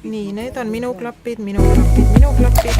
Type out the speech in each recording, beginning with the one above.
nii, need on minu klapid, minu klapid, minu klapid.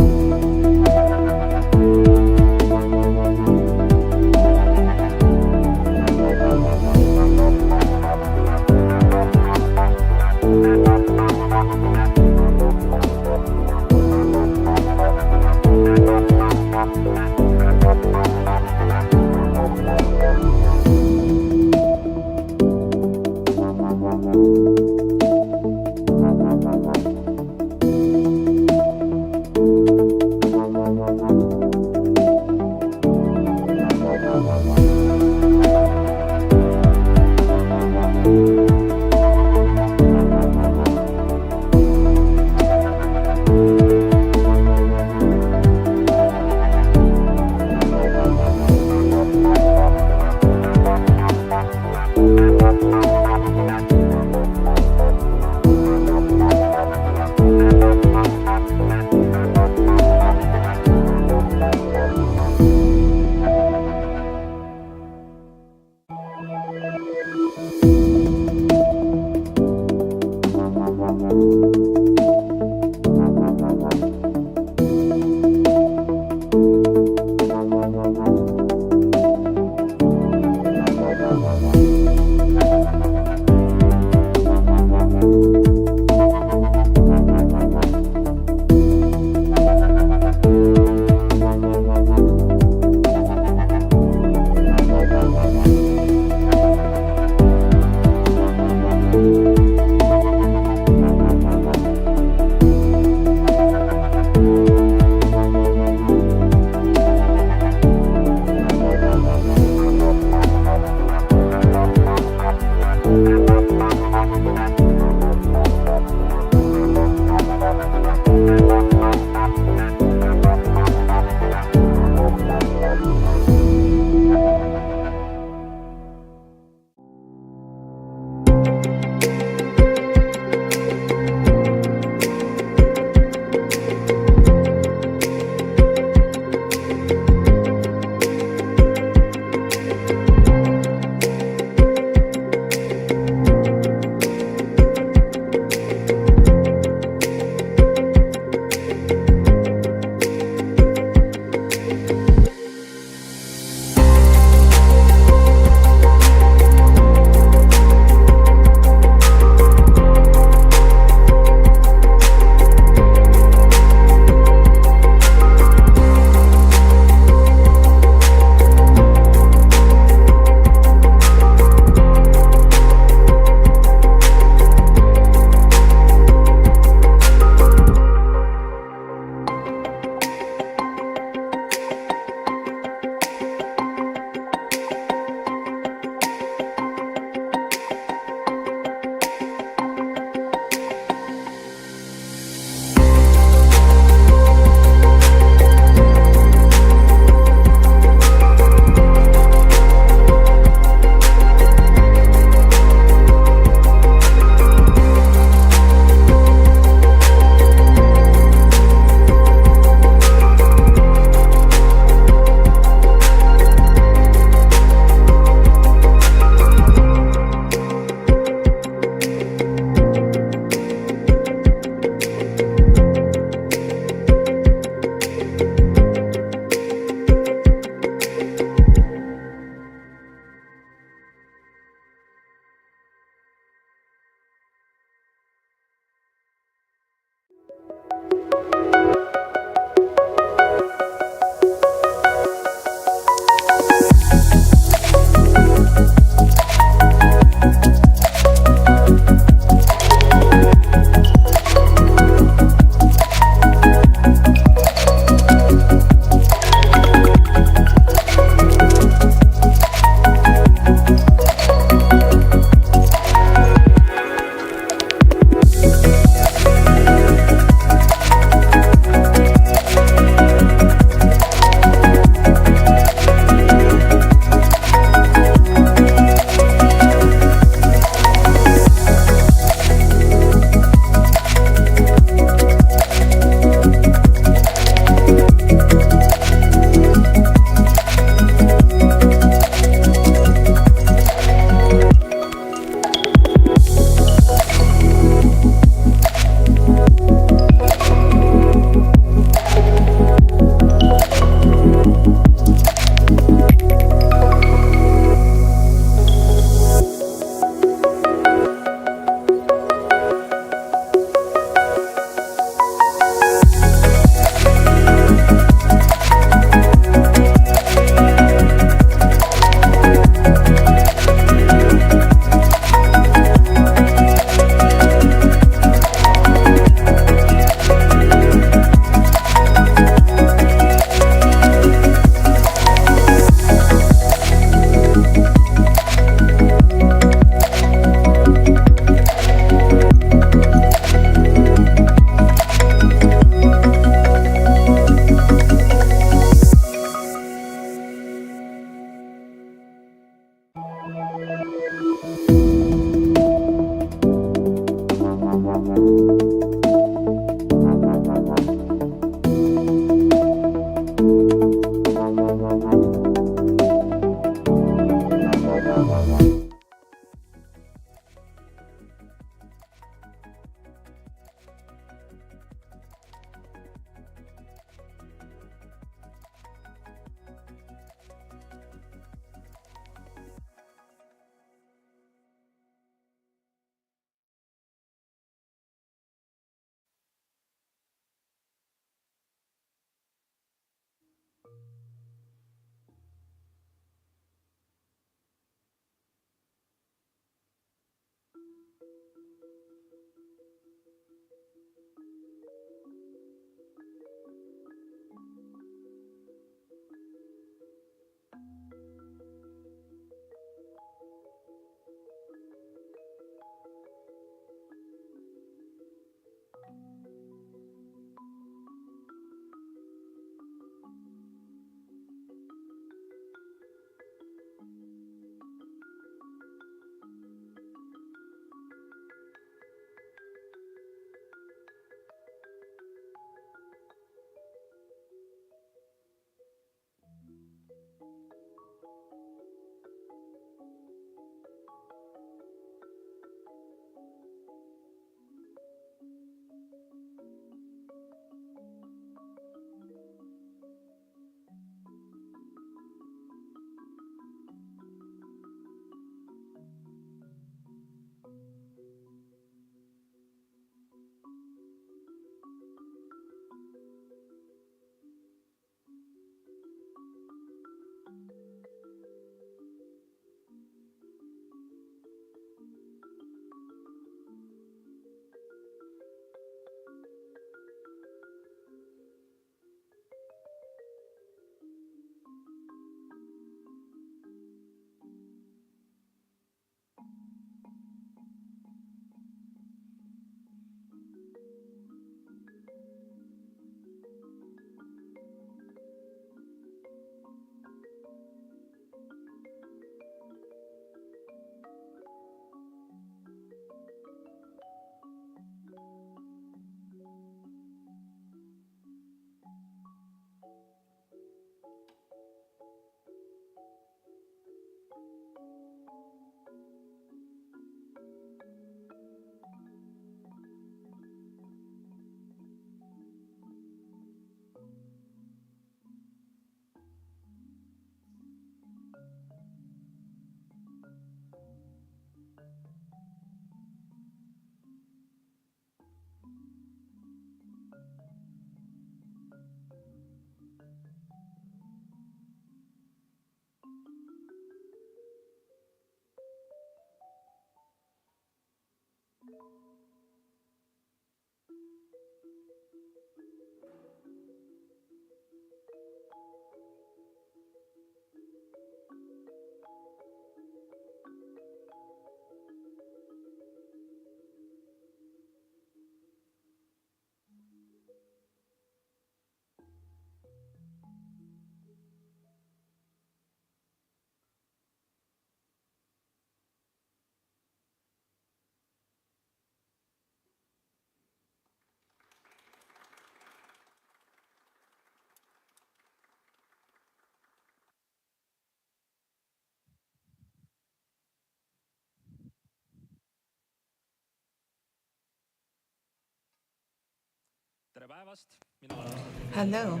Hello,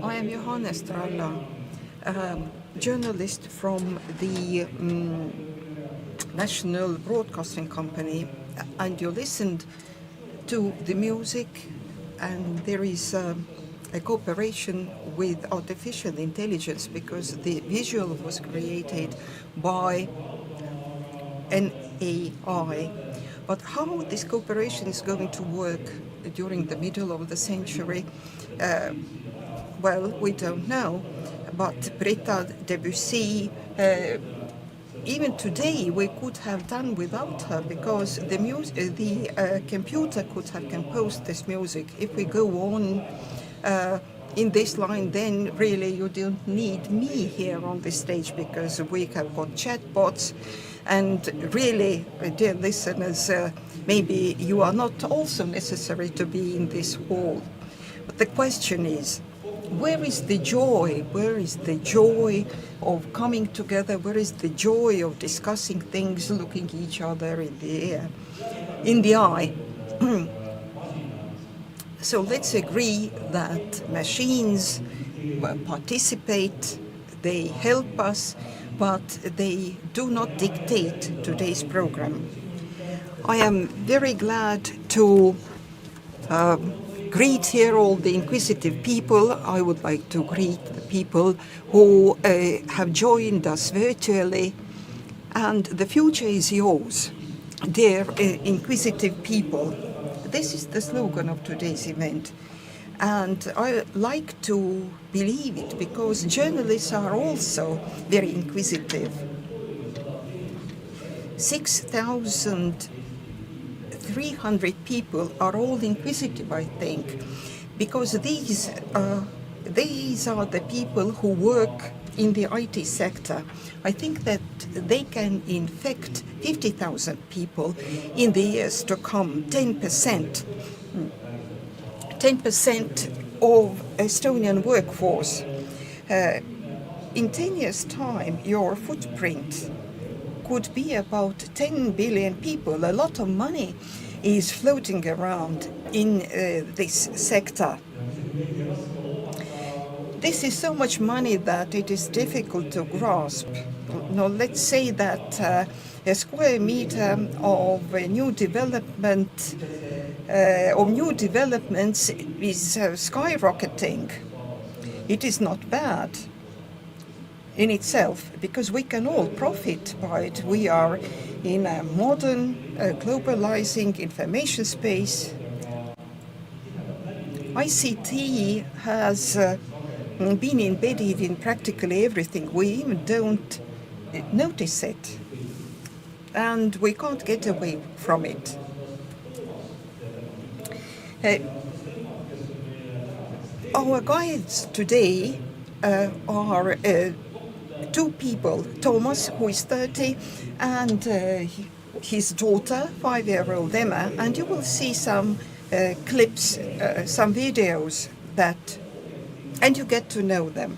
I am Johannes Tralla, journalist from the National Broadcasting Company, and you listened to the music, and there is a cooperation with artificial intelligence because the visual was created by an AI. But how this cooperation is going to work during the middle of the century, well, we don't know. But Britta Debussy, even today, we could have done without her because the computer could have composed this music. If we go on in this line, then really you don't need me here on the stage because we have got chatbots. And really, dear listeners, maybe you are not also necessary to be in this hall. But the question is, where is the joy? Where is the joy of coming together? Where is the joy of discussing things, looking each other in the eye? So let's agree that machines participate, they help us, but they do not dictate today's program. I am very glad to greet here all the inquisitive people. I would like to greet the people who have joined us virtually, and the future is yours. they're inquisitive people. This is the slogan of today's event. And I like to believe it because journalists are also very inquisitive. 6,300 people are all inquisitive, I think, because these are the people who work in the IT sector. I think that they can infect 50,000 people in the years to come, 10%. 10% of Estonian workforce. In 10 years' time, your footprint could be about 10 billion people. A lot of money is floating around in this sector. This is so much money that it is difficult to grasp. Now, let's say that a square meter of new development of new developments is skyrocketing. It is not bad in itself because we can all profit by it. We are in a modern, globalizing information space. ICT has been embedded in practically everything. We even don't notice it, and we can't get away from it. Our guides today are two people, Thomas, who is 30, and his daughter, 5-year-old Emma, and you will see some clips, some videos that, and you get to know them.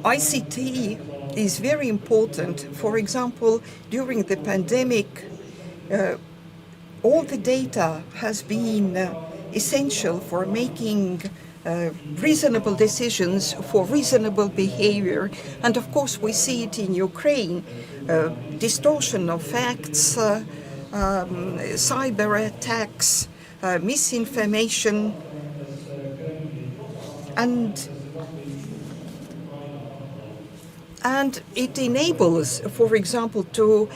ICT is very important. For example, during the pandemic, all the data has been essential for making reasonable decisions, for reasonable behavior. And of course, we see it in Ukraine, distortion of facts, cyber attacks, misinformation, and it enables, for example, to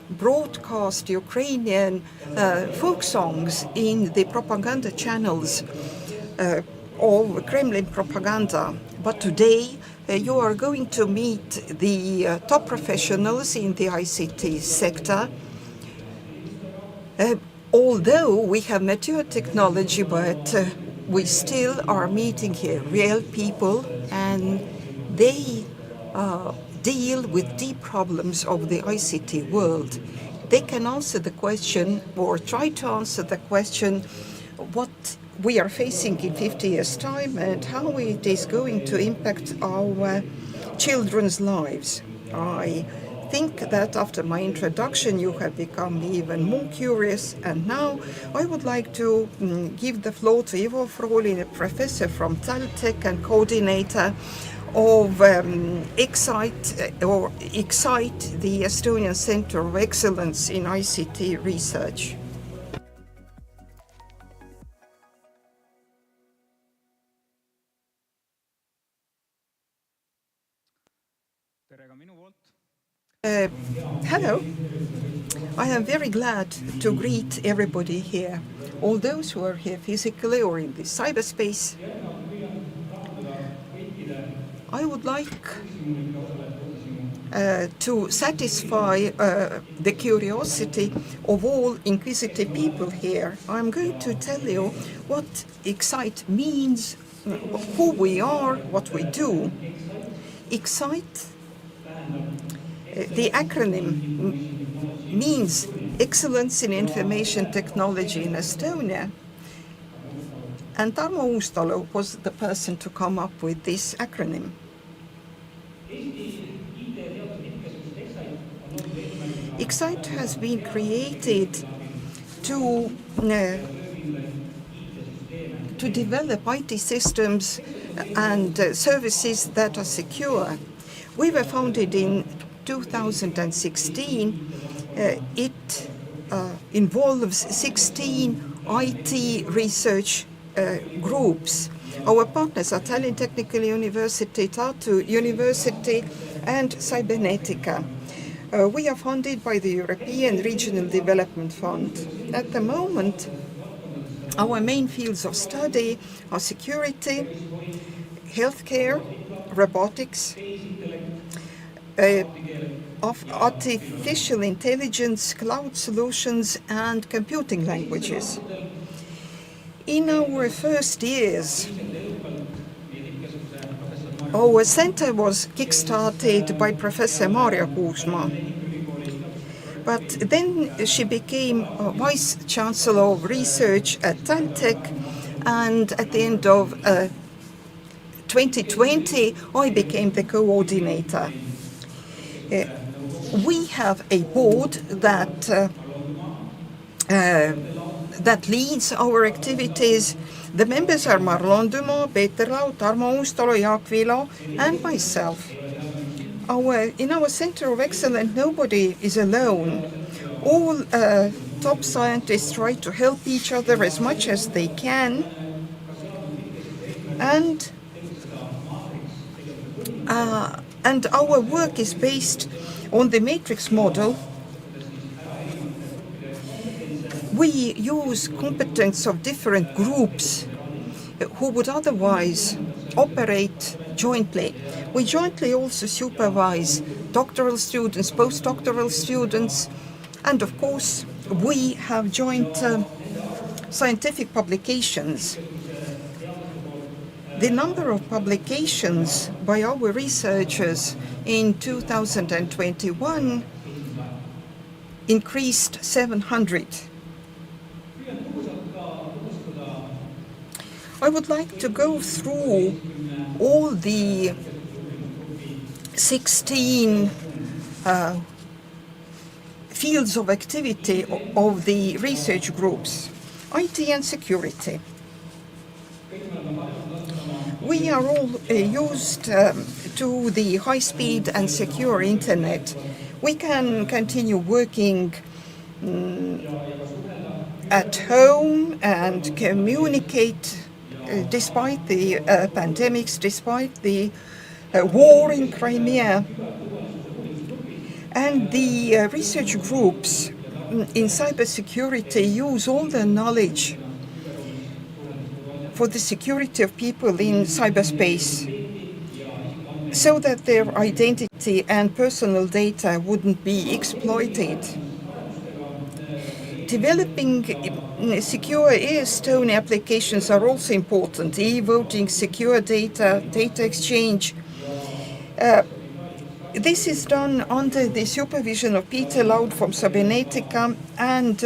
broadcast Ukrainian folk songs in the propaganda channels of Kremlin propaganda. But today you are going to meet the top professionals in the ICT sector. Although we have mature technology, but we still are meeting here real people, and they deal with deep problems of the ICT world. They can answer the question, or try to answer the question, what we are facing in 50 years' time and how it is going to impact our children's lives. I think that after my introduction you have become even more curious, and now I would like to give the floor to Ivo Frolin, a professor from Tallinn and coordinator of ICT, the Estonian Center of Excellence in ICT Research. Hello. I am very glad to greet everybody here, all those who are here physically or in the cyberspace. I would like to satisfy the curiosity of all inquisitive people here. I'm going to tell you what ICT means, who we are, what we do. ICT, the acronym means Excellence in Information Technology in Estonia. And Tarmo Uustalu was the person to come up with this acronym. ICT has been created to develop IT systems and services that are secure. We were founded in 2016. It involves 16 IT research groups. Our partners are Tallinn Technical University, Tartu University, and Cybernetica. We are funded by the European Regional Development Fund. At the moment, our main fields of study are security, healthcare, robotics, of artificial intelligence, cloud solutions, and computing languages. In our first years, our center was kick-started by Professor Maarja Kuusma, but then she became Vice Chancellor of Research at TalTech, and at the end of 2020, I became the coordinator. We have a board that leads our activities. The members are Marlon Dumo, Peeter Lau, Tarmo Uustalo, Jaak Vilo, and myself. In our Center of Excellence, nobody is alone. All top scientists try to help each other as much as they can. And our work is based on the matrix model. We use competence of different groups who would otherwise operate jointly. We jointly also supervise doctoral students, postdoctoral students, and of course we have joint scientific publications. The number of publications by our researchers in 2021 increased 700. I would like to go through all the 16 fields of activity of the research groups. IT and security. We are all used to the high-speed and secure internet. We can continue working at home and communicate despite the pandemics, despite the war in Crimea. And the research groups in cybersecurity use all the knowledge for the security of people in cyberspace so that their identity and personal data wouldn't be exploited. Developing secure e-Estonia applications are also important. E-voting, secure data, data exchange. This is done under the supervision of Peter Laud from Cybernetica and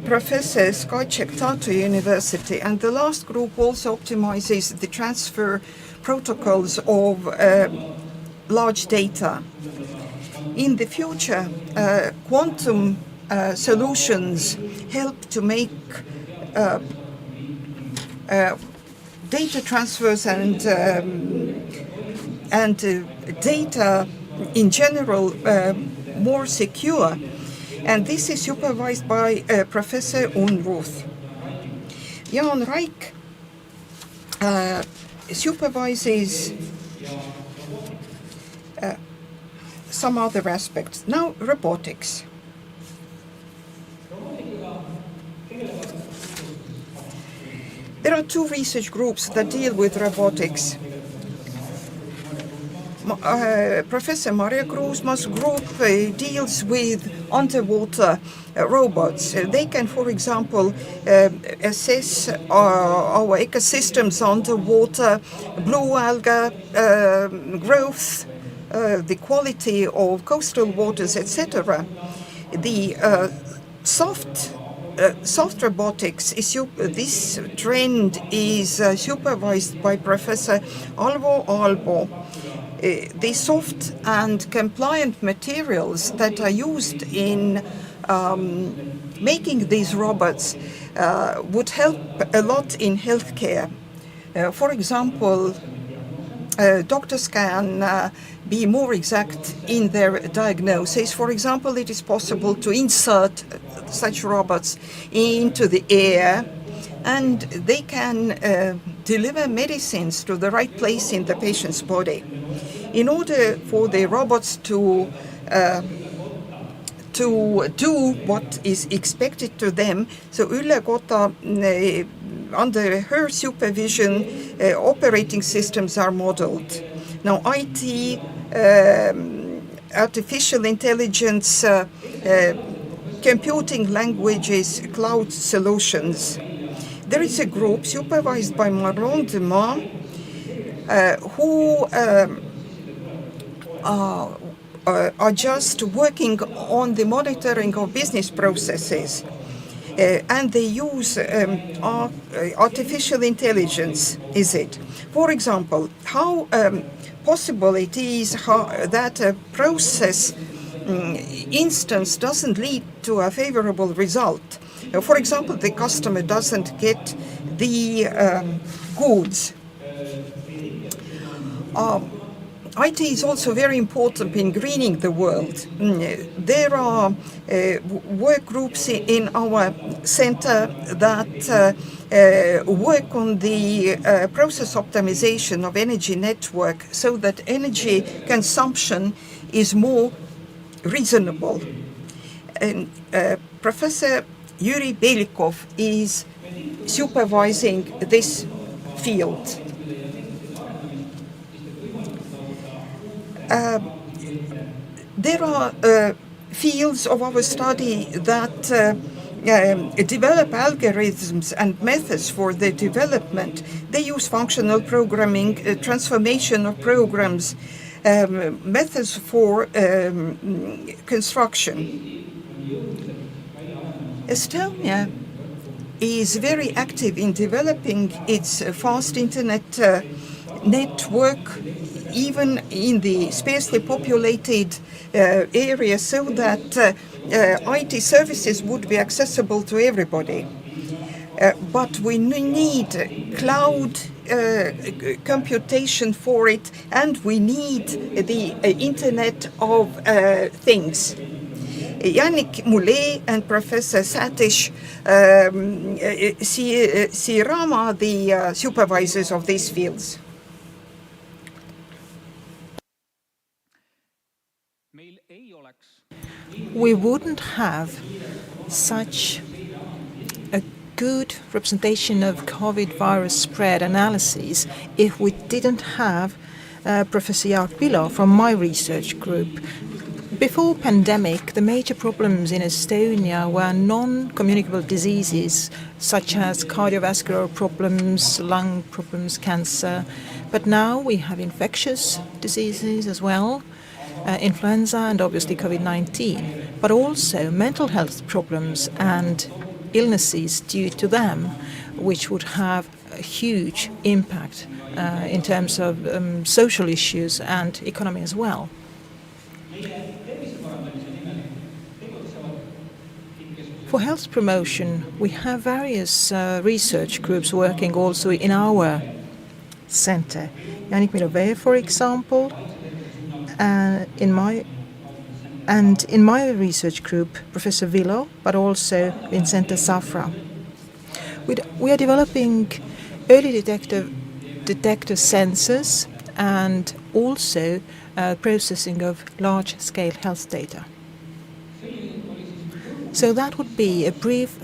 Professor Skajcek, Tartu University. And the last group also optimizes the transfer protocols of large data. In the future, quantum solutions help to make data transfers and data in general more secure. And this is supervised by Professor Unruth. Jan Raik supervises some other aspects. Now, robotics. There are two research groups that deal with robotics. Professor Maarja Kuusma's group deals with underwater robots. They can, for example, assess our ecosystems underwater, blue algae growth, the quality of coastal waters, etc. The soft robotics this trend is supervised by Professor Alvo Albo. The soft and compliant materials that are used in making these robots would help a lot in healthcare. For example, doctors can be more exact in their diagnosis. For example, it is possible to insert such robots into the air, and they can deliver medicines to the right place in the patient's body. In order for the robots to to do what is expected to them. So Ülle Kotta, under her supervision, operating systems are modeled. Now IT, artificial intelligence, computing languages, cloud solutions. There is a group supervised by Marlon Dumas who are just working on the monitoring of business processes. And they use artificial intelligence, is it? For example, how possible it is that a process instance doesn't lead to a favorable result. For example, the customer doesn't get the goods. IT is also very important in greening the world. There are work groups in our center that work on the process optimization of energy network so that energy consumption is more reasonable. And Professor Yuri Belikov is supervising this field. There are fields of our study that develop algorithms and methods for the development. They use functional programming, transformation of programs, methods for construction. Estonia is very active in developing its fast internet network, even in the sparsely populated areas, so that IT services would be accessible to everybody. But we need cloud computation for it, and we need the Internet of Things. Yannick Moulet and Professor Satish Sirama, the supervisors of these fields. We wouldn't have such a good representation of COVID virus spread analysis if we didn't have Professor Jaak Vilo from my research group. Before pandemic, the major problems in Estonia were non-communicable diseases such as cardiovascular problems, lung problems, cancer. But now we have infectious diseases as well, influenza and obviously COVID-19, but also mental health problems and illnesses due to them, which would have a huge impact in terms of social issues and economy as well. For health promotion, we have various research groups working also in our center. Yannick Milove, for example, in my research group, Professor Vilo, but also Vincente Safra. We are developing early detector sensors and also processing of large-scale health data. So that would be a brief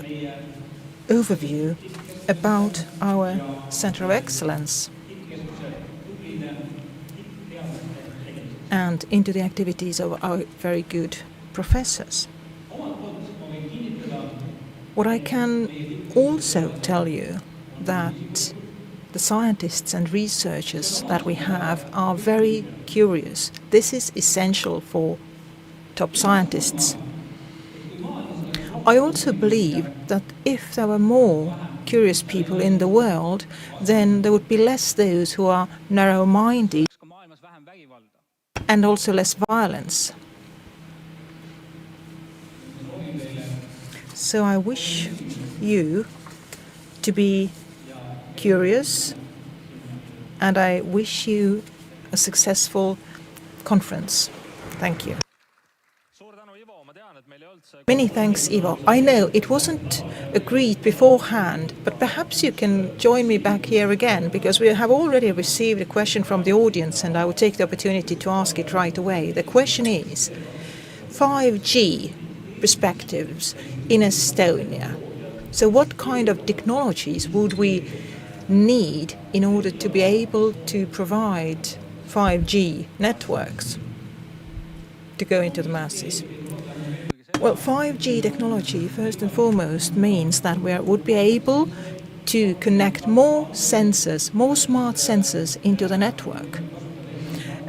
overview about our Center of Excellence and into the activities of our very good professors. What I can also tell you that the scientists and researchers that we have are very curious. This is essential for top scientists. I also believe that if there were more curious people in the world, then there would be less those who are narrow-minded and also less violence. So I wish you to be curious, and I wish you a successful conference. Thank you. Many thanks, Ivo. I know it wasn't agreed beforehand, but perhaps you can join me back here again, because we have already received a question from the audience and I will take the opportunity to ask it right away. The question is, 5G perspectives in Estonia. So what kind of technologies would we need in order to be able to provide 5G networks to go into the masses? Well, 5G technology, first and foremost, means that we would be able to connect more sensors, more smart sensors into the network.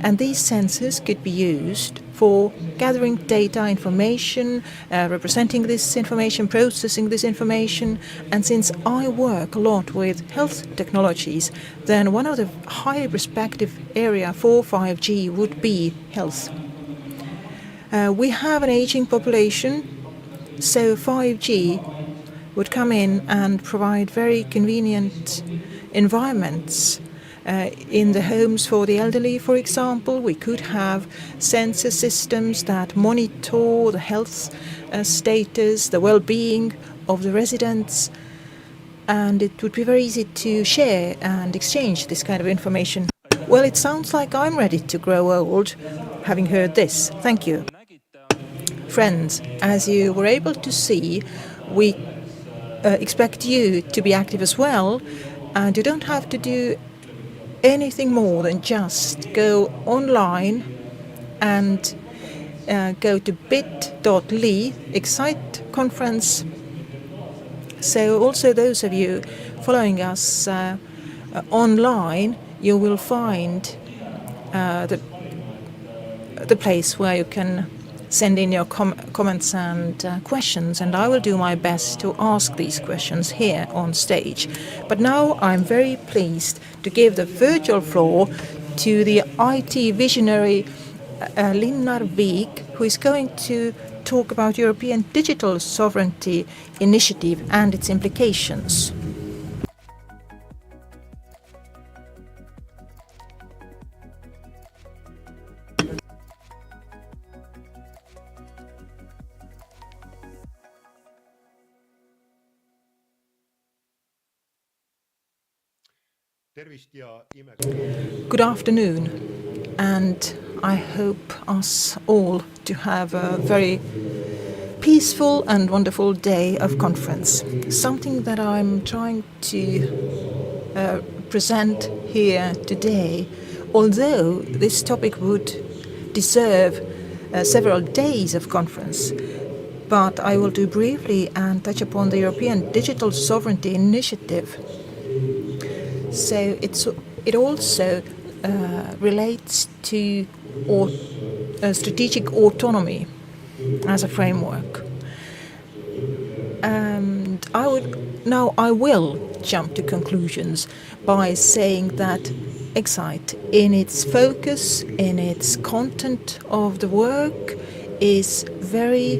And these sensors could be used for gathering data, information, representing this information, processing this information. And since I work a lot with health technologies, then one of the highly prospective area for 5G would be health. We have an aging population, so 5G would come in and provide very convenient environments in the homes for the elderly, for example. We could have sensor systems that monitor the health status, the well-being of the residents, and it would be very easy to share and exchange this kind of information. Well, it sounds like I'm ready to grow old, having heard this. Thank you. Friends, as you were able to see, we expect you to be active as well, and you don't have to do anything more than just go online and go to bit.ly Excite conference. So also those of you following us online, you will find the place where you can send in your comments and questions, and I will do my best to ask these questions here on stage. But now I'm very pleased to give the virtual floor to the IT visionary Linnar Viik, who is going to talk about European Digital Sovereignty Initiative and its implications. Good afternoon, and I hope us all to have a very peaceful and wonderful day of conference. Something that I'm trying to present here today, although this topic would deserve several days of conference, but I will do briefly and touch upon the European Digital Sovereignty Initiative. So it also relates to strategic autonomy as a framework. And I will jump to conclusions by saying that Excite, in its focus, in its content of the work, is very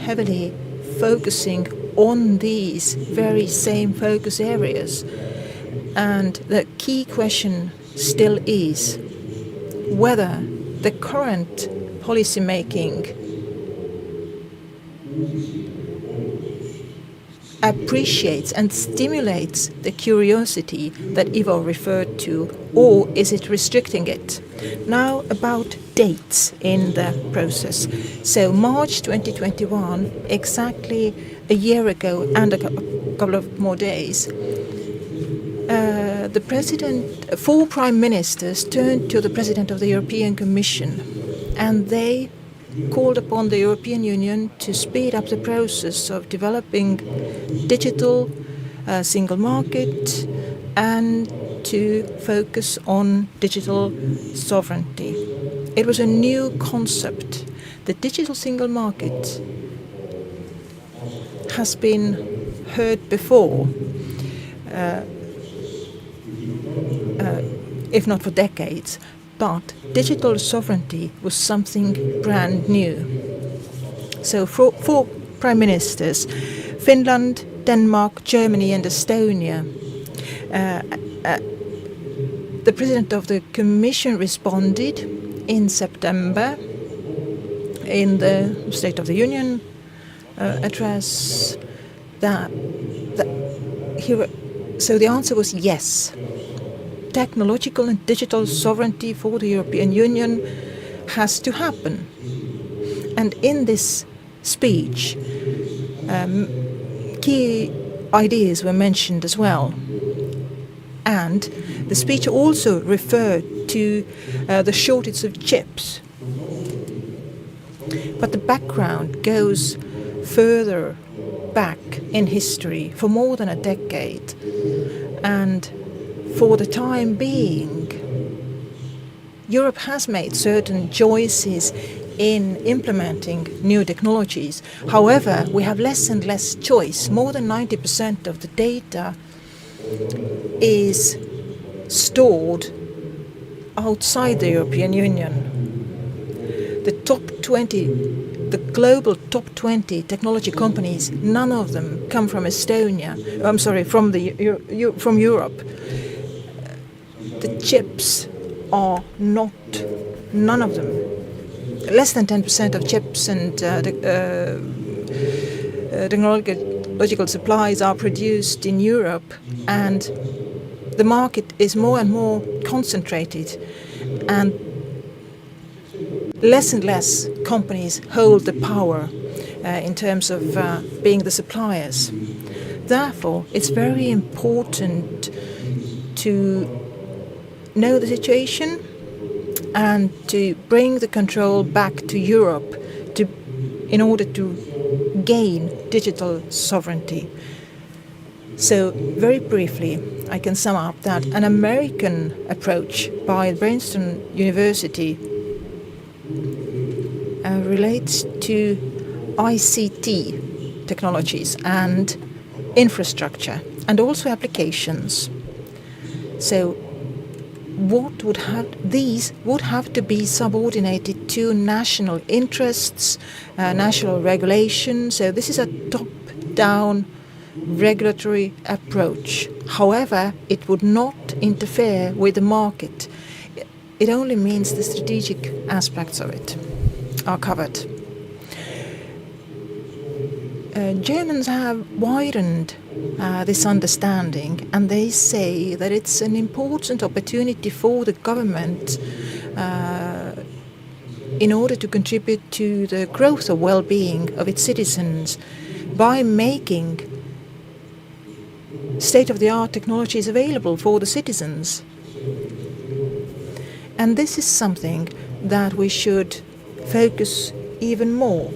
heavily focusing on these very same focus areas. And the key question still is whether the current policy making appreciates and stimulates the curiosity that Ivo referred to, or is it restricting it? Now about dates in the process. So March 2021, exactly a year ago and a couple of more days, four prime ministers turned to the President of the European Commission, and they called upon the European Union to speed up the process of developing digital single market and to focus on digital sovereignty. It was a new concept. The digital single market has been heard before, if not for decades, but digital sovereignty was something brand new. So four prime ministers, Finland, Denmark, Germany and Estonia, the President of the Commission responded in September in the State of the Union address so the answer was yes. Technological and digital sovereignty for the European Union has to happen. And in this speech, key ideas were mentioned as well. And the speech also referred to the shortage of chips. But the background goes further back in history for more than a decade. And for the time being, Europe has made certain choices in implementing new technologies. However, we have less and less choice. More than 90% of the data is stored outside the European Union. The global top 20 technology companies, none of them come from Estonia. From Europe. The chips are not, none of them. Less than 10% of chips and technological supplies are produced in Europe, and the market is more and more concentrated, and less companies hold the power in terms of being the suppliers. Therefore, it's very important to know the situation and to bring the control back to Europe in order to gain digital sovereignty. So very briefly, I can sum up that an American approach by Tallinn University relates to ICT technologies and infrastructure and also applications. So these would have to be subordinated to national interests, national regulation. So this is a top-down regulatory approach. However, it would not interfere with the market. It only means the strategic aspects of it are covered. Germans have widened this understanding, and they say that it's an important opportunity for the government in order to contribute to the growth of well-being of its citizens by making state-of-the-art technologies available for the citizens. And this is something that we should focus even more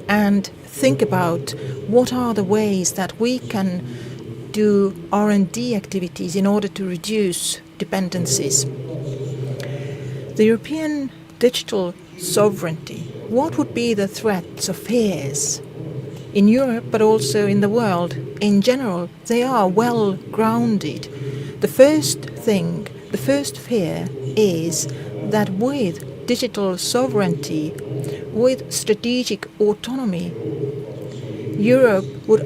and think about what are the ways that we can do R&D activities in order to reduce dependencies. The European digital sovereignty, what would be the threats or fears in Europe but also in the world in general? They are well grounded. The first fear is that with digital sovereignty, with strategic autonomy, Europe would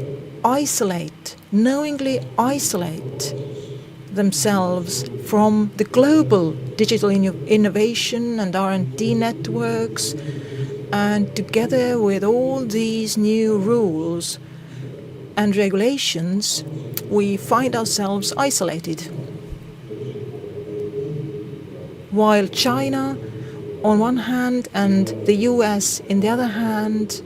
knowingly isolate themselves from the global digital innovation and R&D networks, and together with all these new rules and regulations, we find ourselves isolated. While China on one hand and the US in the other hand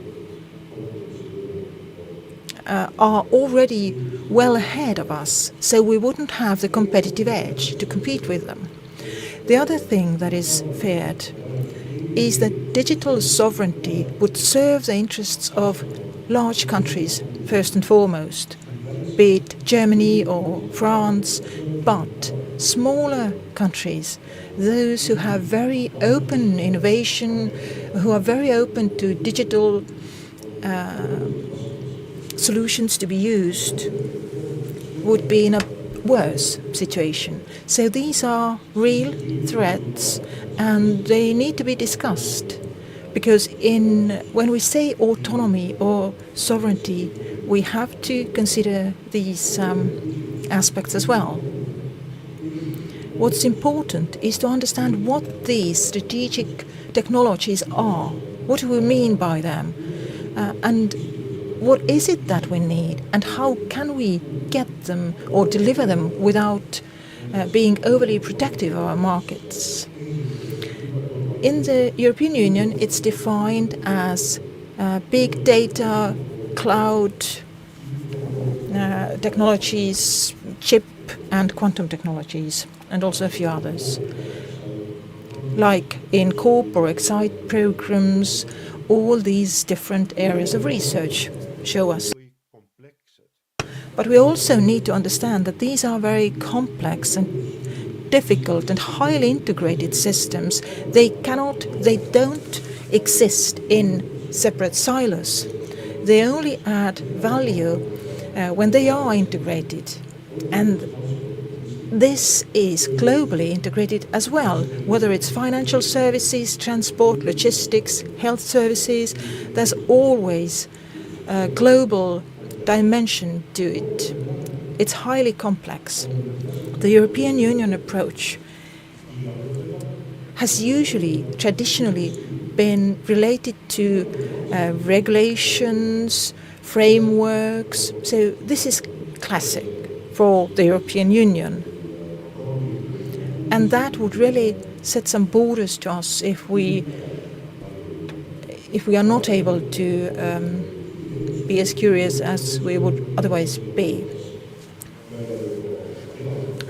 are already well ahead of us, so we wouldn't have the competitive edge to compete with them. The other thing that is feared is that digital sovereignty would serve the interests of large countries first and foremost, be it Germany or France, but smaller countries, those who have very open innovation, who are very open to digital solutions to be used, would be in a worse situation. So these are real threats and they need to be discussed, because when we say autonomy or sovereignty, we have to consider these aspects as well. What's important is to understand what these strategic technologies are. What do we mean by them? And what is it that we need? And how can we get them or deliver them without being overly protective of our markets? In the European Union, it's defined as big data, cloud technologies, chip and quantum technologies, and also a few others. Like in CORP or EXCITE programs, all these different areas of research show us. But we also need to understand that these are very complex and difficult and highly integrated systems. They don't exist in separate silos. They only add value when they are integrated. And this is globally integrated as well, whether it's financial services, transport, logistics, health services. There's always a global dimension to it. It's highly complex. The European Union approach has traditionally been related to regulations, frameworks. So this is classic for the European Union. And that would really set some borders to us if we are not able to be as curious as we would otherwise be.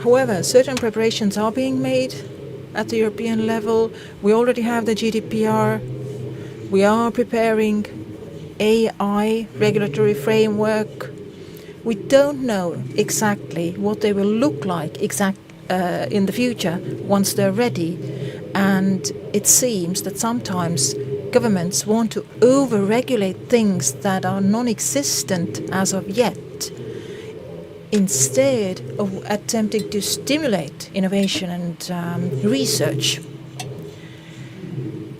However, certain preparations are being made at the European level. We already have the GDPR. We are preparing AI regulatory framework. We don't know exactly what they will look like in the future once they're ready. And it seems that sometimes governments want to over-regulate things that are non-existent as of yet, instead of attempting to stimulate innovation and research.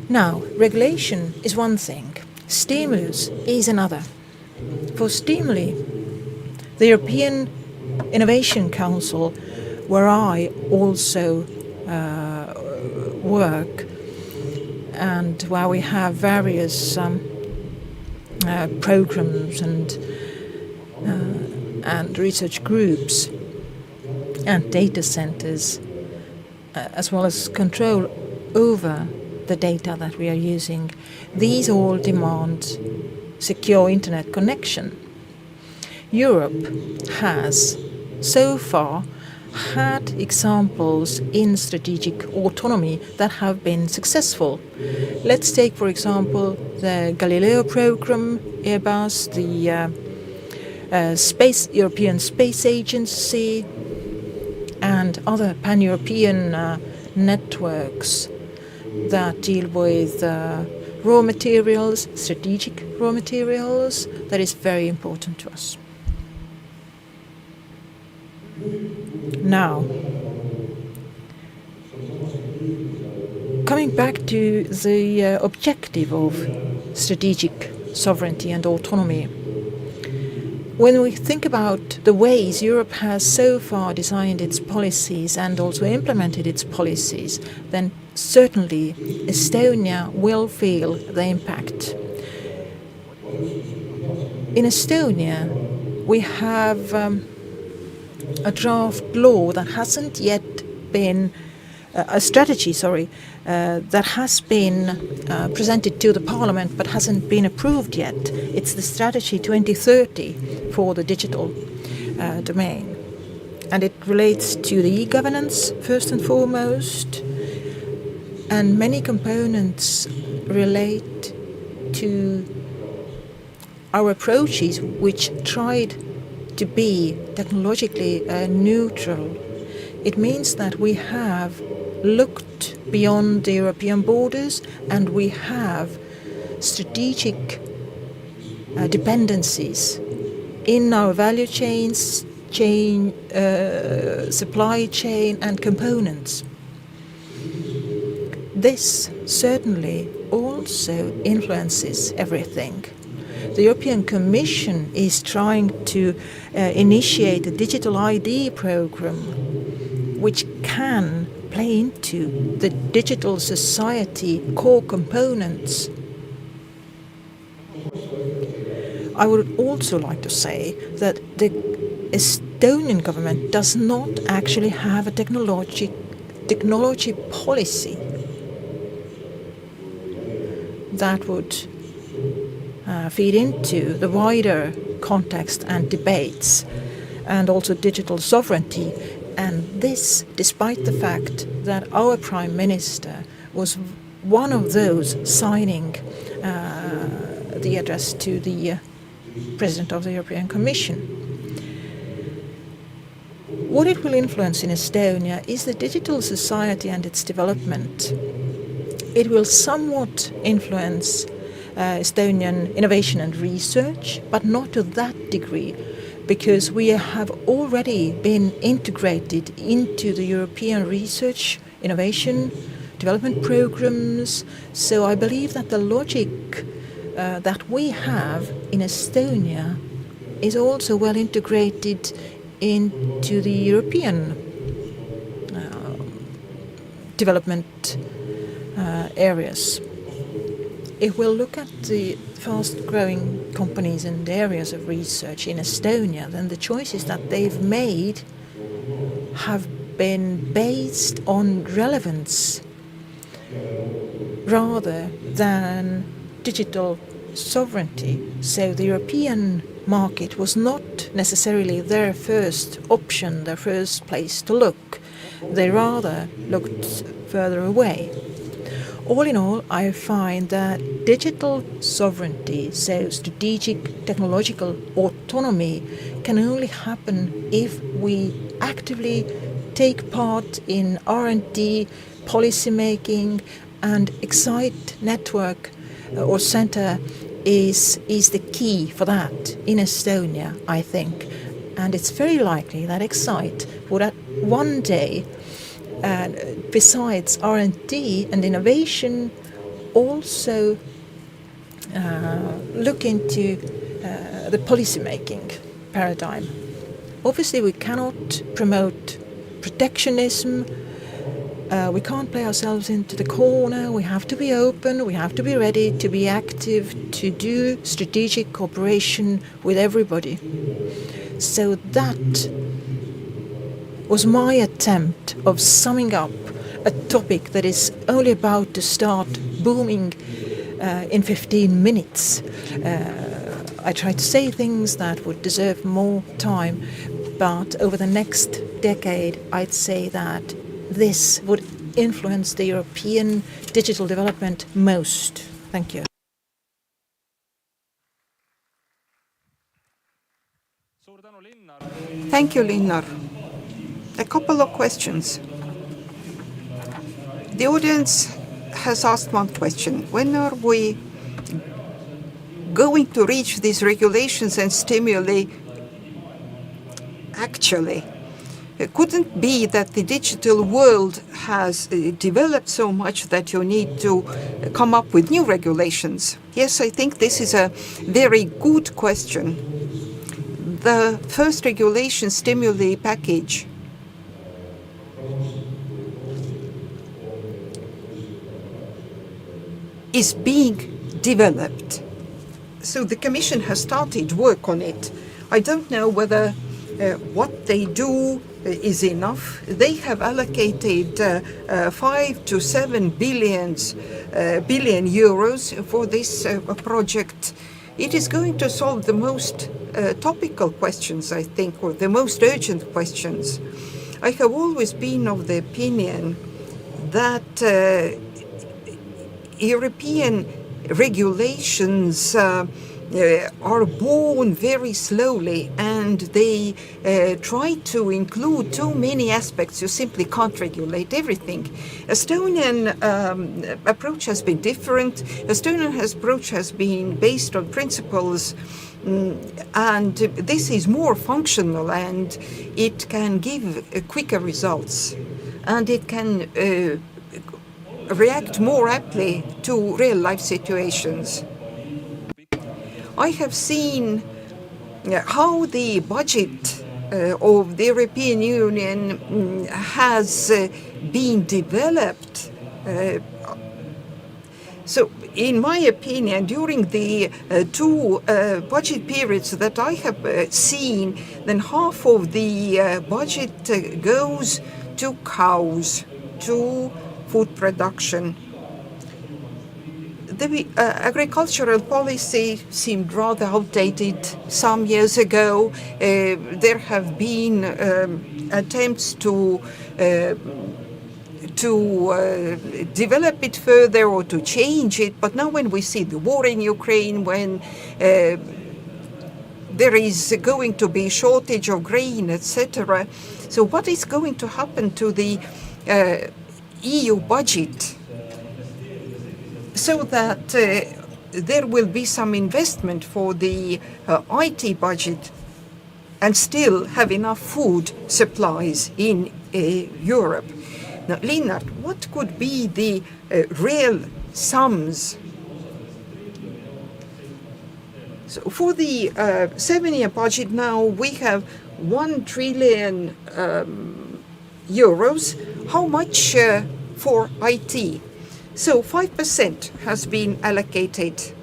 Now, regulation is one thing. Stimulus is another. For stimuli, the European Innovation Council, where I also work, and where we have various programs and research groups and data centers, as well as control over the data that we are using. These all demand secure internet connection. Europe has so far had examples in strategic autonomy that have been successful. Let's take, for example, the Galileo program, Airbus, the European Space Agency, and other pan-European networks that deal with raw materials, strategic raw materials. That is very important to us. Now, coming back to the objective of strategic sovereignty and autonomy, when we think about the ways Europe has so far designed its policies and also implemented its policies, then certainly Estonia will feel the impact. In Estonia, we have a draft law that hasn't yet been a strategy, that has been presented to the Parliament but hasn't been approved yet. It's the Strategy 2030 for the digital domain. And it relates to the e-governance, first and foremost, and many components relate to our approaches which tried to be technologically neutral. It means that we have looked beyond the European borders and we have strategic dependencies in our value chains, supply chain and components. This certainly also influences everything. The European Commission is trying to initiate a digital ID program which can play into the digital society core components. I would also like to say that the Estonian government does not actually have a technology policy. that would feed into the wider context and debates, and also digital sovereignty. And this, despite the fact that our Prime Minister was one of those signing the address to the President of the European Commission. What it will influence in Estonia is the digital society and its development. It will somewhat influence Estonian innovation and research, but not to that degree, because we have already been integrated into the European research, innovation, development programs. So I believe that the logic that we have in Estonia is also well integrated into the European development areas. If we'll look at the fast-growing companies and areas of research in Estonia, then the choices that they've made have been based on relevance rather than digital sovereignty. So the European market was not necessarily their first option, their first place to look. They rather looked further away. All in all, I find that digital sovereignty, so strategic technological autonomy, can only happen if we actively take part in R&D, policy making, and Excite network or center is the key for that in Estonia, I think. And it's very likely that Excite would at one day, besides R&D and innovation, also look into the policy-making paradigm. Obviously, we cannot promote protectionism. We can't play ourselves into the corner. We have to be open. We have to be ready to be active, to do strategic cooperation with everybody. So that was my attempt of summing up a topic that is only about to start booming in 15 minutes. I tried to say things that would deserve more time, but over the next decade, I'd say that this would influence the European digital development most. Thank you. Thank you, Linnar. A couple of questions. The audience has asked one question. When are we going to reach these regulations and stimuli actually? It couldn't be that the digital world has developed so much that you need to come up with new regulations. Yes, I think this is a very good question. The first regulation stimuli package is being developed. So the Commission has started work on it. I don't know whether what they do is enough. They have allocated 5 to 7 billion euros for this project. It is going to solve the most topical questions, I think, or the most urgent questions. I have always been of the opinion that European regulations are born very slowly, and they try to include too many aspects. You simply can't regulate everything. Estonian approach has been different. Estonian approach has been based on principles, and this is more functional, and it can give quicker results, and it can react more aptly to real-life situations. I have seen how the budget of the European Union has been developed. So, in my opinion, during the two budget periods that I have seen, then half of the budget goes to cows, to food production. The agricultural policy seemed rather outdated some years ago. There have been attempts to develop it further or to change it. But now when we see the war in Ukraine, when there is going to be shortage of grain, etc. So what is going to happen to the EU budget so that there will be some investment for the IT budget and still have enough food supplies in Europe? Now, Linnart, what could be the real sums? So for the 7-year budget now, we have 1 trillion euros. How much for IT? So 5% has been allocated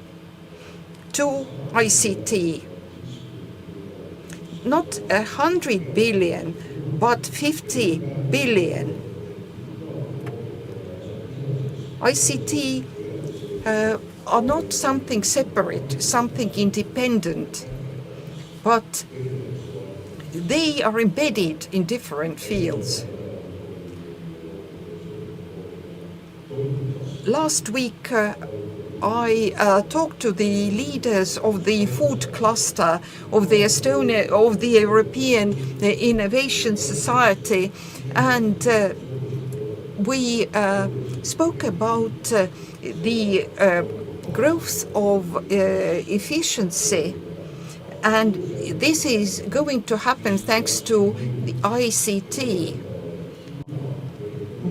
to ICT. Not 100 billion, but 50 billion. ICT are not something separate, something independent, but they are embedded in different fields. Last week, I talked to the leaders of the food cluster of the European Innovation Society, and we spoke about the growth of efficiency, and this is going to happen thanks to the ICT.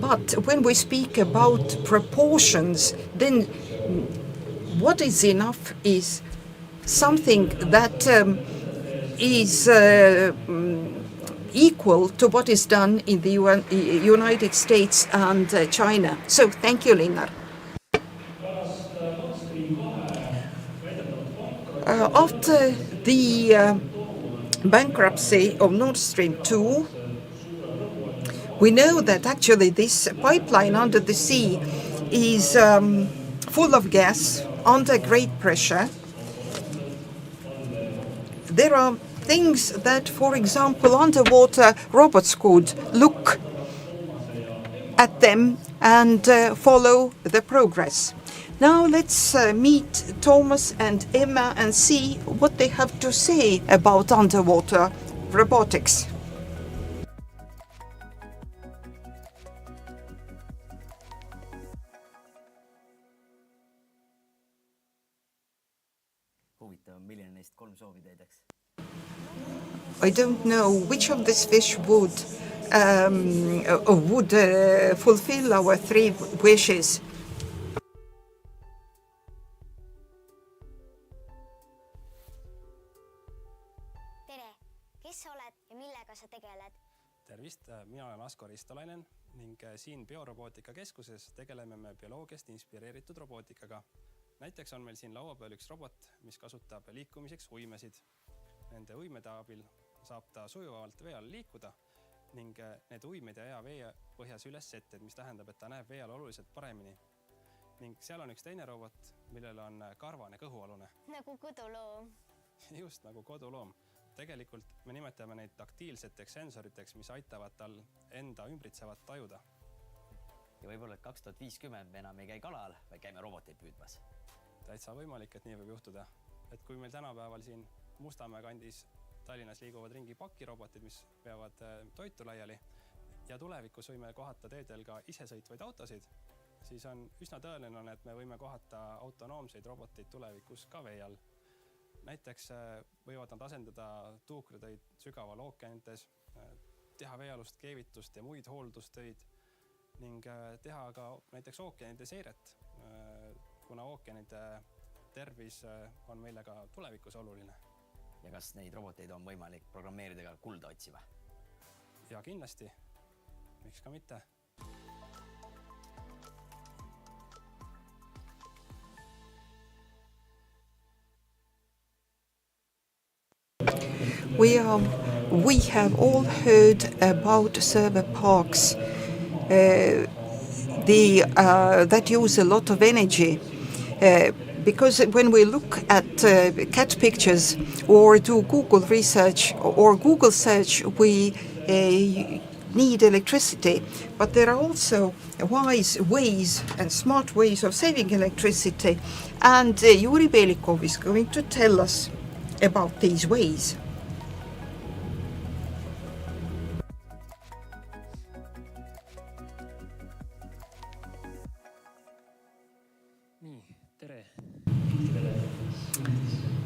But when we speak about proportions, then what is enough is something that is equal to what is done in the United States and China. So thank you, Linnar. After the bankruptcy of Nord Stream 2, we know that actually this pipeline under the sea is full of gas under great pressure. There are things that, for example, underwater robots could look at them and follow the progress. Now let's meet Thomas and Emma and see what they have to say about underwater robotics. I don't know which of these fish would fulfill our 3 wishes. Tervist, mina olen Asko Ristolainen ning siin Biorobootika Keskuses tegeleme me bioloogiast inspireeritud robootikaga. Näiteks on meil siin laua peal üks robot, mis kasutab liikumiseks uimesid. Nende uimede abil saab ta sujuvalt vee all liikuda ning need uimed ja hea vee põhjas üles setted, mis tähendab, et ta näeb vee all oluliselt paremini. Ning seal on üks teine robot, millel on karvane kõhualune. Nagu koduloom. Just nagu koduloom. Tegelikult me nimetame neid taktiilseteks sensoriteks, mis aitavad tal enda ümbritsevat tajuda. Ja võib-olla, et 2050 me enam ei käi kalal, vaid käime roboteid püüdmas. Täitsa võimalik, et nii võib juhtuda. Et kui meil tänapäeval siin Mustamäe kandis Tallinnas liiguvad ringi pakirobotid, mis veavad toitu laiali, ja tulevikus võime kohata teedel ka isesõitvaid autosid, siis on üsna tõenäoline, et me võime kohata autonoomseid roboteid tulevikus ka vee all. Näiteks võivad nad asendada tuukritöid sügaval ookeanites, teha veealust keevitust ja muid hooldustöid ning teha ka näiteks ookeanide seiret, kuna ookeanide tervis on meile ka tulevikus oluline. Ja kas neid roboteid on võimalik programmeerida ka kulda otsiva? Ja kindlasti. Miks ka mitte? We have all heard about server parks that use a lot of energy. Because when we look at cat pictures or do Google research or Google search, we need electricity. But there are also wise ways and smart ways of saving electricity. And Yuri Belikov is going to tell us about these ways.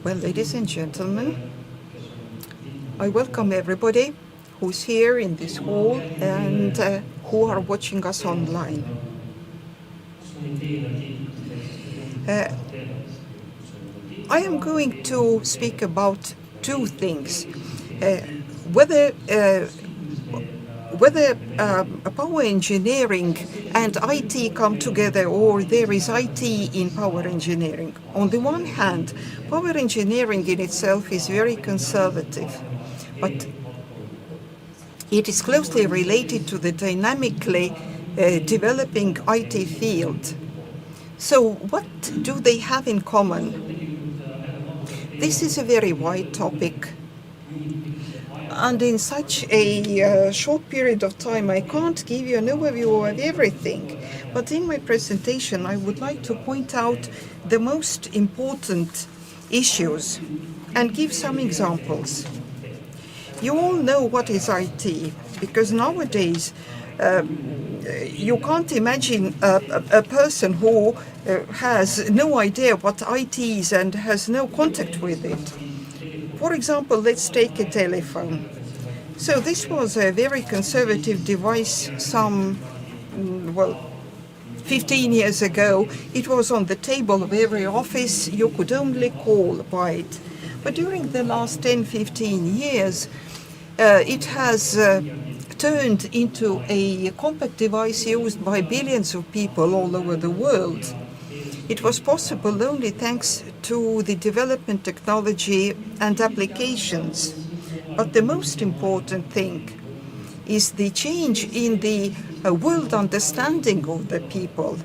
Well, ladies and gentlemen, I welcome everybody who's here in this hall and who are watching us online. I am going to speak about two things. Whether power engineering and IT come together, or there is IT in power engineering. On the one hand, power engineering in itself is very conservative, but it is closely related to the dynamically developing IT field. So what do they have in common? This is a very wide topic. And in such a short period of time, I can't give you an overview of everything. But in my presentation, I would like to point out the most important issues and give some examples. You all know what is IT, because nowadays you can't imagine a person who has no idea what IT is and has no contact with it. For example, let's take a telephone. So this was a very conservative device some, 15 years ago. It was on the table of every office. You could only call by it. But during the last 10, 15 years, it has turned into a compact device used by billions of people all over the world. It was possible only thanks to the development technology and applications. But the most important thing is the change in the world understanding of the people.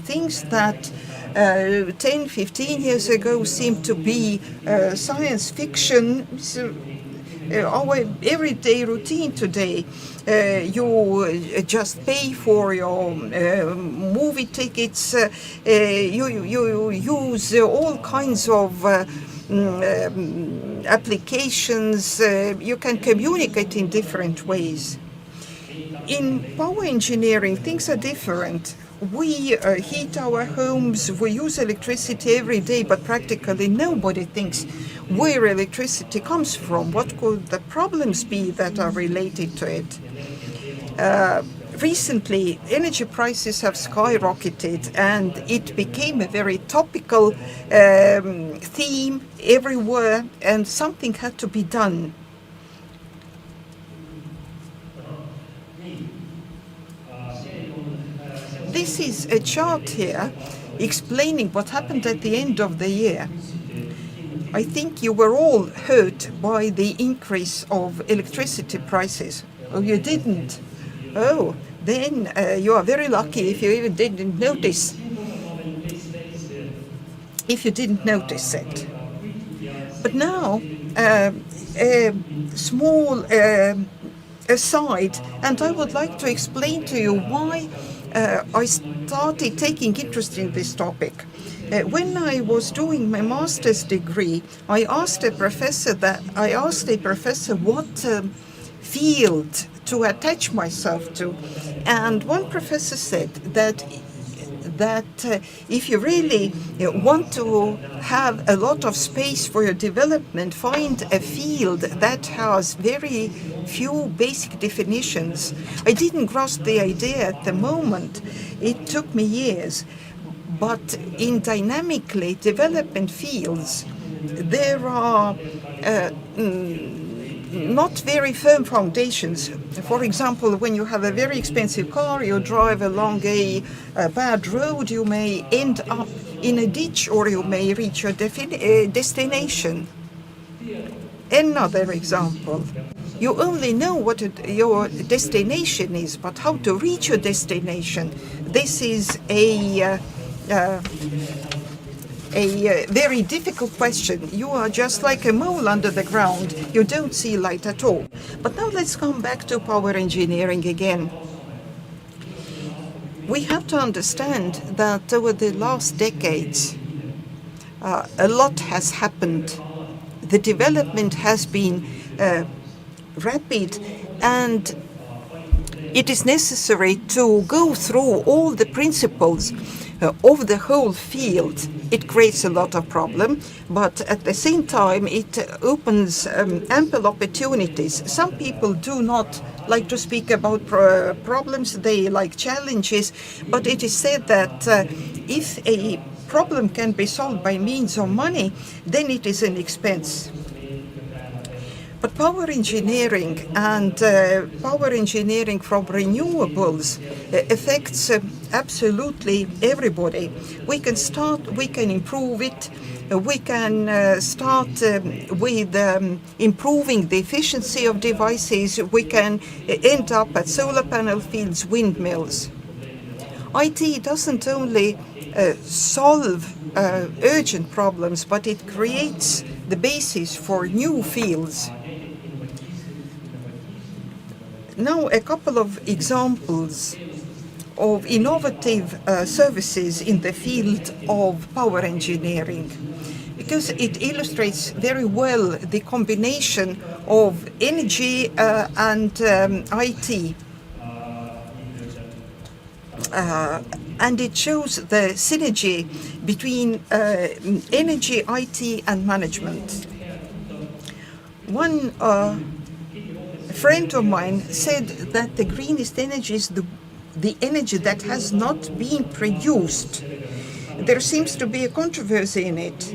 Things that 10, 15 years ago seemed to be science fiction, our everyday routine today. You just pay for your movie tickets, you use all kinds of applications, you can communicate in different ways. In power engineering, things are different. We heat our homes, we use electricity every day, but practically nobody thinks where electricity comes from. What could the problems be that are related to it? Recently, energy prices have skyrocketed, and it became a very topical theme everywhere, and something had to be done. This is a chart here explaining what happened at the end of the year. I think you were all hurt by the increase of electricity prices. Oh, you didn't? Oh, then you are very lucky if you even didn't notice. If you didn't notice it. But now, a small aside, and I would like to explain to you why I started taking interest in this topic. When I was doing my master's degree, I asked a professor what field to attach myself to, and one professor said that if you really want to have a lot of space for your development, find a field that has very few basic definitions. I didn't grasp the idea at the moment. It took me years. But in dynamically development fields, there are not very firm foundations. For example, when you have a very expensive car, you drive along a bad road, you may end up in a ditch, or you may reach your destination. Another example. You only know what your destination is, but how to reach your destination. This is a a very difficult question. You are just like a mole under the ground. You don't see light at all. But now let's come back to power engineering again. We have to understand that over the last decades, a lot has happened. The development has been rapid, and it is necessary to go through all the principles of the whole field. It creates a lot of problem, but at the same time it opens ample opportunities. Some people do not like to speak about problems, they like challenges, but it is said that if a problem can be solved by means of money, then it is an expense. But power engineering and power engineering from renewables affects absolutely everybody. We can start, we can improve it. We can start with improving the efficiency of devices. We can end up at solar panel fields, windmills. IT doesn't only solve urgent problems, but it creates the basis for new fields. Now, a couple of examples of innovative services in the field of power engineering, because it illustrates very well the combination of energy and IT. And it shows the synergy between energy, IT, and management. One friend of mine said that the greenest energy is the energy that has not been produced. There seems to be a controversy in it.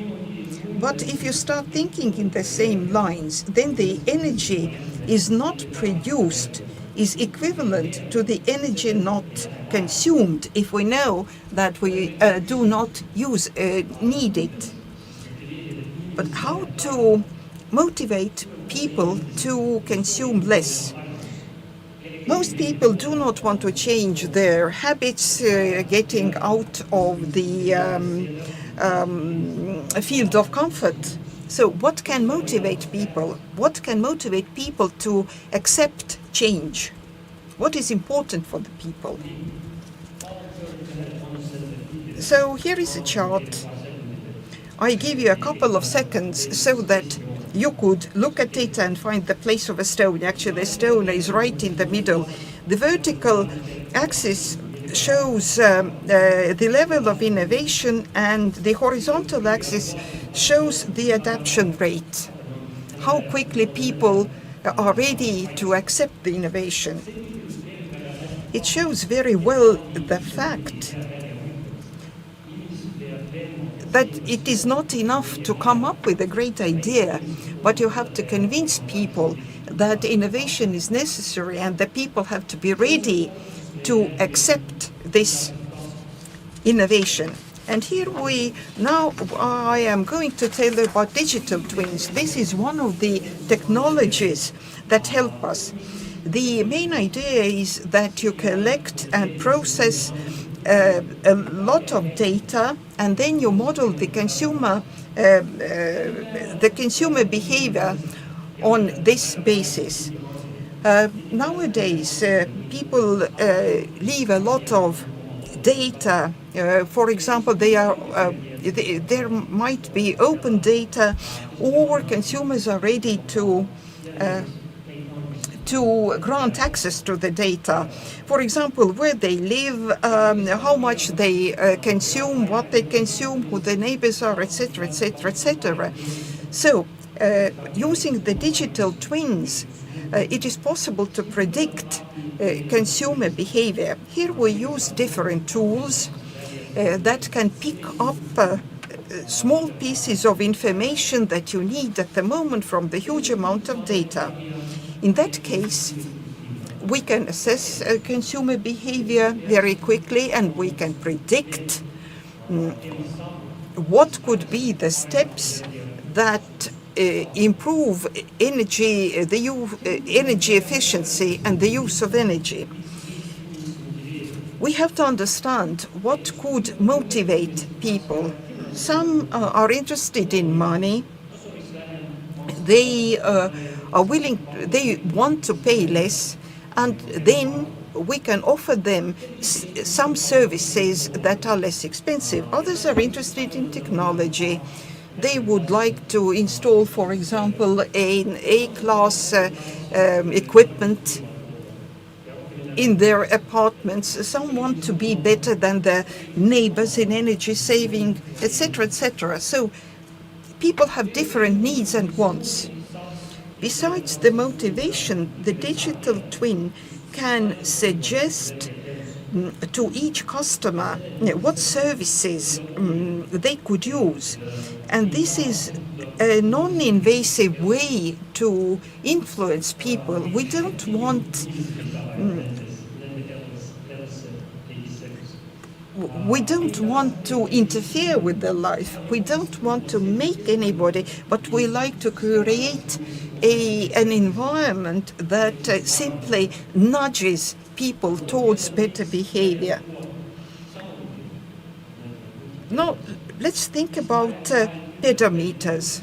But if you start thinking in the same lines, then the energy is not produced is equivalent to the energy not consumed if we know that we do not need it. But how to motivate people to consume less? Most people do not want to change their habits, getting out of the field of comfort. So what can motivate people? What can motivate people to accept change? What is important for the people? So here is a chart. I give you a couple of seconds so that you could look at it and find the place of Estonia. Actually, Estonia is right in the middle. The vertical axis shows the level of innovation, and the horizontal axis shows the adoption rate, how quickly people are ready to accept the innovation. It shows very well the fact that it is not enough to come up with a great idea, but you have to convince people that innovation is necessary, and the people have to be ready to accept this innovation. And here I am going to tell you about digital twins. This is one of the technologies that help us. The main idea is that you collect and process a lot of data, and then you model the consumer behavior on this basis. Nowadays, people leave a lot of data. For example, there might be open data, or consumers are ready to grant access to the data. For example, where they live, how much they consume, what they consume, who the neighbors are, etc., etc., etc. So, using the digital twins, it is possible to predict consumer behavior. Here we use different tools that can pick up small pieces of information that you need at the moment from the huge amount of data. In that case, we can assess consumer behavior very quickly, and we can predict what could be the steps that improve energy efficiency and the use of energy. We have to understand what could motivate people. Some are interested in money. They are willing, they want to pay less, and then we can offer them some services that are less expensive. Others are interested in technology. They would like to install, for example, an A-class equipment in their apartments. Some want to be better than their neighbors in energy saving, etc., etc. So people have different needs and wants. Besides the motivation, the digital twin can suggest to each customer what services they could use. And this is a non-invasive way to influence people. We don't want to interfere with their life. We don't want to make anybody, but we like to create an environment that simply nudges people towards better behavior. Now, let's think about pedometers.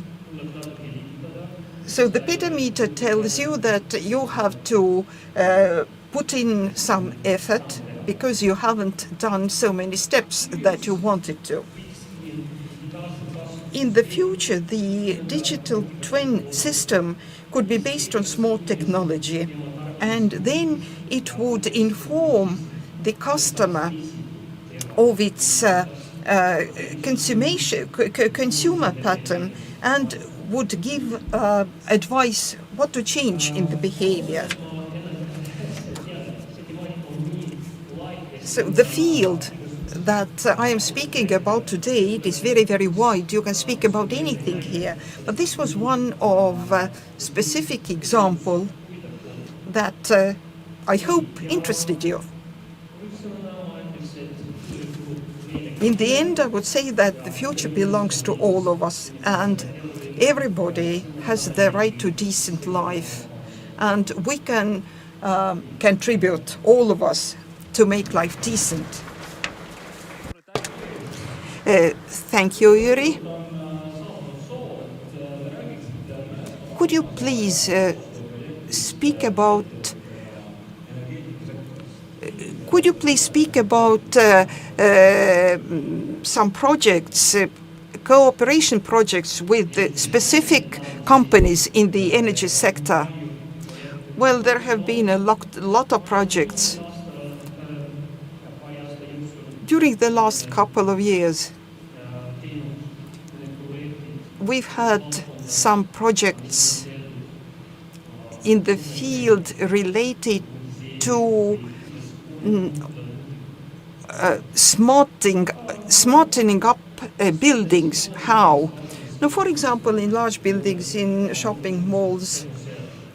So the pedometer tells you that you have to put in some effort because you haven't done so many steps that you wanted to. In the future, the digital twin system could be based on smart technology, and then it would inform the customer of its consumer pattern and would give advice what to change in the behavior. So the field that I am speaking about today, it is very, very wide. You can speak about anything here. But this was one of a specific example that I hope interested you. In the end, I would say that the future belongs to all of us, and everybody has the right to decent life. And we can contribute, all of us, to make life decent. Thank you, Yuri. Could you please speak about some projects, cooperation projects with specific companies in the energy sector? Well, there have been a lot of projects during the last couple of years. We've had some projects in the field related to smartening up buildings. How? Now, for example, in large buildings, in shopping malls,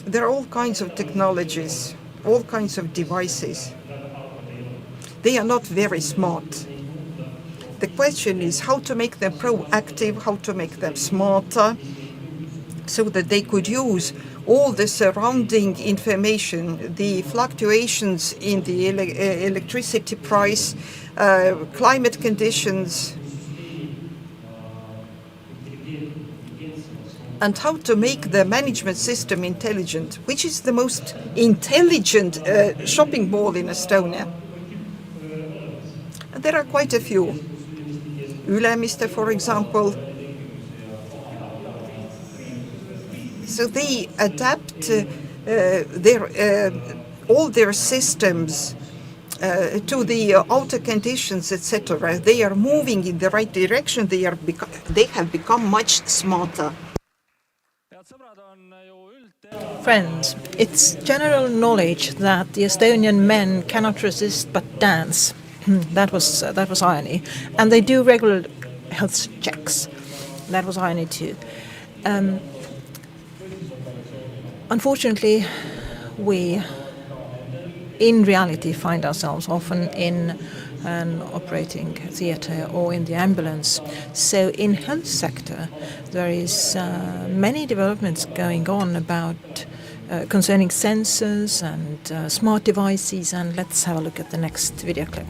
there are all kinds of technologies, all kinds of devices. They are not very smart. The question is how to make them proactive, how to make them smarter, so that they could use all the surrounding information, the fluctuations in the electricity price, climate conditions, and how to make the management system intelligent, which is the most intelligent shopping mall in Estonia. And there are quite a few. Ülemiste, for example. So they adapt all their systems to the outer conditions, etc. They are moving in the right direction. They have become much smarter. Friends, it's general knowledge that the Estonian men cannot resist but dance. That was irony. And they do regular health checks. That was irony too. Unfortunately, we in reality find ourselves often in an operating theatre or in the ambulance. So in health sector, there is many developments going on about concerning sensors and smart devices, and let's have a look at the next video clip.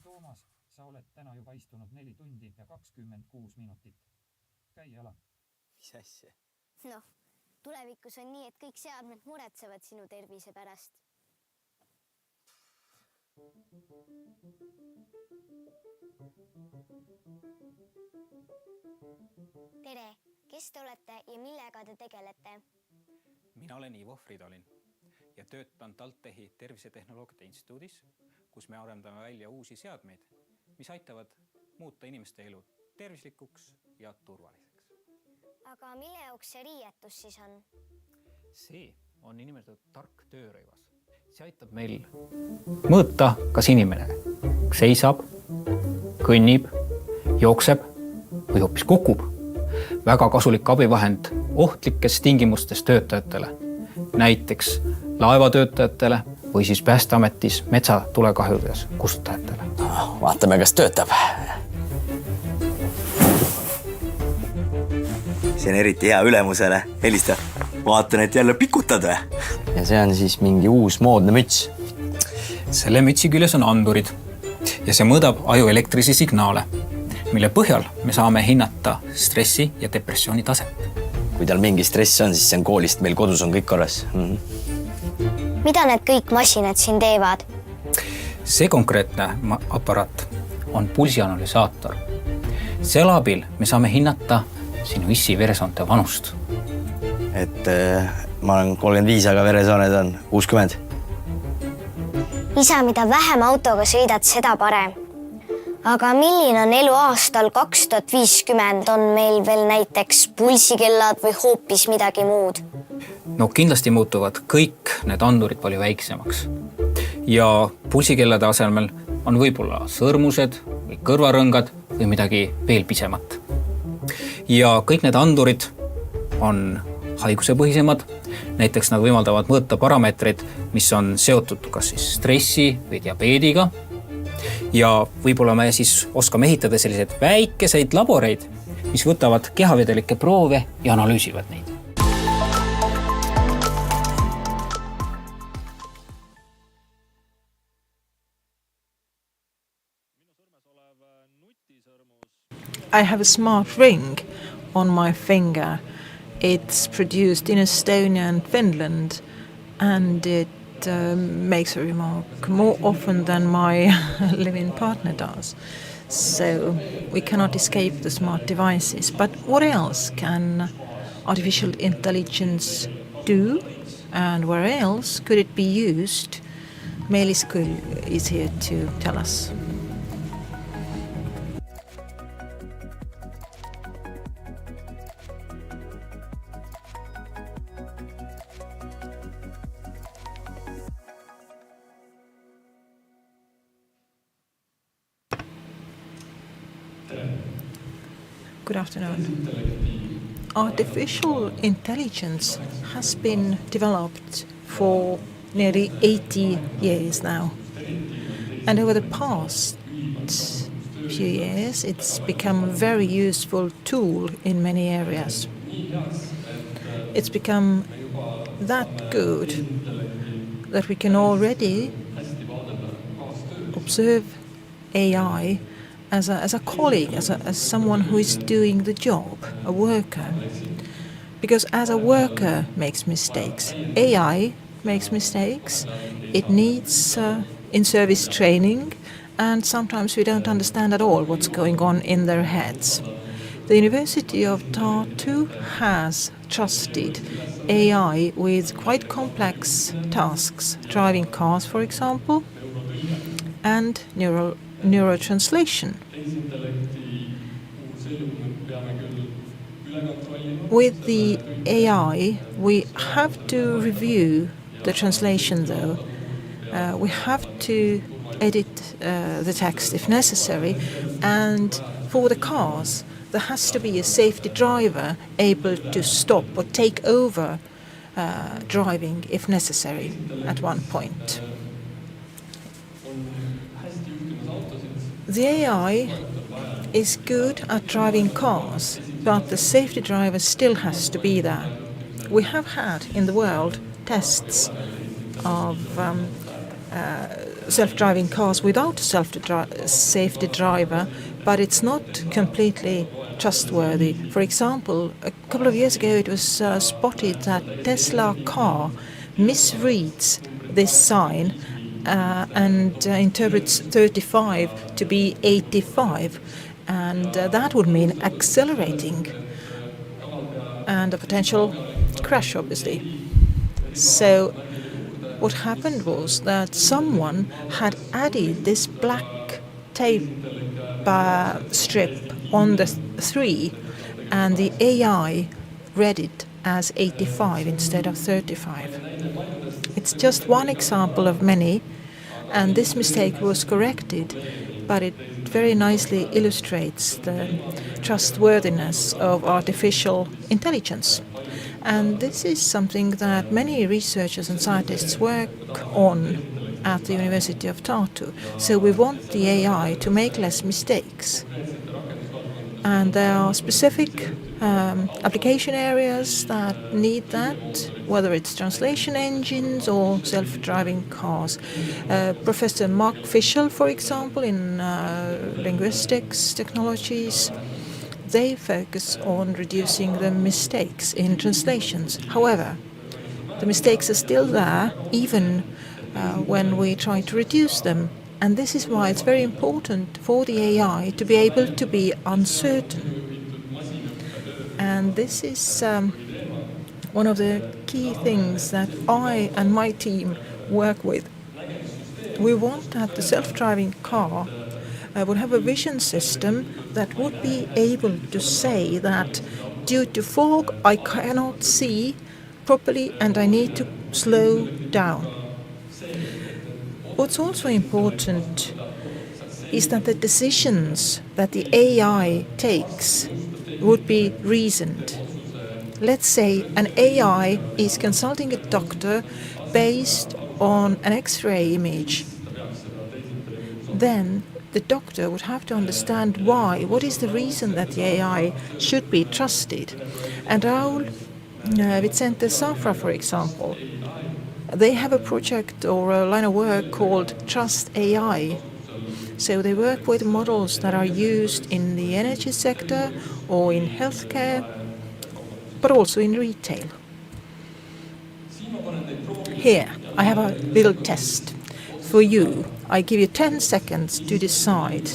Toomas, sa oled täna juba istunud 4 tundi ja 26 minutit. Käi jala. Mis asja? Noh, tulevikus on nii, et kõik seadmed muretsevad sinu tervise pärast. Tere, kes te olete ja millega te tegelete? Mina olen Ivo Fridolin ja töötan TalTechi Tervisetehnoloogiate Instituudis, kus me arendame välja uusi seadmeid, mis aitavad muuta inimeste elu tervislikuks ja turvaliseks. Aga mille jaoks see riietus siis on? See on nimetatud tark töörõivas. See aitab meil mõõta, kas inimene seisab, kõnnib, jookseb või hoopis kukub. Väga kasulik abivahend ohtlikes tingimustes töötajatele, näiteks laevatöötajatele või siis Päästeametis metsatulekahjudes kustutajatele. Vaatame, kas töötab. See on eriti hea ülemusele. Helista, vaatan, et jälle pikutad või? Ja see on siis mingi uus moodne müts. Selle mütsi küljes on andurid ja see mõõdab aju elektrilisi signaale, mille põhjal me saame hinnata stressi ja depressiooni taset. Kui tal mingi stress on, siis see on koolist, meil kodus on kõik korras. Mida need kõik masinad siin teevad? See konkreetne aparaat on pulsianalüsaator. Selle abil me saame hinnata sinu issi veresoonte vanust. Et ma olen 35, aga veresooned on 60. Isa, mida vähem autoga sõidad, seda parem. Aga milline on elu aastal 2050? On meil veel näiteks pulsikellad või hoopis midagi muud? No kindlasti muutuvad kõik need andurid palju väiksemaks. Ja pulsikellade asemel on võib-olla sõrmused või kõrvarõngad või midagi veel pisemat. Ja kõik need andurid on haigusepõhisemad. Näiteks nad võimaldavad mõõta parameetrid, mis on seotud kas siis stressi või diabeediga. Ja võib-olla me siis oskame ehitada sellised väikeseid laboreid, mis võtavad kehavedelikke proove ja analüüsivad neid. I have a smart ring on my finger. It's produced in Estonia and Finland, and it makes a remark more often than my living partner does. So we cannot escape the smart devices. But what else can artificial intelligence do, and where else could it be used? Meelis Küll is here to tell us. Good afternoon. Artificial intelligence has been developed for nearly 80 years now. And over the past few years, it's become a very useful tool in many areas. It's become that good that we can already observe AI as a colleague, as someone who is doing the job, a worker. Because as a worker makes mistakes, AI makes mistakes, it needs in-service training, and sometimes we don't understand at all what's going on in their heads. The University of Tartu has trusted AI with quite complex tasks, driving cars, for example, and neurotranslation. With the AI, we have to review the translation, though. We have to edit the text if necessary, and for the cars, there has to be a safety driver able to stop or take over driving if necessary at one point. The AI is good at driving cars, but the safety driver still has to be there. We have had in the world tests of self-driving cars without a safety driver, but it's not completely trustworthy. For example, a couple of years ago it was spotted that Tesla car misreads this sign and interprets 35 to be 85, and that would mean accelerating and a potential crash, obviously. So what happened was that someone had added this black tape strip on the 3, and the AI read it as 85 instead of 35. It's just one example of many, and this mistake was corrected, but it very nicely illustrates the trustworthiness of artificial intelligence. And this is something that many researchers and scientists work on at the University of Tartu. So we want the AI to make less mistakes. And there are specific application areas that need that, whether it's translation engines or self-driving cars. Professor Mark Fischel, for example, in linguistics technologies, they focus on reducing the mistakes in translations. However, the mistakes are still there, even when we try to reduce them. And this is why it's very important for the AI to be able to be uncertain. And this is one of the key things that I and my team work with. We want that the self-driving car would have a vision system that would be able to say that due to fog I cannot see properly and I need to slow down. What's also important is that the decisions that the AI takes would be reasoned. Let's say an AI is consulting a doctor based on an X-ray image. Then the doctor would have to understand why, what is the reason that the AI should be trusted. And Raul Vicente Zafra, for example, they have a project or a line of work called Trust AI. So they work with models that are used in the energy sector or in healthcare, but also in retail. Here, I have a little test for you. I give you 10 seconds to decide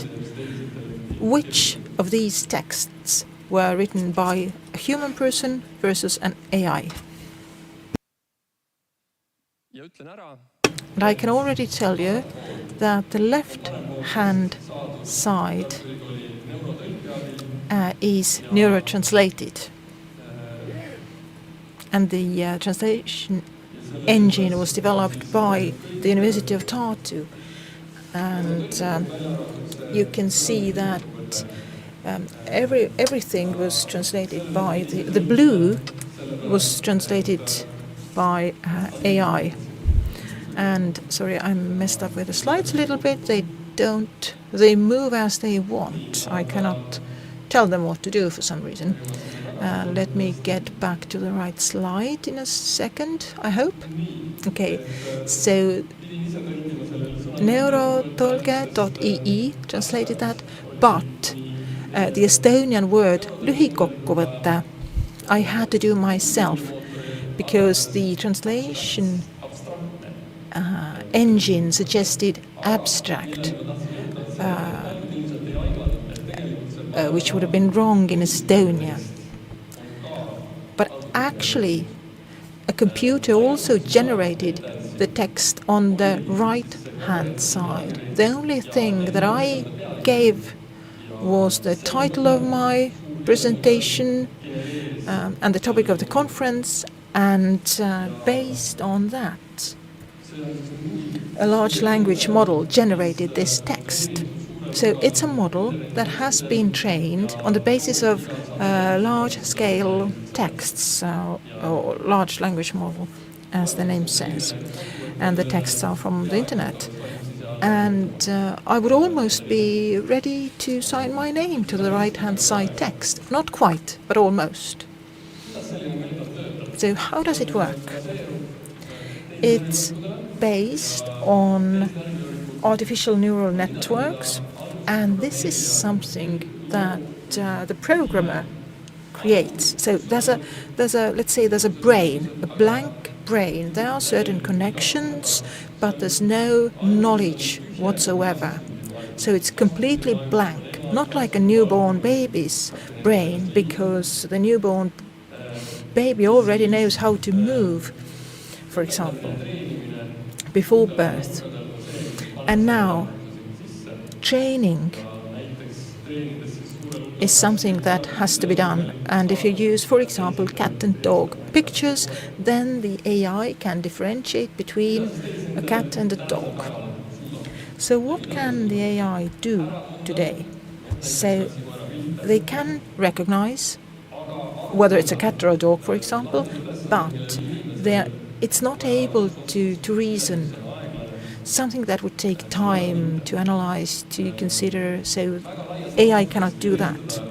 which of these texts were written by a human person versus an AI. And I can already tell you that the left-hand side is neurotranslated. And the translation engine was developed by the University of Tartu. And you can see that everything was translated by the blue was translated by AI. And sorry, I messed up with the slides a little bit. They move as they want. I cannot tell them what to do for some reason. Let me get back to the right slide in a second, I hope. Okay, so neurotolge.ee translated that, but the Estonian word lühikokkuvõte I had to do myself because the translation engine suggested abstract, which would have been wrong in Estonia. But actually, a computer also generated the text on the right-hand side. The only thing that I gave was the title of my presentation and the topic of the conference, and based on that, a large language model generated this text. So it's a model that has been trained on the basis of large-scale texts, or large language model, as the name says. And the texts are from the internet. And I would almost be ready to sign my name to the right-hand side text. Not quite, but almost. So how does it work? It's based on artificial neural networks, and this is something that the programmer creates. So there's a let's say there's a brain, a blank brain. There are certain connections, but there's no knowledge whatsoever. So it's completely blank, not like a newborn baby's brain, because the newborn baby already knows how to move, for example, before birth. And now training is something that has to be done. And if you use, for example, cat and dog pictures, then the AI can differentiate between a cat and a dog. So what can the AI do today? So they can recognize whether it's a cat or a dog, for example, but it's not able to reason. Something that would take time to analyze, to consider, so AI cannot do that.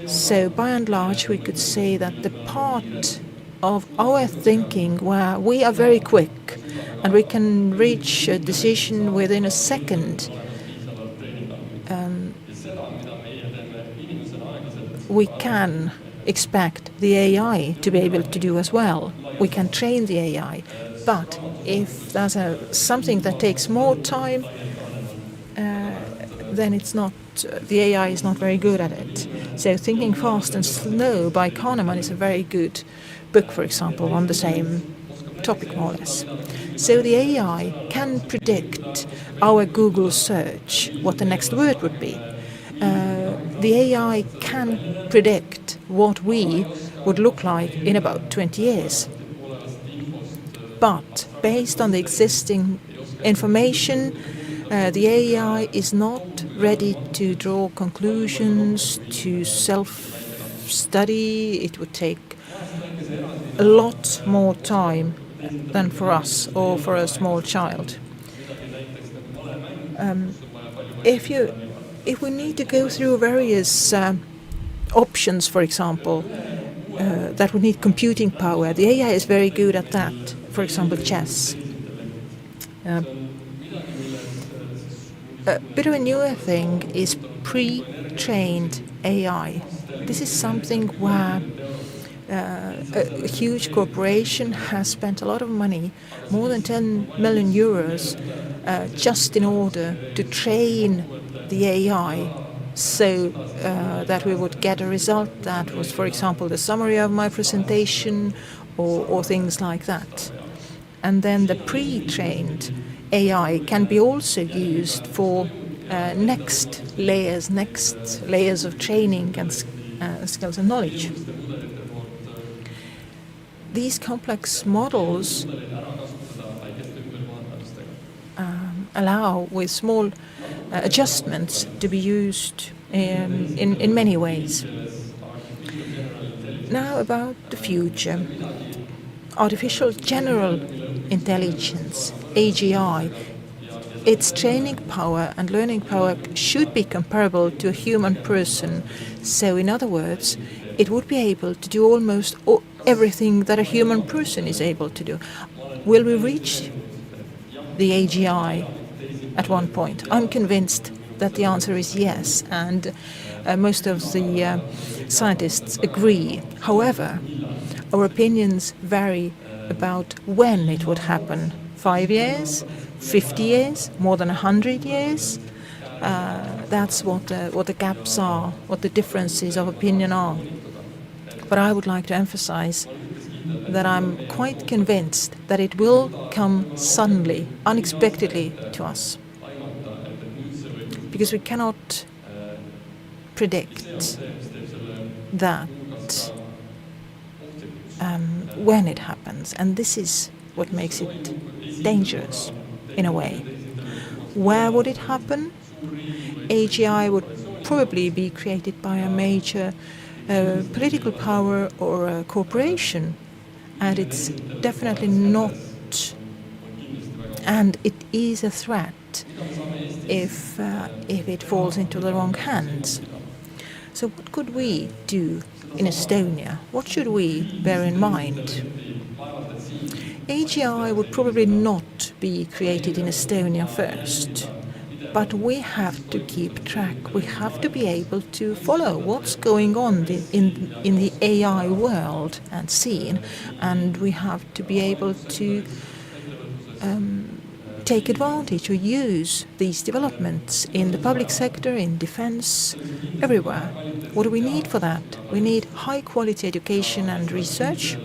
So by and large, we could say that the part of our thinking where we are very quick and we can reach a decision within a second, we can expect the AI to be able to do as well. We can train the AI. But if there's something that takes more time, then it's not, the AI is not very good at it. So Thinking Fast and Slow by Kahneman is a very good book, for example, on the same topic, more or less. So the AI can predict our Google search, what the next word would be. The AI can predict what we would look like in about 20 years. But based on the existing information, the AI is not ready to draw conclusions, to self-study. It would take a lot more time than for us or for a small child. If we need to go through various options, for example, that would need computing power, the AI is very good at that. For example, chess. A bit of a newer thing is pre-trained AI. This is something where a huge corporation has spent a lot of money, more than 10 million euros, just in order to train the AI so that we would get a result that was, for example, the summary of my presentation or things like that. And then the pre-trained AI can be also used for next layers of training and skills and knowledge. These complex models allow, with small adjustments, to be used in many ways. Now about the future. Artificial General Intelligence, AGI, its training power and learning power should be comparable to a human person. So in other words, it would be able to do almost everything that a human person is able to do. Will we reach the AGI at one point? I'm convinced that the answer is yes, and most of the scientists agree. However, our opinions vary about when it would happen. 5 years, 50 years, more than 100 years. That's what the gaps are, what the differences of opinion are. But I would like to emphasize that I'm quite convinced that it will come suddenly, unexpectedly to us. Because we cannot predict that when it happens. And this is what makes it dangerous, in a way. Where would it happen? AGI would probably be created by a major political power or a corporation, and it's definitely not, and it is a threat if it falls into the wrong hands. So what could we do in Estonia? What should we bear in mind? AGI would probably not be created in Estonia first, but we have to keep track. We have to be able to follow what's going on in the AI world and scene, and we have to be able to take advantage or use these developments in the public sector, in defense, everywhere. What do we need for that? We need high quality education and research.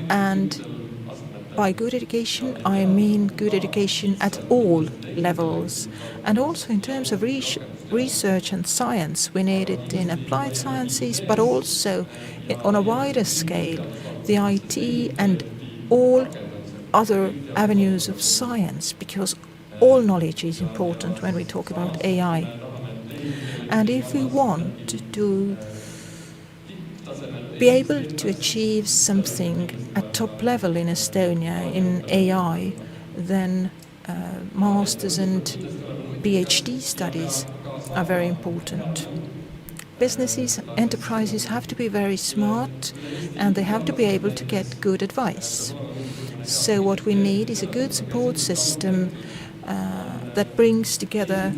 And by good education, I mean good education at all levels. And also in terms of research and science, we need it in applied sciences, but also on a wider scale, the IT and all other avenues of science, because all knowledge is important when we talk about AI. And if we want to be able to achieve something at top level in Estonia in AI, then master's and PhD studies are very important. Businesses, enterprises have to be very smart, and they have to be able to get good advice. So what we need is a good support system that brings together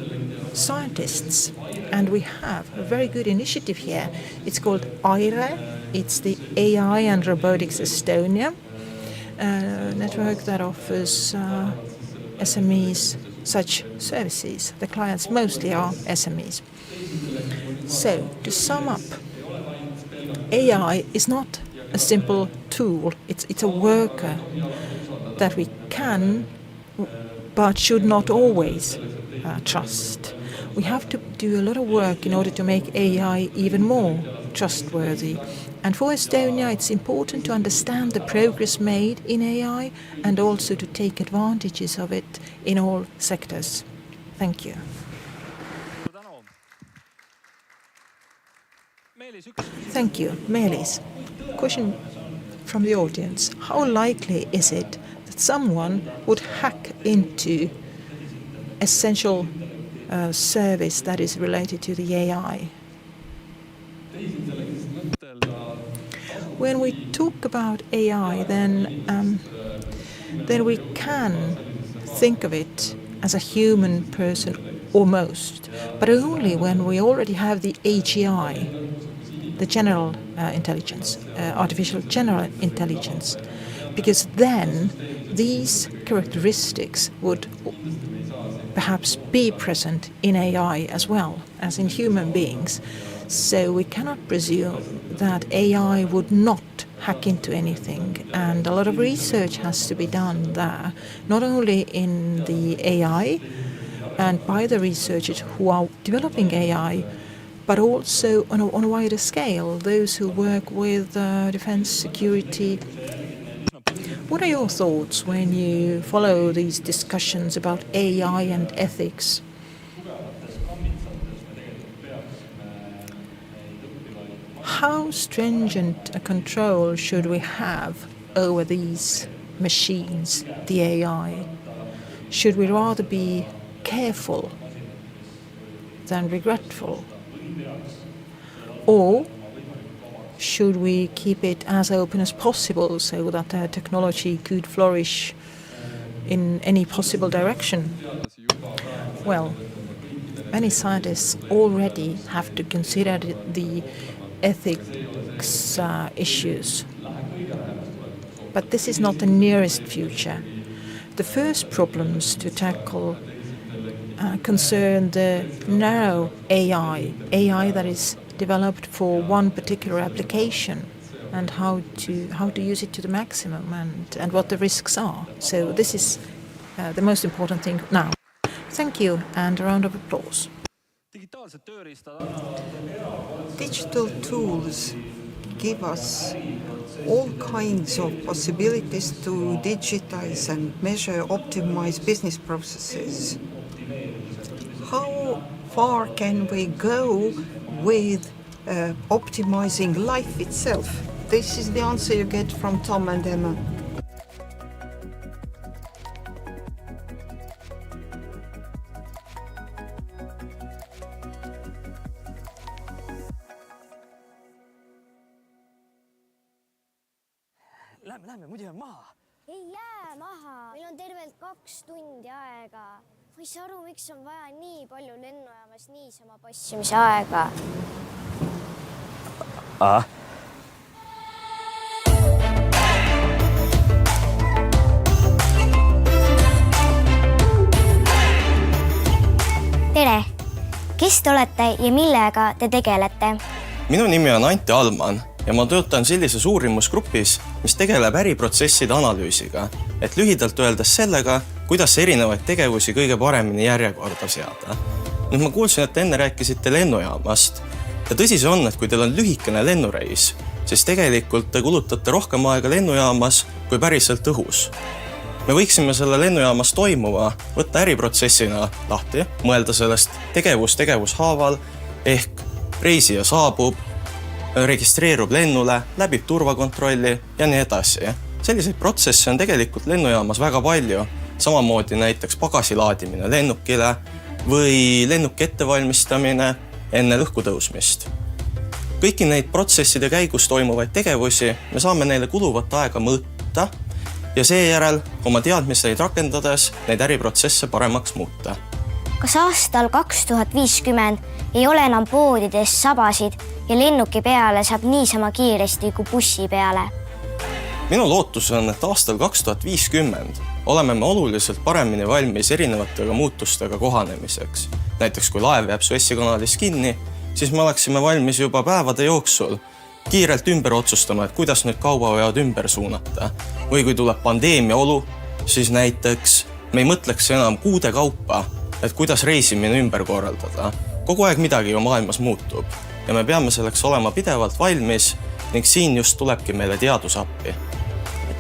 scientists. And we have a very good initiative here. It's called AIRE. It's the AI and Robotics Estonia network that offers SMEs such services. The clients mostly are SMEs. So, to sum up, AI is not a simple tool. It's a worker that we can, but should not always trust. We have to do a lot of work in order to make AI even more trustworthy. And for Estonia, it's important to understand the progress made in AI and also to take advantages of it in all sectors. Thank you. Thank you. Meelis, question from the audience. How likely is it that someone would hack into essential service that is related to the AI? When we talk about AI, then we can think of it as a human person almost, but only when we already have the AGI, the general intelligence, artificial general intelligence, because then these characteristics would perhaps be present in AI as well as in human beings. So we cannot presume that AI would not hack into anything, and a lot of research has to be done there, not only in the AI and by the researchers who are developing AI, but also on a wider scale, those who work with defense, security. What are your thoughts when you follow these discussions about AI and ethics? How stringent a control should we have over these machines, the AI? Should we rather be careful than regretful? Or should we keep it as open as possible so that the technology could flourish in any possible direction? Well, many scientists already have to consider the ethics issues. But this is not the nearest future. The first problems to tackle concern the narrow AI that is developed for one particular application, and how to use it to the maximum, and what the risks are. So this is the most important thing now. Thank you, and a round of applause. Digital tools give us all kinds of possibilities to digitize and measure, optimize business processes. How far can we go with optimizing life itself? This is the answer you get from Tom and Emma. Lähme, muidu jääme maha. Ei jää maha. Meil on tervelt 2 tundi aega. Ma ei saa aru, miks on vaja nii palju lennujaamas niisama passimise aega. Ahah. Tere! Kes te olete ja millega te tegelete? Minu nimi on Antti Alman ja ma töötan sellises uurimusgrupis, mis tegeleb äriprotsesside analüüsiga, et lühidalt öeldes sellega, kuidas erinevaid tegevusi kõige paremini järjekorda seada. Nüüd ma kuulsin, et enne rääkisite lennujaamast ja tõsi see on, et kui teil on lühikene lennureis, siis tegelikult te kulutate rohkem aega lennujaamas kui päriselt õhus. Me võiksime selle lennujaamas toimuva võtta äriprotsessina lahti, mõelda sellest tegevushaaval ehk reisija saabub, registreerub lennule, läbib turvakontrolli ja nii edasi. Selliseid protsesse on tegelikult lennujaamas väga palju, samamoodi näiteks pagasi laadimine lennukile või lennuki ettevalmistamine enne õhku tõusmist. Kõiki neid protsesside käigus toimuvaid tegevusi me saame neile kuluvat aega mõõta ja seejärel oma teadmiseid rakendades neid äriprotsesse paremaks muuta. Kas aastal 2050 ei ole enam poodides sabasid ja lennuki peale saab niisama kiiresti kui bussi peale? Minu lootus on, et aastal 2050 oleme me oluliselt paremini valmis erinevatega muutustega kohanemiseks. Näiteks kui laev jääb Suessi kanalis kinni, siis me oleksime valmis juba päevade jooksul kiirelt ümber otsustama, et kuidas nüüd kaubaveod ümber suunata. Või kui tuleb pandeemia olu, siis näiteks me ei mõtleks enam kuude kaupa, et kuidas reisimine ümber korraldada. Kogu aeg midagi ju maailmas muutub ja me peame selleks olema pidevalt valmis ning siin just tulebki meile teadusappi.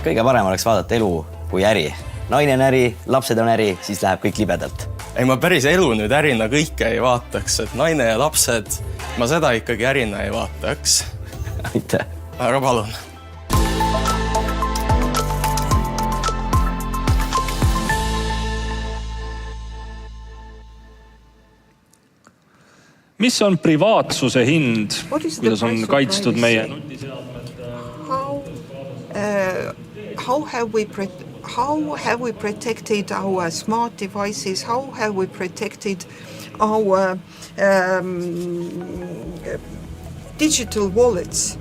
Kõige parem oleks vaadata elu kui äri. Naine on äri, lapsed on äri, siis läheb kõik libedalt. Ei, ma päris elu nüüd ärina kõike ei vaataks, et naine ja lapsed, ma seda ikkagi ärina ei vaataks. Aitäh. Aga palun. Mis on privaatsuse hind, kuidas on kaitstud meie nutiseadmed? How have we protected our smart devices? How have we protected our digital wallets?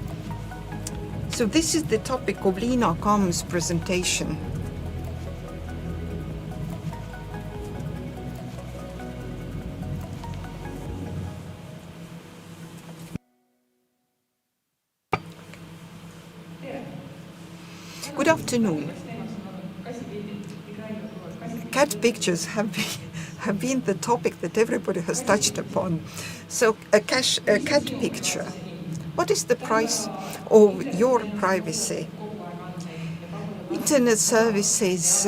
So this is the topic of Liina Kamm's presentation. Good afternoon. Cat pictures have been the topic that everybody has touched upon. So a cat picture. What is the price of your privacy? Internet services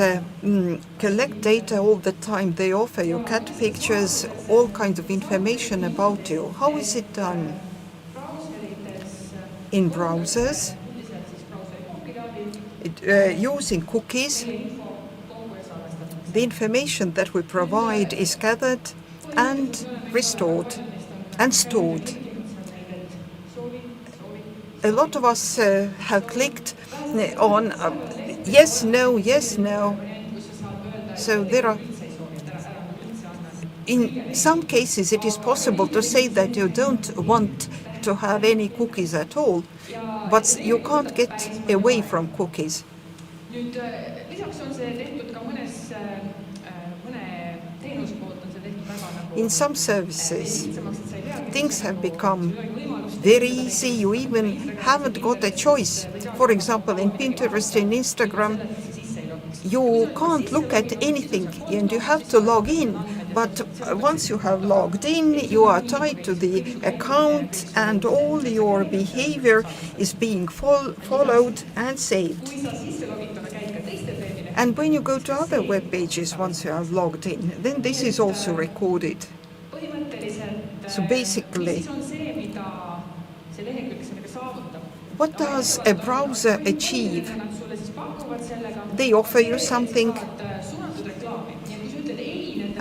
collect data all the time. They offer you cat pictures, all kinds of information about you. How is it done? In browsers, using cookies. The information that we provide is gathered and restored and stored. A lot of us have clicked on yes, no, yes, no. So there are, in some cases, it is possible to say that you don't want to have any cookies at all, but you can't get away from cookies. In some services, things have become very easy. You even haven't got a choice. For example, in Pinterest and Instagram, you can't look at anything and you have to log in. But once you have logged in, you are tied to the account and all your behavior is being followed and saved. And when you go to other web pages, once you have logged in, then this is also recorded. So basically, what does a browser achieve? They offer you something,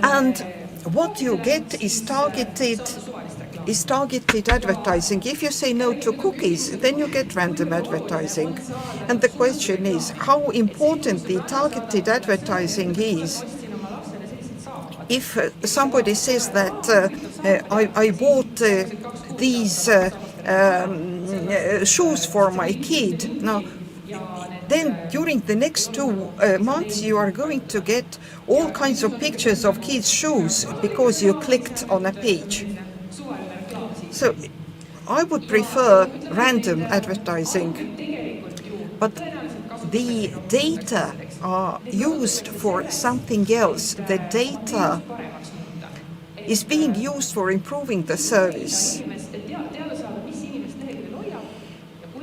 and what you get is targeted is targeted advertising. If you say no to cookies, then you get random advertising. And the question is how important the targeted advertising is. If somebody says that I bought these shoes for my kid, now, then during the next 2 months you are going to get all kinds of pictures of kids' shoes because you clicked on a page. So I would prefer random advertising, but the data are used for something else. The data is being used for improving the service.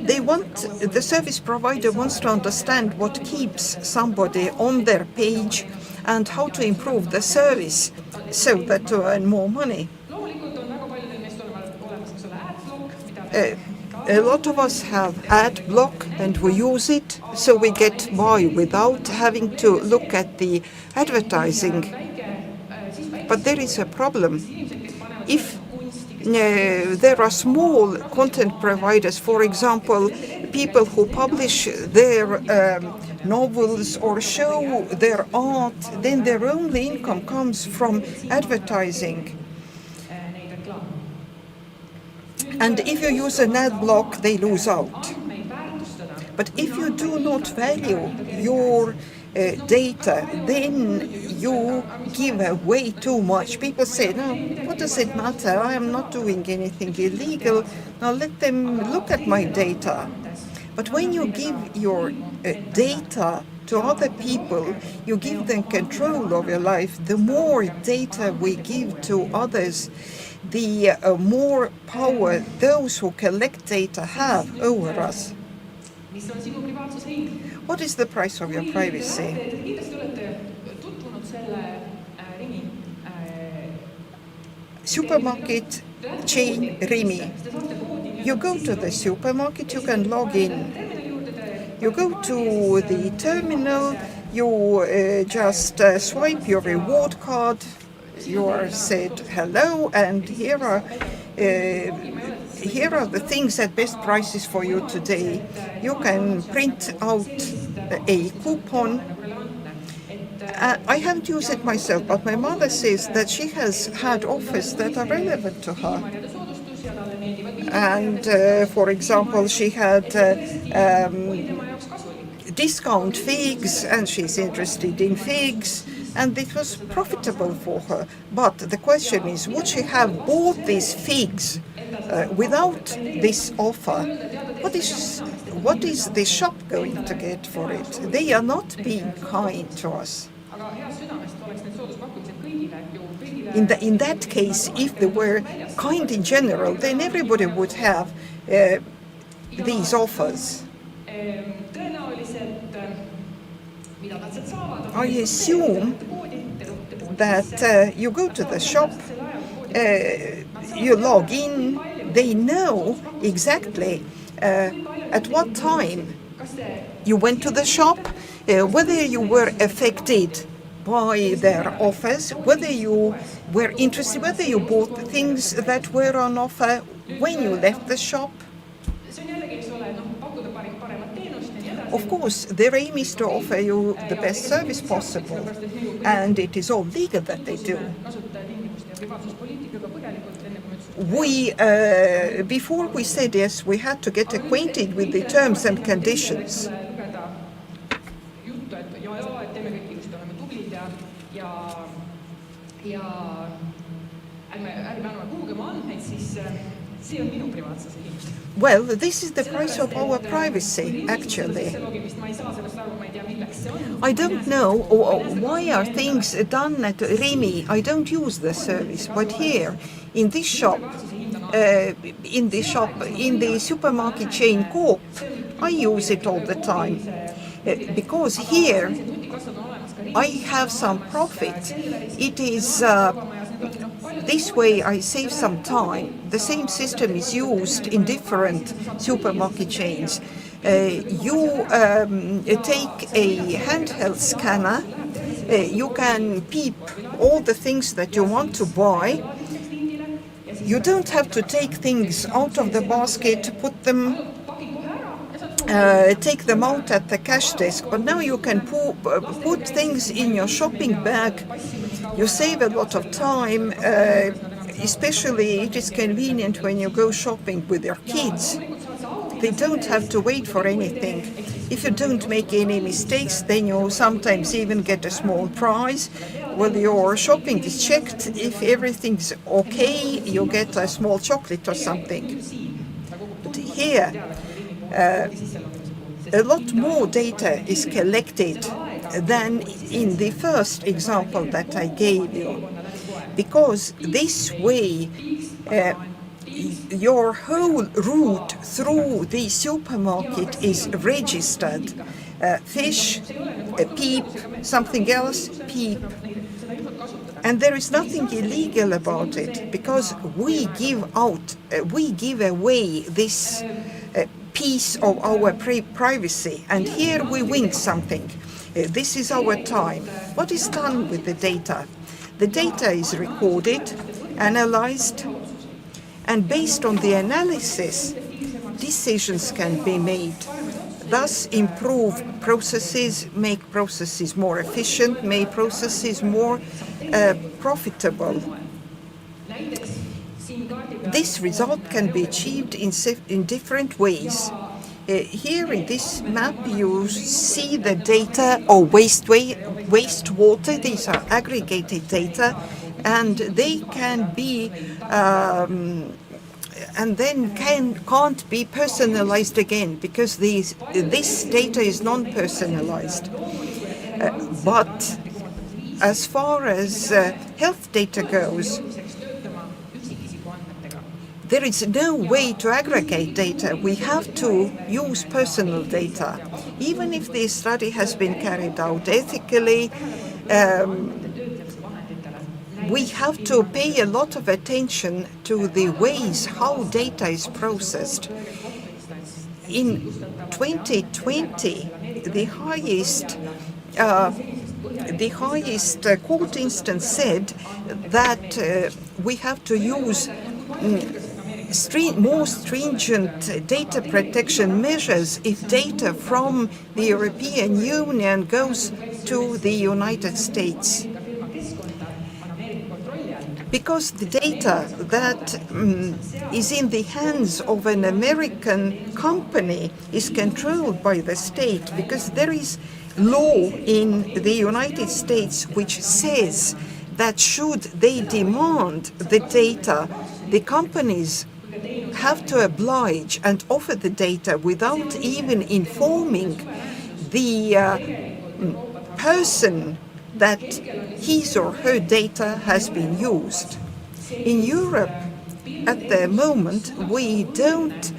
The service provider wants to understand what keeps somebody on their page and how to improve the service so that to earn more money. A lot of us have ad block and we use it so we get by without having to look at the advertising. But there is a problem. If there are small content providers, for example, people who publish their novels or show their art, then their only income comes from advertising. And if you use an ad block, they lose out. But if you do not value your data, then you give away too much. People say, no, what does it matter? I am not doing anything illegal. Now let them look at my data. But when you give your data to other people, you give them control of your life. The more data we give to others, the more power those who collect data have over us. What is the price of your privacy? Supermarket chain Rimi. You go to the supermarket, you can log in. You go to the terminal, you just swipe your reward card, you are said hello, and here are the things at best prices for you today. You can print out a coupon. I haven't used it myself, but my mother says that she has had offers that are relevant to her. And for example, she had discount figs, and she's interested in figs, and it was profitable for her. But the question is, would she have bought these figs without this offer? What is the shop going to get for it? They are not being kind to us. In that case, if they were kind in general, then everybody would have these offers. I assume that you go to the shop, you log in, they know exactly at what time you went to the shop, whether you were affected by their offers, whether you were interested, whether you bought the things that were on offer when you left the shop. Of course, their aim is to offer you the best service possible, and it is all legal that they do. Before we said yes, we had to get acquainted with the terms and conditions. Well, this is the price of our privacy, actually. I don't know why are things done at Rimi. I don't use the service, but here, in this shop, in the supermarket chain Coop, I use it all the time. Because here, I have some profit. It is this way I save some time. The same system is used in different supermarket chains. You take a handheld scanner, you can peep all the things that you want to buy. You don't have to take things out of the basket, take them out at the cash desk, but now you can put things in your shopping bag. You save a lot of time, especially it is convenient when you go shopping with your kids. They don't have to wait for anything. If you don't make any mistakes, then you sometimes even get a small prize. Well, your shopping is checked. If everything's okay, you get a small chocolate or something. But here, a lot more data is collected than in the first example that I gave you. Because this way, your whole route through the supermarket is registered. Fish, peep, something else, peep. And there is nothing illegal about it, because we give away this piece of our privacy, and here we win something. This is our time. What is done with the data? The data is recorded, analyzed, and based on the analysis, decisions can be made. Thus improve processes, make processes more efficient, make processes more profitable. This result can be achieved in different ways. Here in this map you see the data of wastewater. These are aggregated data, and they can be and then can't be personalized again, because this data is non-personalized. But as far as health data goes, there is no way to aggregate data. We have to use personal data. Even if this study has been carried out ethically, we have to pay a lot of attention to the ways how data is processed. In 2020, the highest court instance said that we have to use more stringent data protection measures if data from the European Union goes to the United States. Because the data that is in the hands of an American company is controlled by the state, because there is law in the United States which says that should they demand the data, the companies have to oblige and offer the data without even informing the person that his or her data has been used. In Europe, at the moment, we don't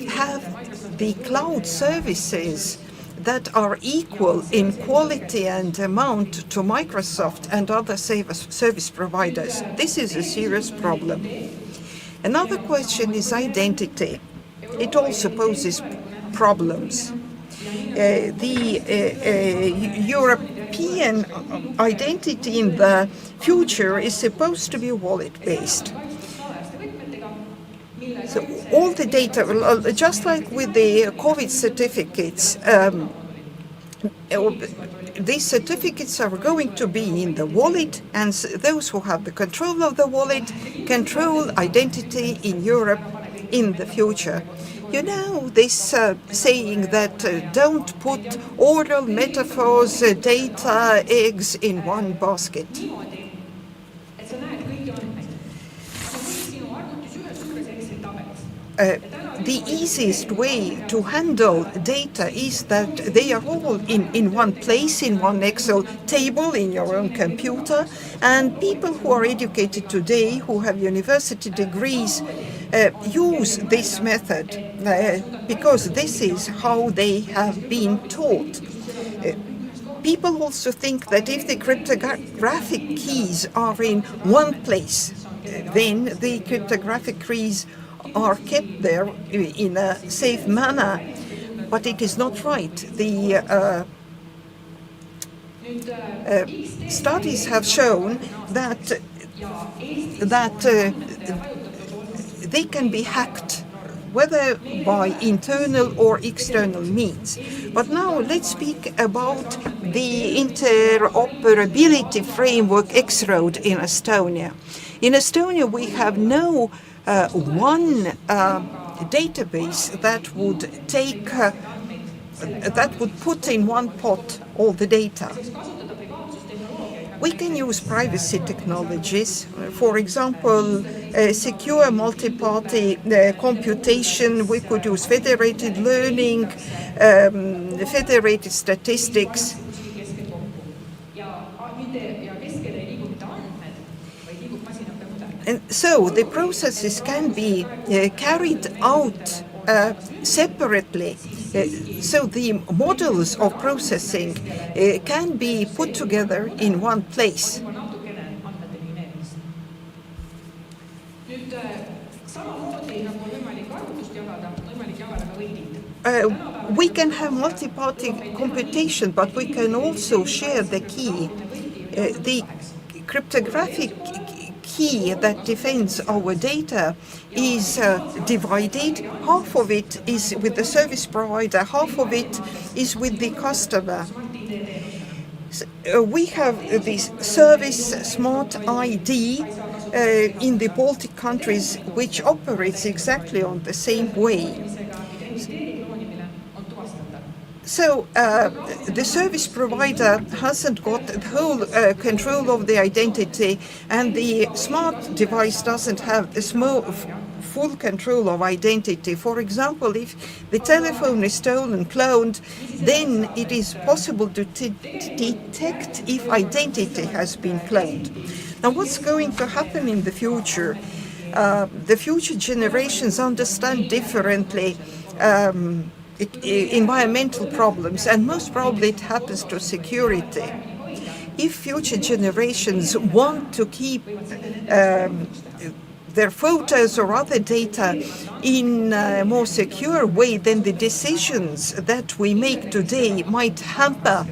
have the cloud services that are equal in quality and amount to Microsoft and other service providers. This is a serious problem. Another question is identity. It also poses problems. The European identity in the future is supposed to be wallet-based. So all the data, just like with the COVID certificates, these certificates are going to be in the wallet, and those who have the control of the wallet control identity in Europe in the future. You know this saying that don't put oral metaphors, data, eggs in one basket. The easiest way to handle data is that they are all in one place, in one Excel table, in your own computer, and people who are educated today, who have university degrees, use this method because this is how they have been taught. People also think that if the cryptographic keys are in one place, then the cryptographic keys are kept there in a safe manner, but it is not right. The studies have shown that they can be hacked, whether by internal or external means. But now let's speak about the interoperability framework X-Road in Estonia. In Estonia, we have no one database that would take that would put in one pot all the data. We can use privacy technologies, for example, secure multi-party computation. We could use federated learning, federated statistics. And so the processes can be carried out separately. So the models of processing can be put together in one place. We can have multi-party computation, but we can also share the key. The cryptographic key that defends our data is divided. Half of it is with the service provider, half of it is with the customer. So, we have this service smart ID in the Baltic countries, which operates exactly on the same way. So the service provider hasn't got the whole control of the identity, and the smart device doesn't have the full control of identity. For example, if the telephone is stolen, cloned, then it is possible to detect if identity has been cloned. Now, what's going to happen in the future? The future generations understand differently environmental problems, and most probably it happens to security. If future generations want to keep their photos or other data in a more secure way, then the decisions that we make today might hamper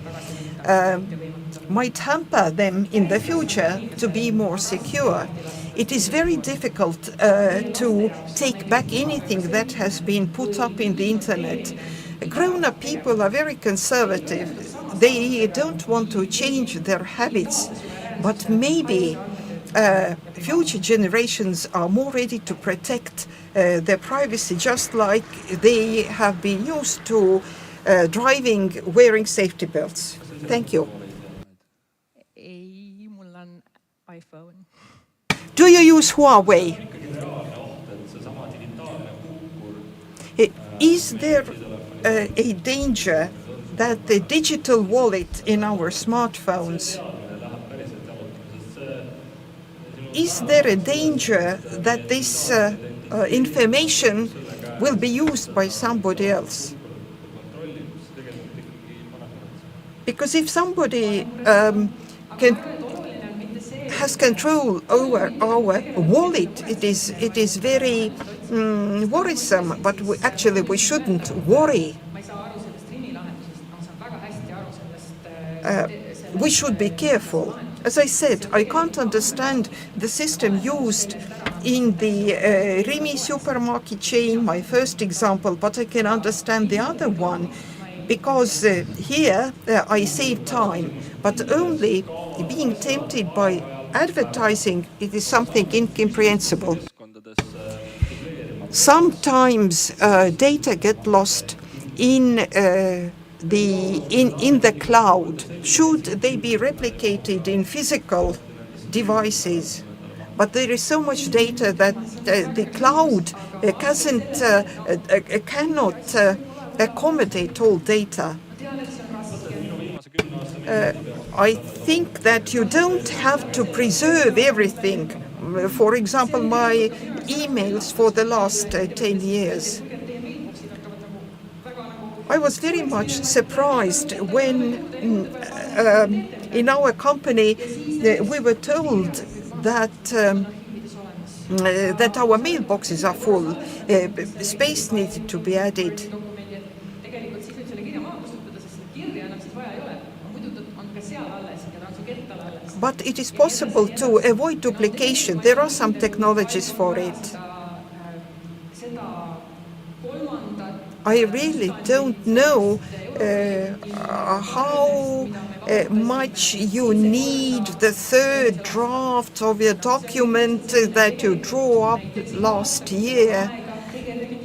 them in the future to be more secure. It is very difficult to take back anything that has been put up in the internet. Grown-up people are very conservative. They don't want to change their habits, but maybe future generations are more ready to protect their privacy, just like they have been used to driving wearing safety belts. Thank you. iPhone. Do you use Huawei? Is there a danger that the digital wallet in our smartphones, is there a danger that this information will be used by somebody else? Because if somebody has control over our wallet, it is very worrisome, but we shouldn't worry. We should be careful. As I said, I can't understand the system used in the Rimi supermarket chain, my first example, but I can understand the other one, because here I save time, but only being tempted by advertising, it is something incomprehensible. Sometimes data get lost in the cloud. Should they be replicated in physical devices? But there is so much data that the cloud cannot accommodate all data. I think that you don't have to preserve everything. For example, my emails for the last 10 years. I was very much surprised when in our company we were told that that our mailboxes are full, space needed to be added. But it is possible to avoid duplication. There are some technologies for it. I really don't know how much you need the third draft of your document that you drew up last year.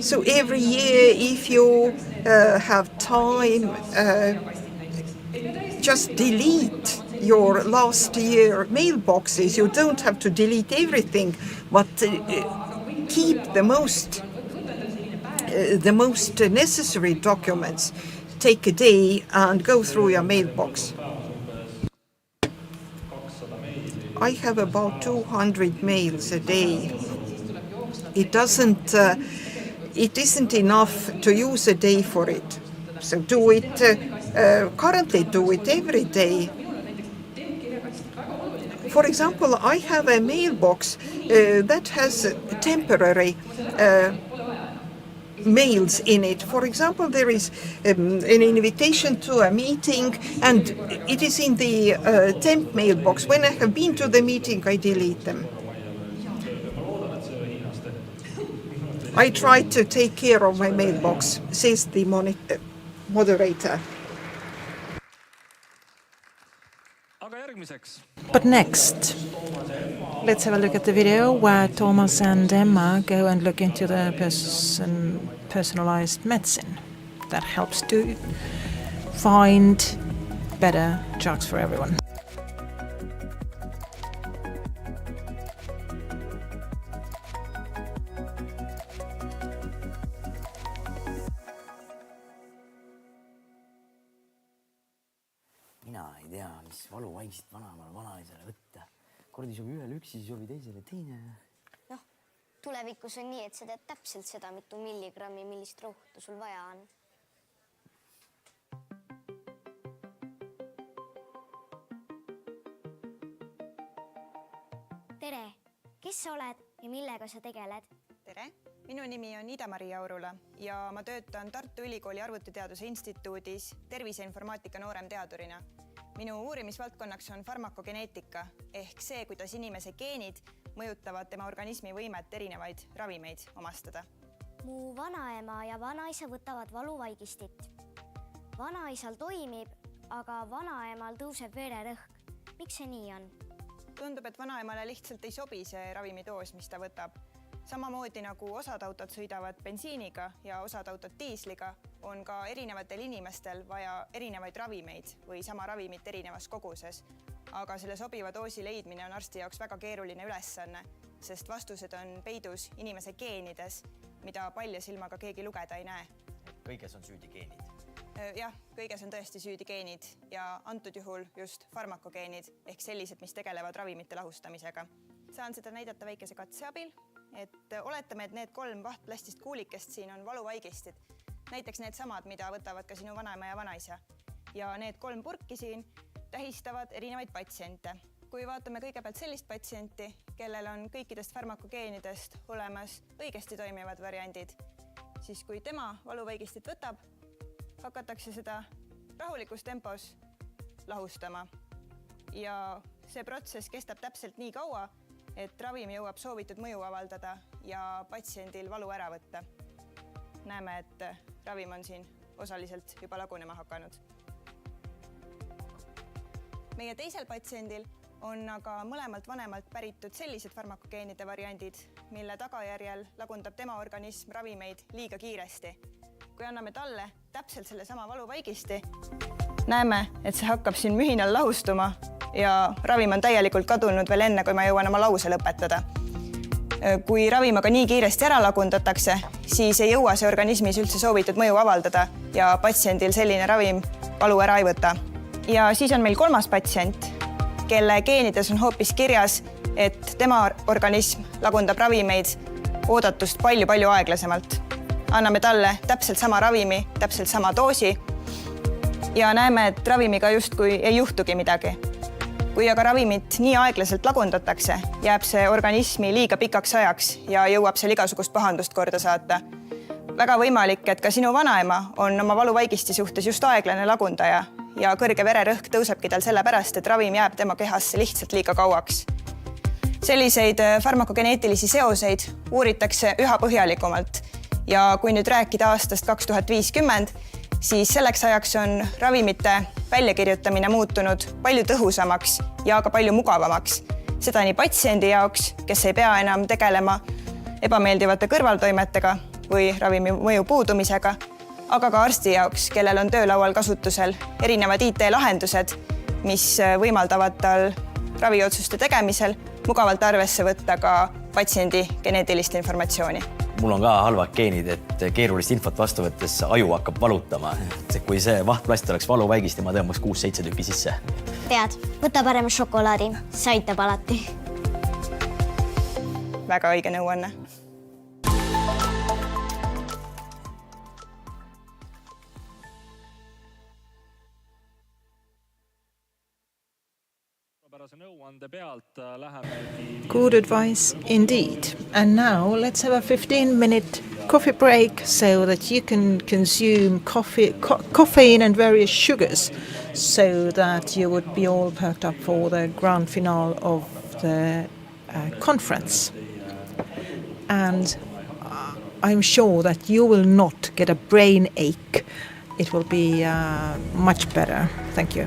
So every year, if you have time, just delete your last year mailboxes. You don't have to delete everything, but keep the most necessary documents. Take a day and go through your mailbox. I have about 200 mails a day. It isn't enough to use a day for it. So do it, currently do it every day. For example, I have a mailbox that has temporary mails in it. For example, there is an invitation to a meeting and it is in the temp mailbox. When I have been to the meeting, I delete them. I try to take care of my mailbox, says the moderator. But next, let's have a look at the video where Thomas and Emma go and look into the personalized medicine that helps to find better drugs for everyone. Mina ei tea, mis valuvaigist vanaisale võtta. Kordi sobi ühele üksi, siis sobi teisele teine. Noh, tulevikus on nii, et sa tead täpselt seda, mitu milligrammi, millist rohtu sul vaja on. Tere, kes sa oled ja millega sa tegeled? Tere, minu nimi on Ida-Maria Aurula ja ma töötan Tartu Ülikooli Arvutiteaduse Instituudis terviseinformaatika nooremteadurina. Minu uurimisvaldkonnaks on farmakogeneetika ehk see, kuidas inimese geenid mõjutavad tema organismi võimet erinevaid ravimeid omastada. Mu vanaema ja vanaisa võtavad valuvaigistit. Vanaisal toimib, aga vanaemal tõuseb vererõhk. Miks see nii on? Tundub, et vanaemale lihtsalt ei sobi see ravimidoos, mis ta võtab. Samamoodi nagu osad autod sõidavad bensiiniga ja osad autod diisliga, on ka erinevatel inimestel vaja erinevaid ravimeid või sama ravimit erinevas koguses. Aga selle sobiva doosi leidmine on arsti jaoks väga keeruline ülesanne, sest vastused on peidus inimese geenides, mida palja silmaga keegi lugeda ei näe. Kõiges on süüdi geenid. Jah, kõiges on tõesti süüdi geenid ja antud juhul just farmakogeenid ehk sellised, mis tegelevad ravimite lahustamisega. Saan seda näidata väikese katse abil, et oletame, et need 3 vahtplastist kuulikest siin on valuvaigistid. Näiteks need samad, mida võtavad ka sinu vanaema ja vanaisa. Ja need 3 purki siin tähistavad erinevaid patsiente. Kui vaatame kõigepealt sellist patsienti, kellel on kõikidest farmakogeenidest olemas õigesti toimivad variandid, siis kui tema valuvaigistit võtab, hakatakse seda rahulikus tempos lahustama. Ja see protsess kestab täpselt nii kaua, et ravim jõuab soovitud mõju avaldada ja patsiendil valu ära võtta. Näeme, et ravim on siin osaliselt juba lagunema hakanud. Meie teisel patsiendil on aga mõlemalt vanemalt päritud sellised farmakogeenide variandid, mille tagajärjel lagundab tema organism ravimeid liiga kiiresti. Kui anname talle täpselt selle sama valuvaigisti, näeme, et see hakkab siin mühinal lahustuma ja ravim on täielikult kadunud veel enne, kui ma jõuan oma lause lõpetada. Kui ravim aga nii kiiresti ära lagundatakse, siis ei jõua see organismis üldse soovitud mõju avaldada ja patsiendil selline ravim valu ära ei võta. Ja siis on meil 3. patsient, kelle geenides on hoopis kirjas, et tema organism lagundab ravimeid oodatust palju aeglasemalt. Anname talle täpselt sama ravimi, täpselt sama doosi ja näeme, et ravimiga justkui ei juhtugi midagi. Kui aga ravimit nii aeglaselt lagundatakse, jääb see organismi liiga pikaks ajaks ja jõuab seal igasugust pahandust korda saata. Väga võimalik, et ka sinu vanaema on oma valuvaigisti suhtes just aeglane lagundaja ja kõrge vererõhk tõusebki tal sellepärast, et ravim jääb tema kehasse lihtsalt liiga kauaks. Selliseid farmakogeneetilisi seoseid uuritakse üha põhjalikumalt Ja kui nüüd rääkida aastast 2050, siis selleks ajaks on ravimite väljakirjutamine muutunud palju tõhusamaks ja ka palju mugavamaks. Seda nii patsiendi jaoks, kes ei pea enam tegelema ebameeldivate kõrvaltoimetega või ravimi mõju puudumisega, aga ka arsti jaoks, kellel on töölaual kasutusel erinevad IT-lahendused, mis võimaldavad tal raviotsuste tegemisel mugavalt arvesse võtta ka patsiendi geneetilist informatsiooni. Mul on ka halvad geenid, et keerulist infot vastu võttes aju hakkab valutama. Kui see vahtplast oleks valuvaigist ja ma tõmbaks 6-7 tükki sisse. Tead, võta parem šokolaadi, see aitab alati. Väga õige nõuanne. Good advice indeed. And now let's have a 15-minute coffee break so that you can consume caffeine and various sugars so that you would be all perked up for the grand finale of the conference. And I'm sure that you will not get a brain ache. It will be much better. Thank you.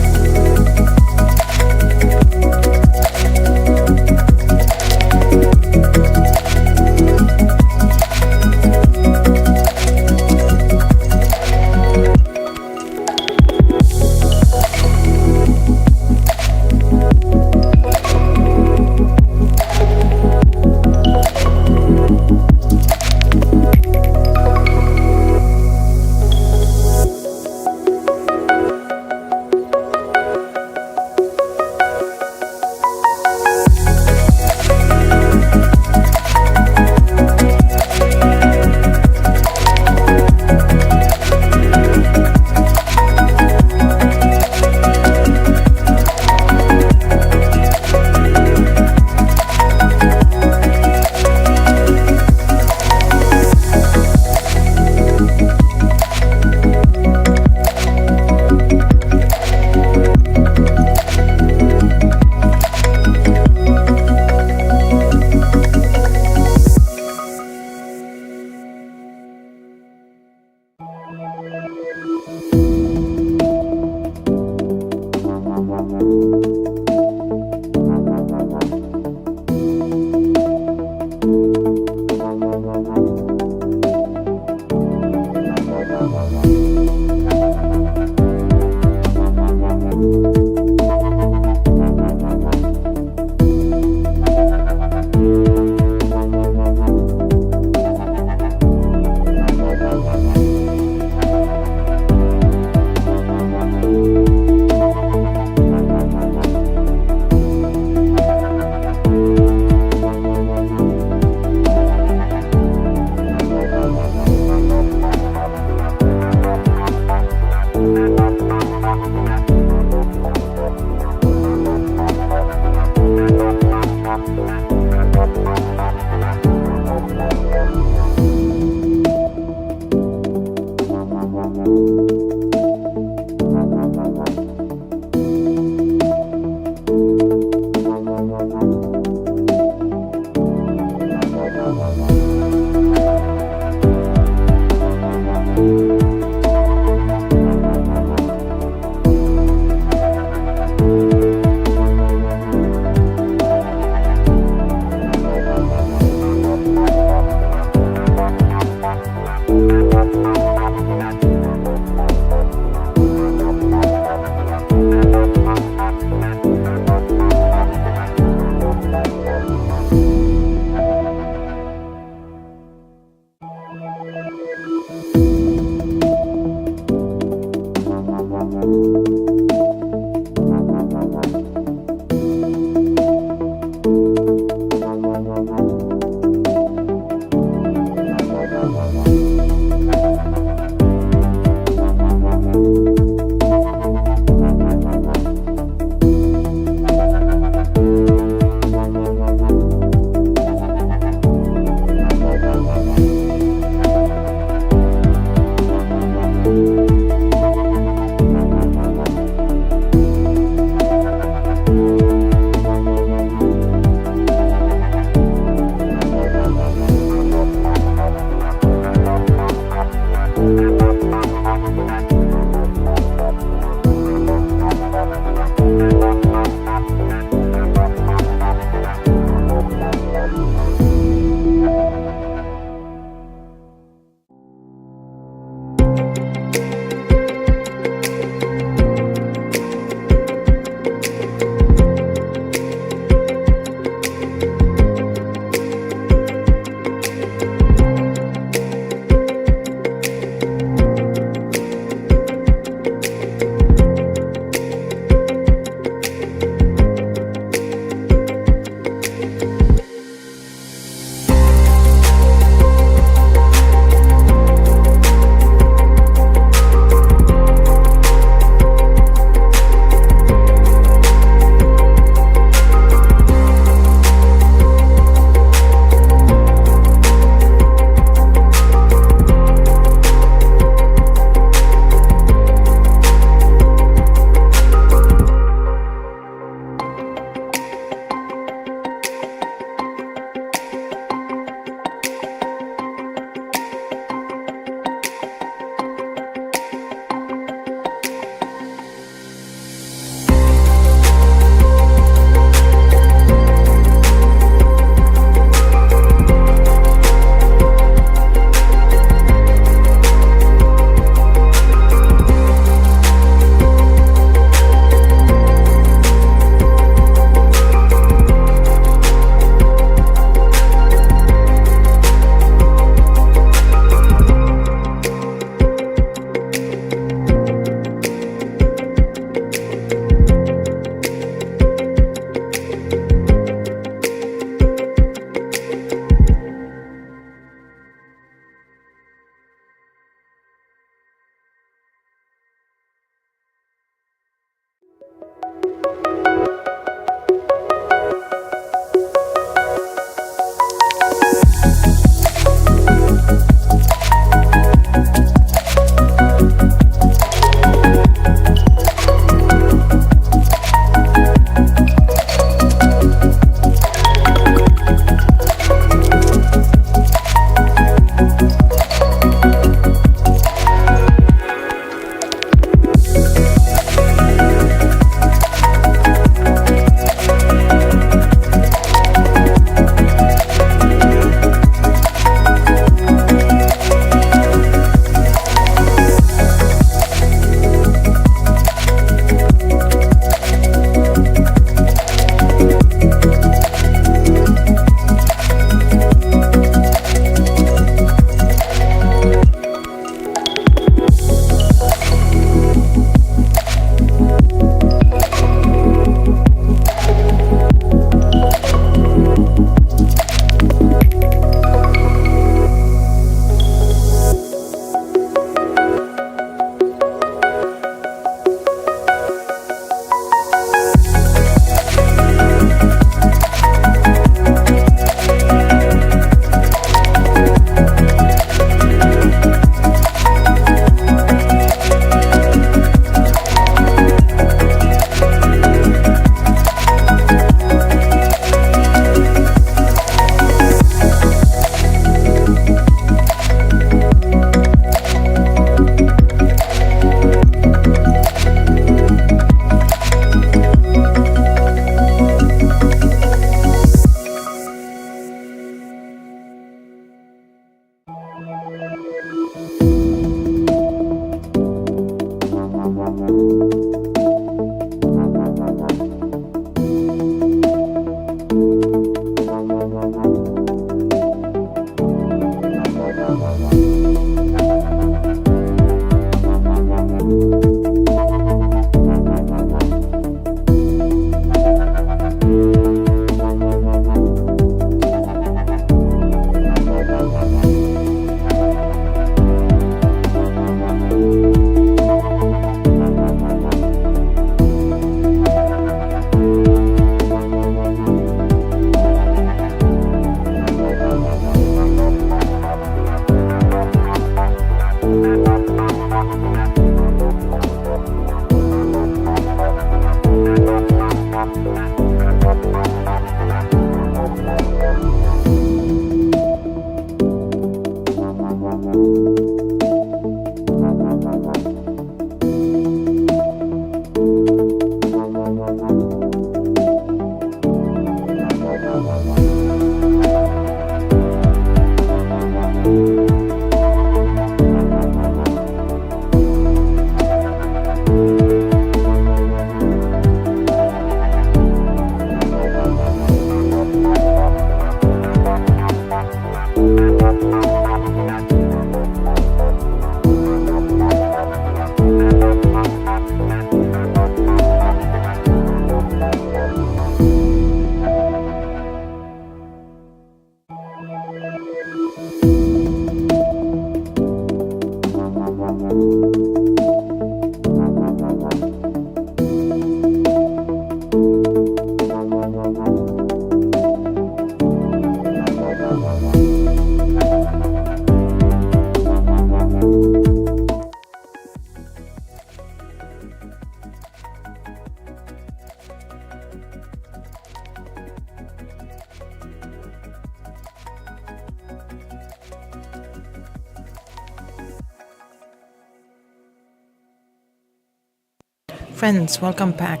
Friends, welcome back.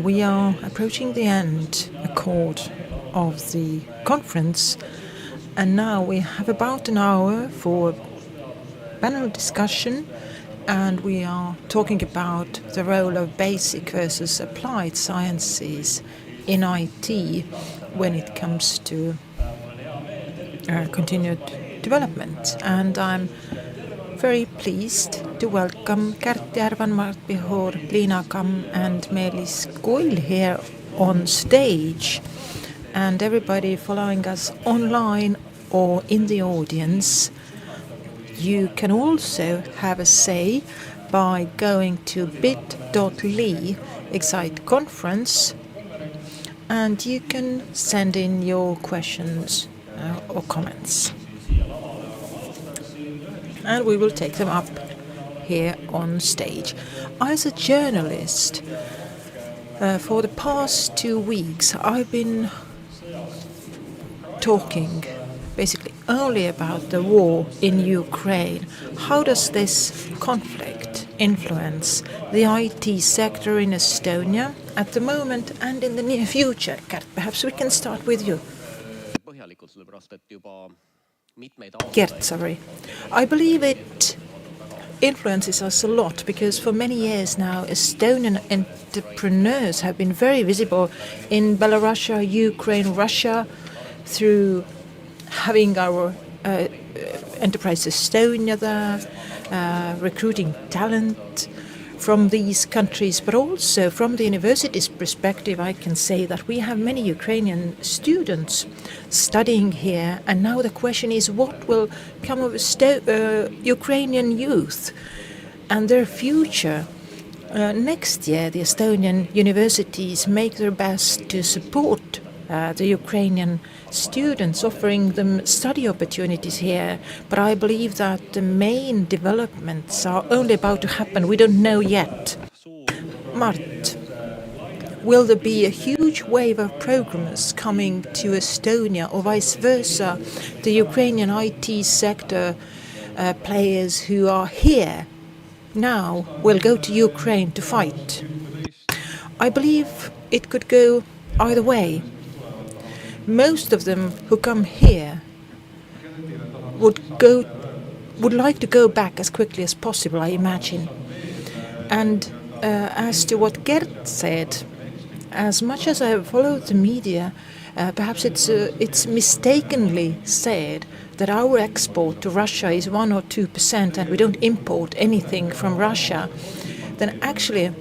We are approaching the end accord of the conference, and now we have about an hour for panel discussion, and we are talking about the role of basic versus applied sciences in IT when it comes to continued development. And I'm very pleased to welcome Kärt Järvan, Mart Pihor, Liina Kamm and Meelis Kull here on stage, and everybody following us online or in the audience. You can also have a say by going to bit.ly/Excite Conference, and you can send in your questions or comments. And we will take them up here on stage. As a journalist, for the past 2 weeks, I've been talking basically only about the war in Ukraine. How does this conflict influence the IT sector in Estonia at the moment and in the near future? Gert, perhaps we can start with you. Gert, sorry. I believe it influences us a lot because for many years now Estonian entrepreneurs have been very visible in Belarus, Ukraine, Russia through having our Enterprise Estonia there, recruiting talent from these countries, but also from the university's perspective, I can say that we have many Ukrainian students studying here, and now the question is what will come of Ukrainian youth and their future. Next year, the Estonian universities make their best to support the Ukrainian students, offering them study opportunities here. But I believe that the main developments are only about to happen. We don't know yet. Mart, will there be a huge wave of programmers coming to Estonia or vice versa? The Ukrainian IT sector players who are here now will go to Ukraine to fight. I believe it could go either way. Most of them who come here would like to go back as quickly as possible, I imagine. And as to what Gert said, as much as I have followed the media, perhaps it's mistakenly said that our export to Russia is 1 or 2% and we don't import anything from Russia. Then actually,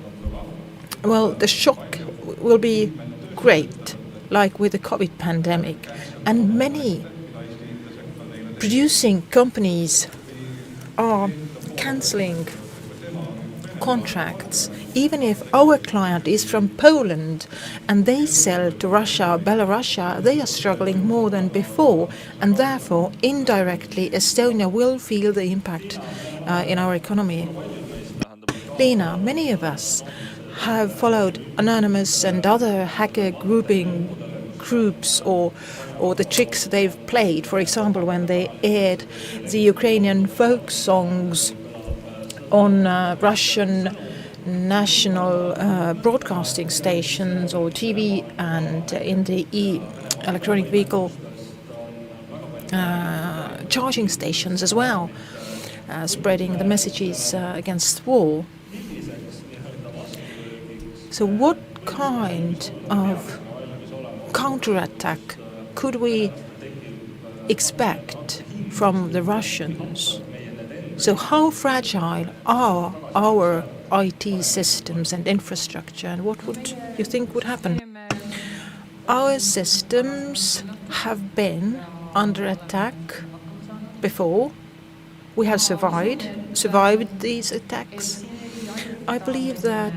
well, the shock will be great, like with the COVID pandemic. And many producing companies are cancelling contracts. Even if our client is from Poland and they sell to Russia or Belarus, they are struggling more than before. And therefore, indirectly, Estonia will feel the impact in our economy. Liina, many of us have followed Anonymous and other hacker groups or the tricks they've played. For example, when they aired the Ukrainian folk songs on Russian national broadcasting stations or TV and in the electronic vehicle charging stations as well, spreading the messages against war. So what kind of counterattack could we expect from the Russians? So how fragile are our IT systems and infrastructure, and what would you think would happen? Our systems have been under attack before. We have survived these attacks. I believe that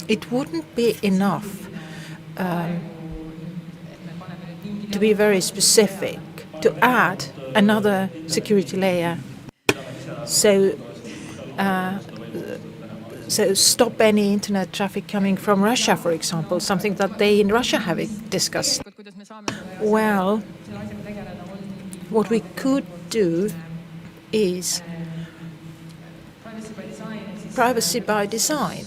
it wouldn't be enough to be very specific, to add another security layer. So stop any internet traffic coming from Russia, for example, something that they in Russia have discussed. Well, what we could do is privacy by design.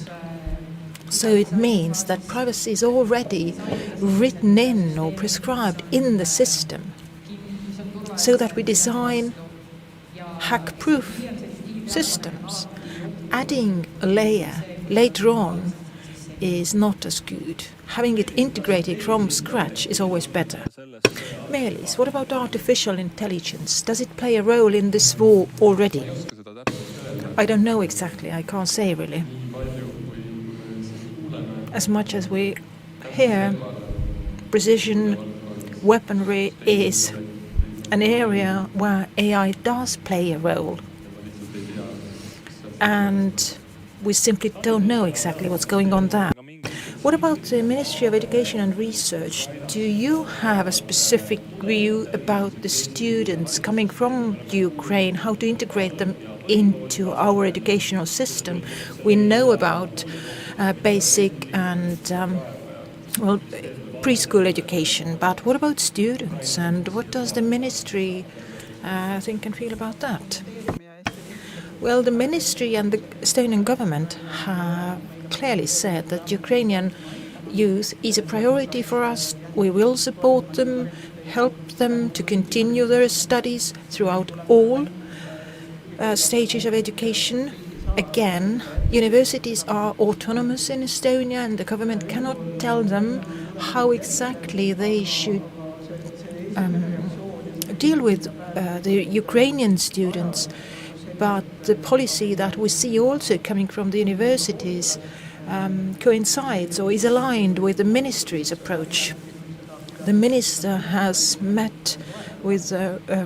So it means that privacy is already written in or prescribed in the system, so that we design hack-proof systems. Adding a layer later on is not as good. Having it integrated from scratch is always better. Meelis, what about artificial intelligence? Does it play a role in this war already? I don't know exactly. I can't say really. As much as we hear, precision weaponry is an area where AI does play a role. And we simply don't know exactly what's going on there. What about the Ministry of Education and Research? Do you have a specific view about the students coming from Ukraine, how to integrate them into our educational system? We know about basic and preschool education, but what about students, and what does the ministry think and feel about that? Well, the ministry and the Estonian government have clearly said that Ukrainian youth is a priority for us. We will support them, help them to continue their studies throughout all stages of education. Again, universities are autonomous in Estonia, and the government cannot tell them how exactly they should deal with the Ukrainian students. But the policy that we see also coming from the universities coincides or is aligned with the ministry's approach. The minister has met with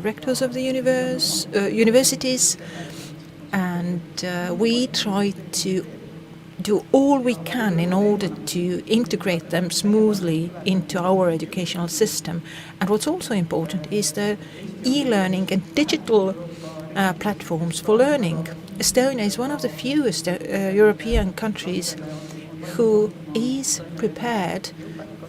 rectors of the universities, and we try to do all we can in order to integrate them smoothly into our educational system. And what's also important is the e-learning and digital platforms for learning. Estonia is one of the fewest European countries who is prepared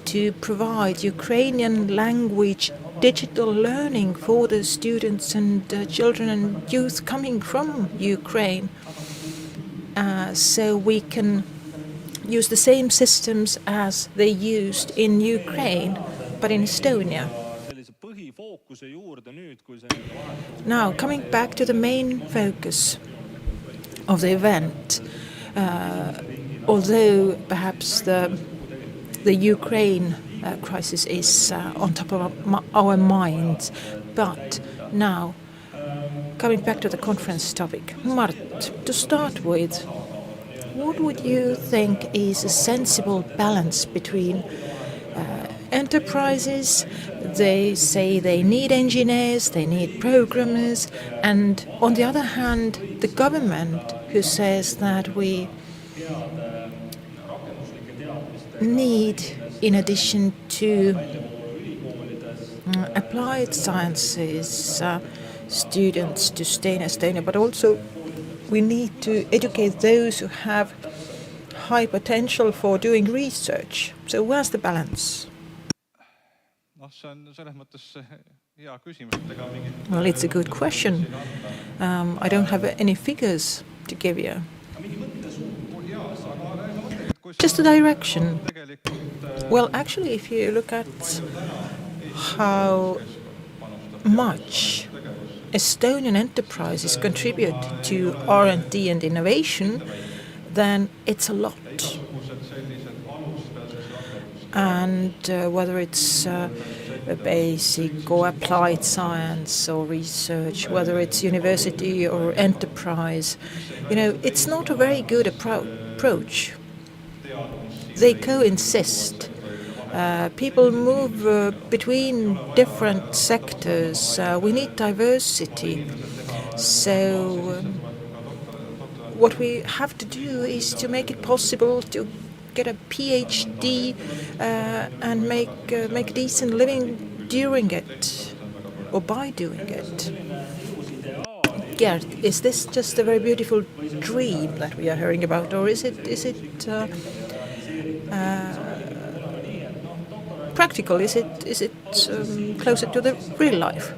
to provide Ukrainian language digital learning for the students and children and youth coming from Ukraine. So we can use the same systems as they used in Ukraine, but in Estonia. Now, coming back to the main focus of the event, although perhaps the Ukraine crisis is on top of our minds, but now, coming back to the conference topic, Mart, to start with, what would you think is a sensible balance between enterprises? They say they need engineers, they need programmers, and on the other hand, the government who says that we need, in addition to applied sciences, students to stay in Estonia, but also we need to educate those who have high potential for doing research. So where's the balance? Well, it's a good question. I don't have any figures to give you. Just a direction. Well, actually, if you look at how much Estonian enterprises contribute to R&D and innovation, then it's a lot. And whether it's a basic or applied science or research, whether it's university or enterprise, it's not a very good approach. they coexist. People move between different sectors. We need diversity. So what we have to do is to make it possible to get a PhD and make a decent living during it or by doing it. Gert, is this just a very beautiful dream that we are hearing about, or is it practical? Is it closer to the real life?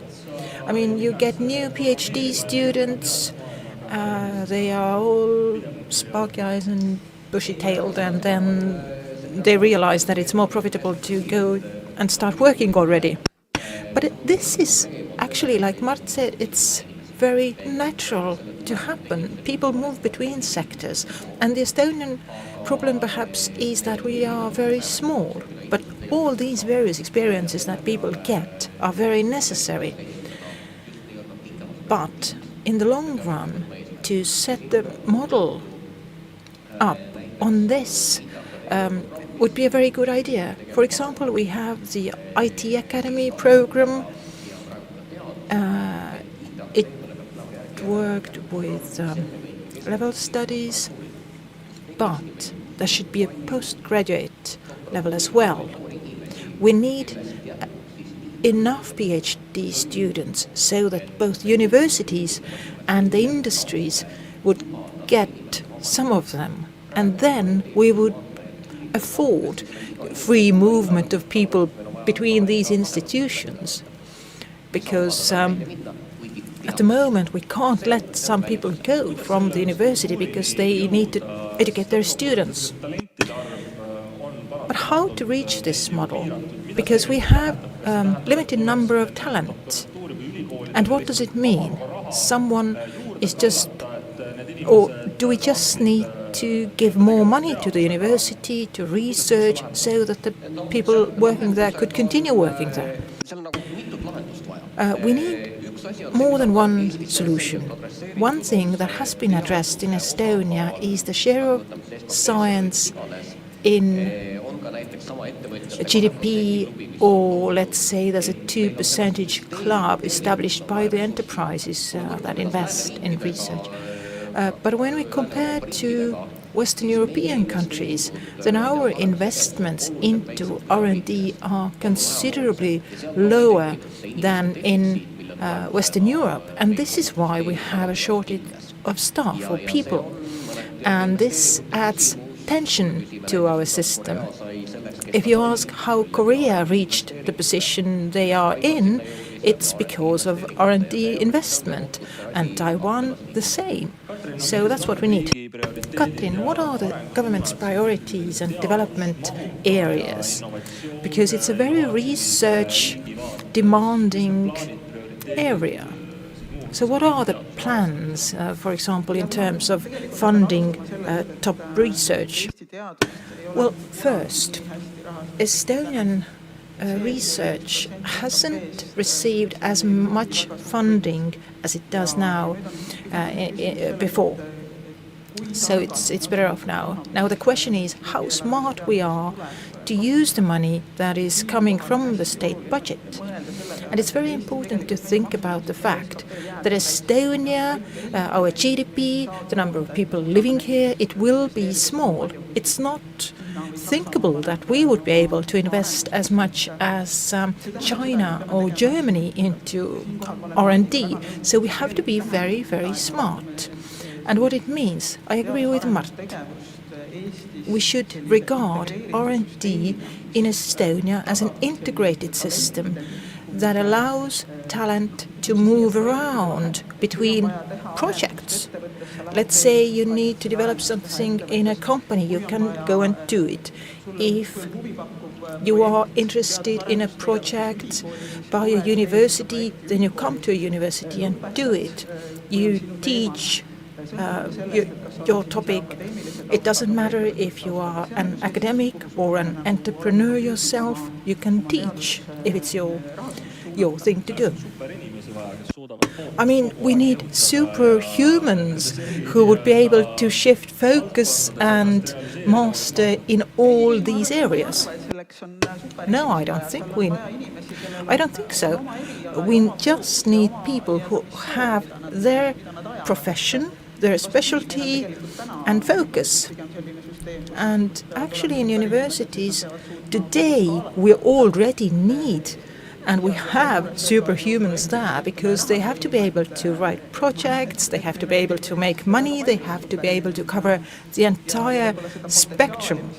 I mean, you get new PhD students. They are all sparky eyes and bushy-tailed, and then they realize that it's more profitable to go and start working already. But this is actually, like Mart said, it's very natural to happen. People move between sectors, and the Estonian problem perhaps is that we are very small, but all these various experiences that people get are very necessary. But in the long run, to set the model up on this would be a very good idea. For example, we have the IT Academy program. It worked with level studies, but there should be a postgraduate level as well. We need enough PhD students so that both universities and the industries would get some of them, and then we would afford free movement of people between these institutions, because at the moment we can't let some people go from the university because they need to educate their students. But how to reach this model? Because we have limited number of talent. And what does it mean? Someone is just, or do we just need to give more money to the university, to research, so that the people working there could continue working there? We need more than one solution. One thing that has been addressed in Estonia is the share of science in GDP, or let's say there's a 2% club established by the enterprises that invest in research. But when we compare to Western European countries, then our investments into R&D are considerably lower than in Western Europe. And this is why we have a shortage of staff or people. And this adds tension to our system. If you ask how Korea reached the position they are in, it's because of R&D investment, and Taiwan the same. So that's what we need. Katrin, what are the government's priorities and development areas? Because it's a very research demanding area. So what are the plans, for example, in terms of funding top research? Well, first, Estonian research hasn't received as much funding as it does now before. So it's better off now. Now the question is how smart we are to use the money that is coming from the state budget. And it's very important to think about the fact that Estonia, our GDP, the number of people living here, it will be small. It's not thinkable that we would be able to invest as much as China or Germany into R&D. So we have to be very, very smart. And what it means, I agree with Mart. We should regard R&D in Estonia as an integrated system that allows talent to move around between projects. Let's say you need to develop something in a company, you can go and do it. If you are interested in a project by a university, then you come to a university and do it. You teach your topic. It doesn't matter if you are an academic or an entrepreneur yourself, you can teach if it's your thing to do. I mean, we need superhumans who would be able to shift focus and master in all these areas. No, I don't think so. We just need people who have their profession, their specialty and focus. And actually in universities today we already need and we have superhumans there because they have to be able to write projects, they have to be able to make money, they have to be able to cover the entire spectrum.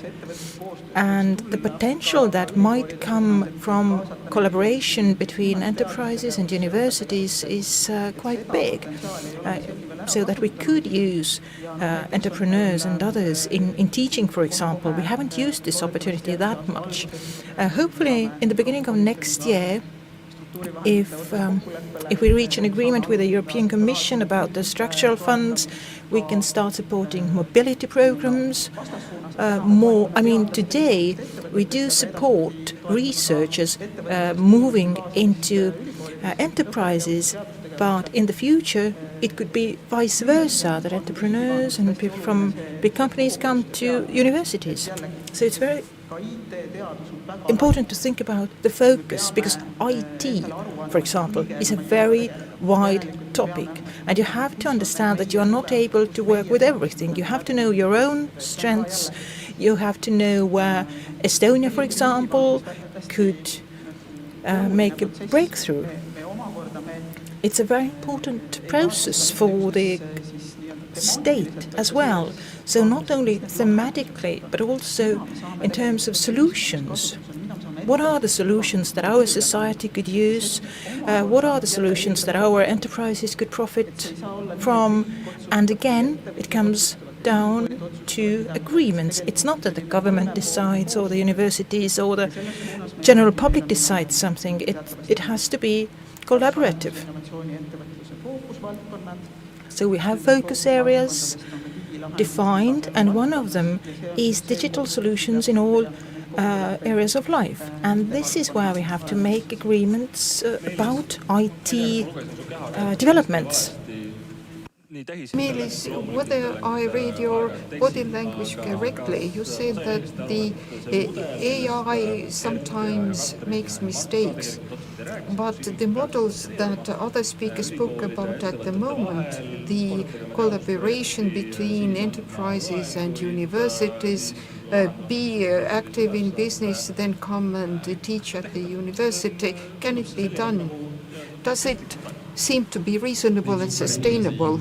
And the potential that might come from collaboration between enterprises and universities is quite big. So that we could use entrepreneurs and others in teaching, for example. We haven't used this opportunity that much. Hopefully, in the beginning of next year, if we reach an agreement with the European Commission about the structural funds, we can start supporting mobility programs more. I mean, today we do support researchers moving into enterprises, but in the future it could be vice versa, that entrepreneurs and people from big companies come to universities. So it's very important to think about the focus, because IT, for example, is a very wide topic, and you have to understand that you are not able to work with everything. You have to know your own strengths. You have to know where Estonia, for example, could make a breakthrough. It's a very important process for the state as well. So not only thematically, but also in terms of solutions. What are the solutions that our society could use? What are the solutions that our enterprises could profit from? And again, it comes down to agreements. It's not that the government decides or the universities or the general public decides something. It has to be collaborative. So we have focus areas defined, and one of them is digital solutions in all areas of life. And this is where we have to make agreements about IT developments. Meelis, whether I read your body language correctly, you said that the AI sometimes makes mistakes, but the models that other speakers spoke about at the moment, the collaboration between enterprises and universities, be active in business, then come and teach at the university, can it be done? Does it seem to be reasonable and sustainable?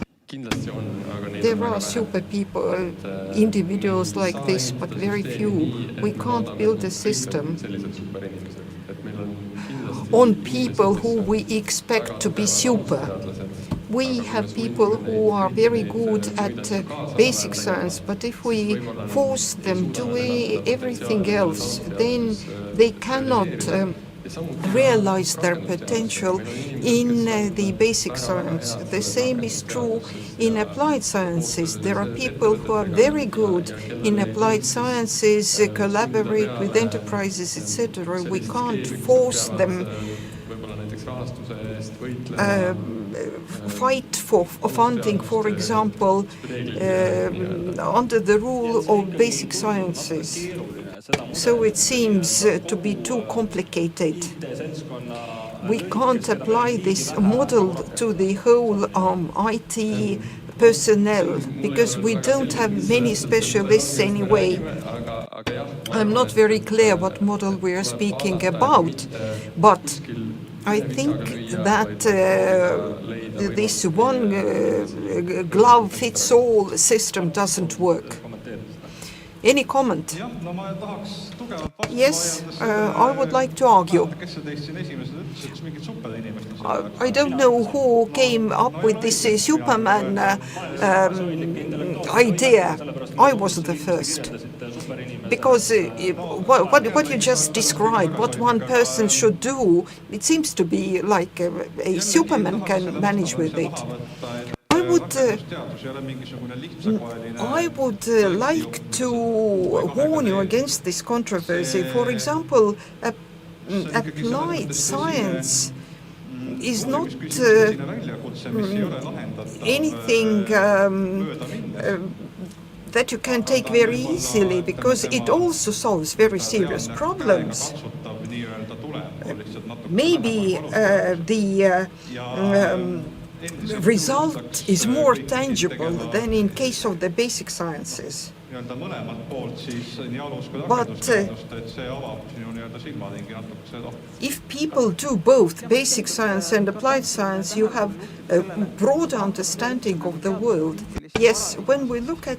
There are super people, individuals like this, but very few. We can't build a system on people who we expect to be super. We have people who are very good at basic science, but if we force them to do everything else, then they cannot realize their potential in the basic science. The same is true in applied sciences. There are people who are very good in applied sciences, collaborate with enterprises, etc. We can't force them fight for funding, for example, under the rule of basic sciences. So it seems to be too complicated. We can't apply this model to the whole IT personnel because we don't have many specialists anyway. I'm not very clear what model we are speaking about, but I think that this one glove-fits-all system doesn't work. Any comment? Yes, I would like to argue. I don't know who came up with this Superman idea. I wasn't the first. Because what you just described, what one person should do, it seems to be like a Superman can manage with it. I would like to warn you against this controversy. For example, applied science is not anything that you can take very easily, because it also solves very serious problems. Maybe the result is more tangible than in case of the basic sciences. But if people do both basic science and applied science, you have a broad understanding of the world. Yes, when we look at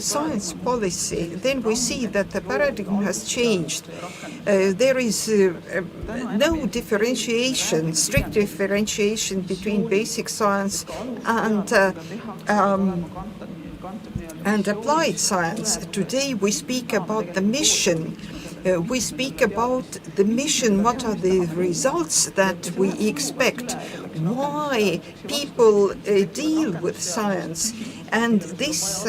science policy, then we see that the paradigm has changed. There is no differentiation, strict differentiation between basic science and applied science. Today we speak about the mission. We speak about the mission, what are the results that we expect, why people deal with science. And this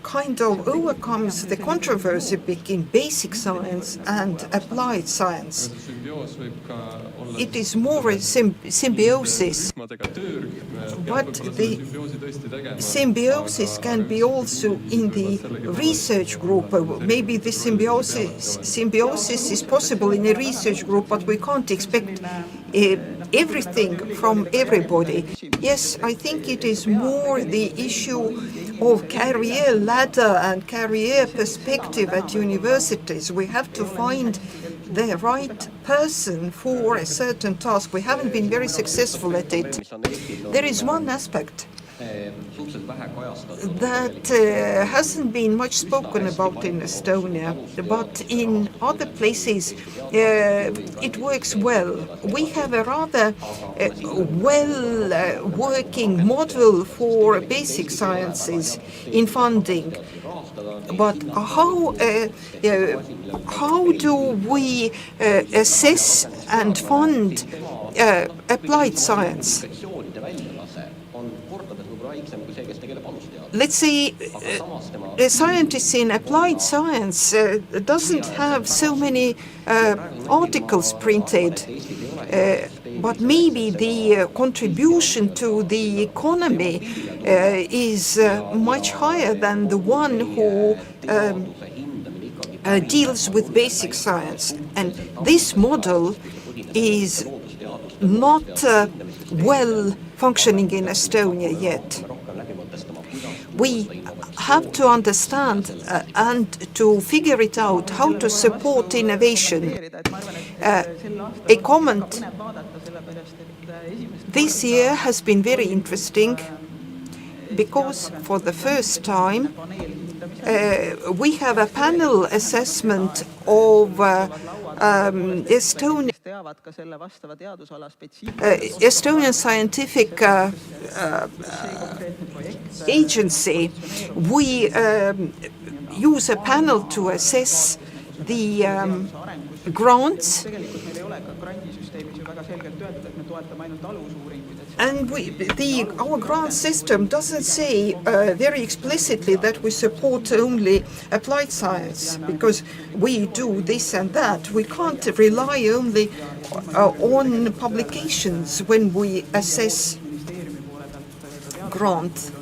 kind of overcomes the controversy between basic science and applied science. It is more a symbiosis, but the symbiosis can be also in the research group. Maybe the symbiosis is possible in a research group, but we can't expect everything from everybody. Yes, I think it is more the issue of career ladder and career perspective at universities. We have to find the right person for a certain task. We haven't been very successful at it. There is one aspect that hasn't been much spoken about in Estonia, but in other places it works well. We have a rather well-working model for basic sciences in funding. But how do we assess and fund applied science? Let's say scientists in applied science doesn't have so many articles printed, but maybe the contribution to the economy is much higher than the one who deals with basic science. And this model is not well functioning in Estonia yet. We have to understand and to figure it out how to support innovation. A comment: this year has been very interesting because for the first time we have a panel assessment of Estonian scientific agency. We use a panel to assess the grants, and our grant system doesn't say very explicitly that we support only applied science because we do this and that. We can't rely only on publications when we assess grant.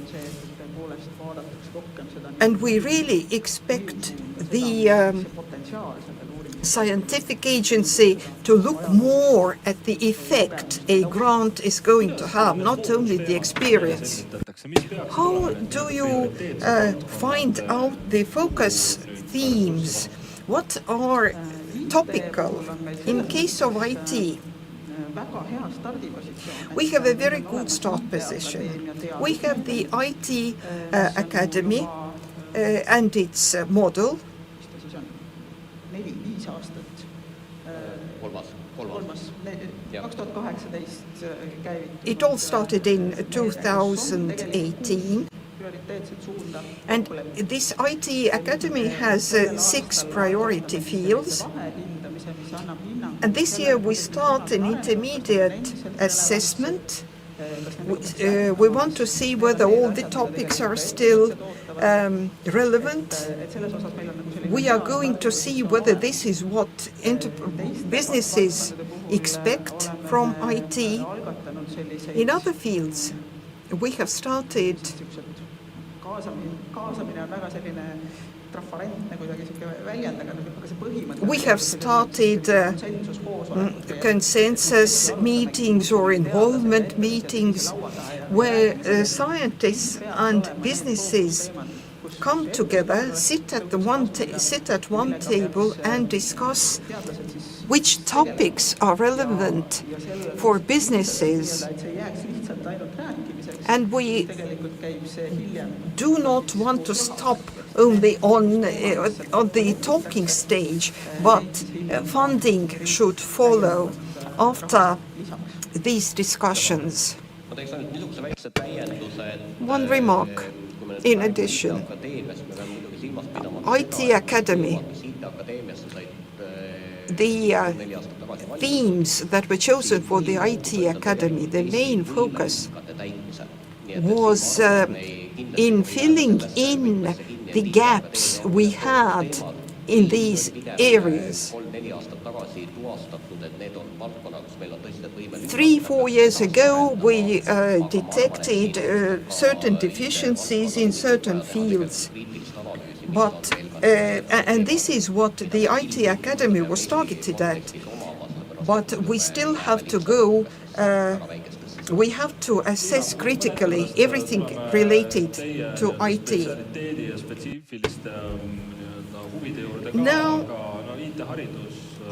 And we really expect the scientific agency to look more at the effect a grant is going to have, not only the experience. How do you find out the focus themes? What are topical? In case of IT, we have a very good start position. We have the IT Academy and its model. It all started in 2018. And this IT Academy has 6 priority fields. And this year we start an intermediate assessment. We want to see whether all the topics are still relevant. We are going to see whether this is what businesses expect from IT. In other fields, we have started consensus meetings or involvement meetings where scientists and businesses come together, sit at one table and discuss which topics are relevant for businesses. And we do not want to stop only on the talking stage, but funding should follow after these discussions. One remark in addition. IT Academy. The themes that were chosen for the IT Academy, the main focus was in filling in the gaps we had in these areas. 3-4 years ago, we detected certain deficiencies in certain fields. But, and this is what the IT Academy was targeted at. But we still have to go, we have to assess critically everything related to IT. Now,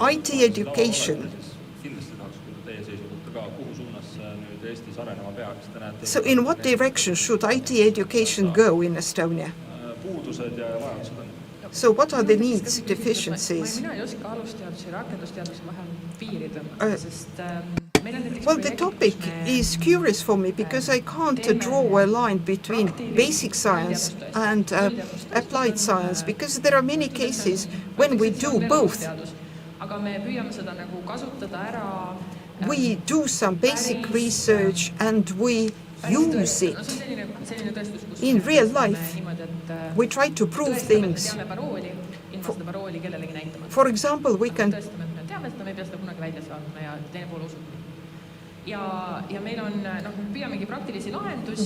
IT education. So in what direction should IT education go in Estonia? So what are the needs, deficiencies? Well, the topic is curious for me because I can't draw a line between basic science and applied science, because there are many cases when we do both. We do some basic research and we use it in real life. We try to prove things. For example, we can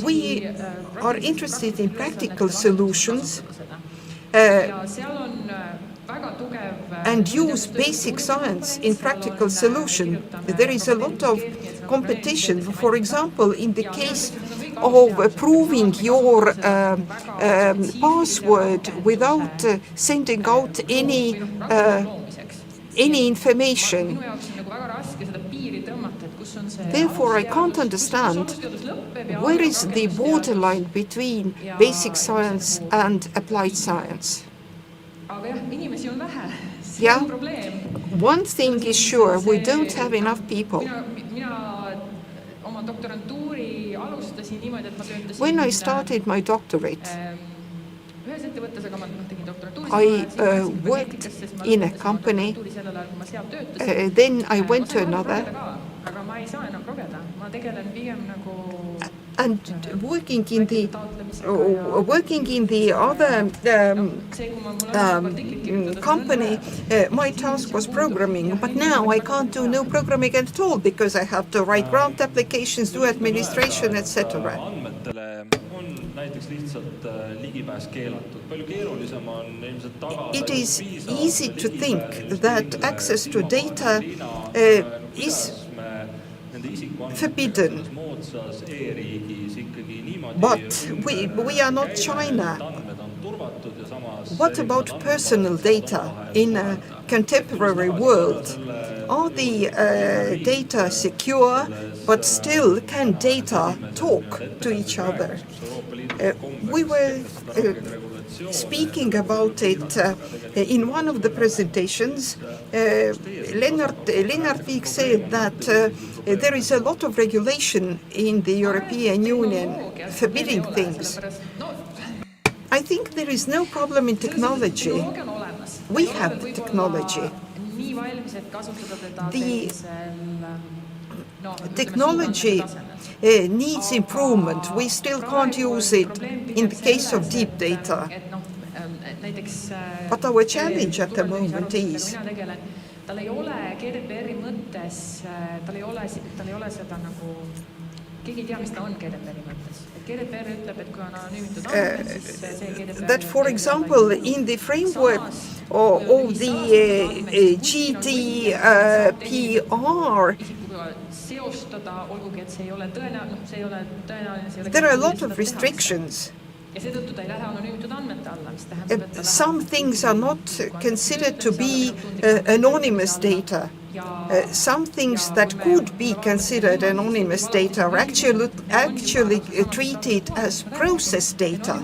we are interested in practical solutions and use basic science in practical solution. There is a lot of competition. For example, in the case of proving your password without sending out any information. Therefore, I can't understand where is the borderline between basic science and applied science. Yeah, one thing is sure, we don't have enough people. When I started my doctorate, I worked in a company, then I went to another, and working in the other company, my task was programming. But now I can't do no programming at all because I have to write grant applications, do administration, etc. It is easy to think that access to data is forbidden. But we are not China. What about personal data in a contemporary world? Are the data secure, but still can data talk to each other? We were speaking about it in one of the presentations. Lennart Wijk said that there is a lot of regulation in the European Union forbidding things. I think there is no problem in technology. We have the technology. The technology needs improvement. We still can't use it in the case of deep data. But our challenge at the moment is tal ei ole GDPR-i mõttes, tal ei ole seda nagu, keegi ei tea, mis ta on GDPR-i mõttes. GDPR ütleb, et kui on anonüümitud andmed, siis see GDPR... That, for example, in the framework of the GDPR... seostada, olgugi, et see ei ole tõenäoline... There are a lot of restrictions. Ja seetõttu ta ei lähe anonüümitud andmete alla, mis tähendab, et some things are not considered to be anonymous data. Some things that could be considered anonymous data are actually treated as process data.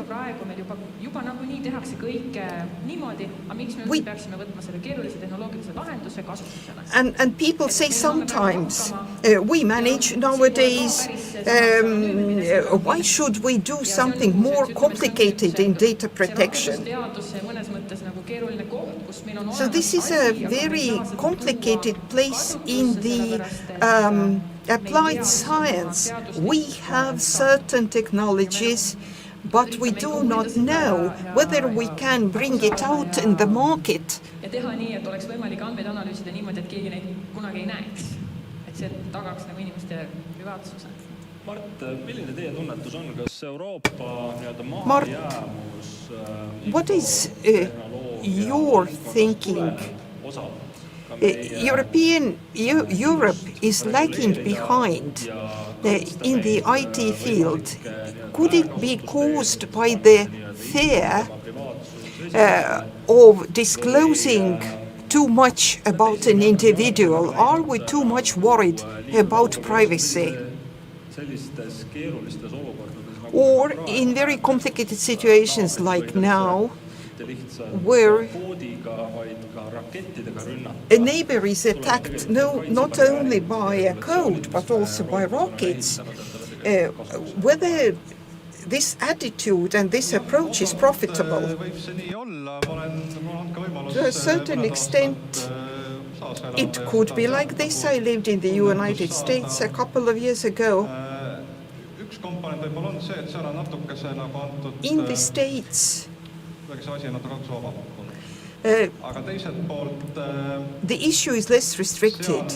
Juba nagunii tehakse kõike niimoodi, aga miks me peaksime võtma selle keerulise tehnoloogilise lahenduse kasutusele? And people say sometimes, we manage nowadays, why should we do something more complicated in data protection? So this is a very complicated place in the applied science. We have certain technologies, but we do not know whether we can bring it out in the market. Ja teha nii, et oleks võimalik andmeid analüüsida niimoodi, et keegi neid kunagi ei näeks. Et see tagaks nagu inimeste privaatsuse. Mart, milline teie tunnetus on, kas Euroopa mahajäämus... What is your thinking? Europe is lagging behind in the IT field. Could it be caused by the fear of disclosing too much about an individual? Are we too much worried about privacy? Or in very complicated situations like now, where a neighbor is attacked not only by a code but also by rockets, whether this attitude and this approach is profitable. To a certain extent, it could be like this. I lived in the United States a couple of years ago. In the States, the issue is less restricted.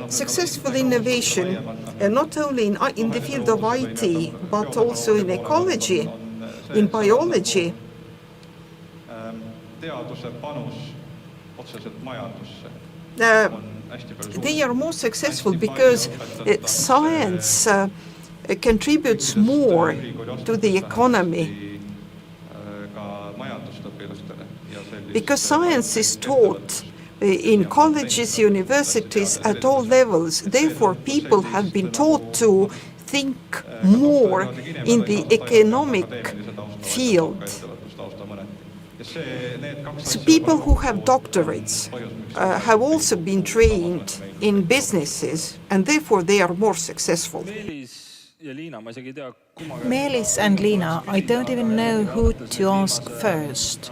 Successful innovation, not only in the field of IT, but also in ecology, in biology. They are more successful because science contributes more to the economy. Because science is taught in colleges, universities, at all levels. Therefore, people have been taught to think more in the economic field. So people who have doctorates have also been trained in businesses, and therefore they are more successful. Meelis and Liina, I don't even know who to ask first.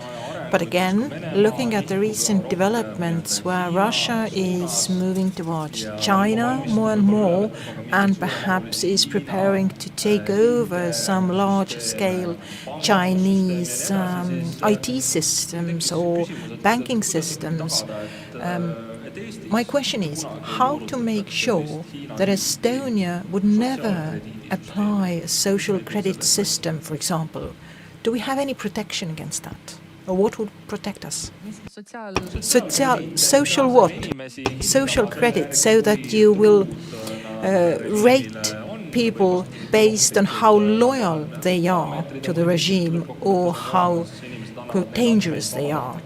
But again, looking at the recent developments where Russia is moving towards China more and more and perhaps is preparing to take over some large-scale Chinese IT systems or banking systems, my question is how to make sure that Estonia would never apply a social credit system, for example. Do we have any protection against that? Or what would protect us? Social what? Social credit, so that you will rate people based on how loyal they are to the regime or how dangerous they are.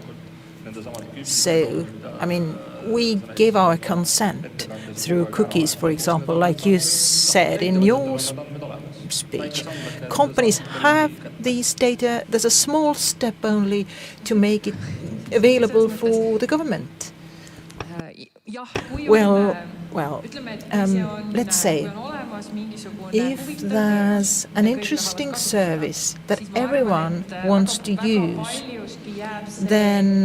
So, I mean, we give our consent through cookies, for example, like you said in your speech. Companies have these data. There's a small step only to make it available for the government. Well, let's say if there's an interesting service that everyone wants to use, then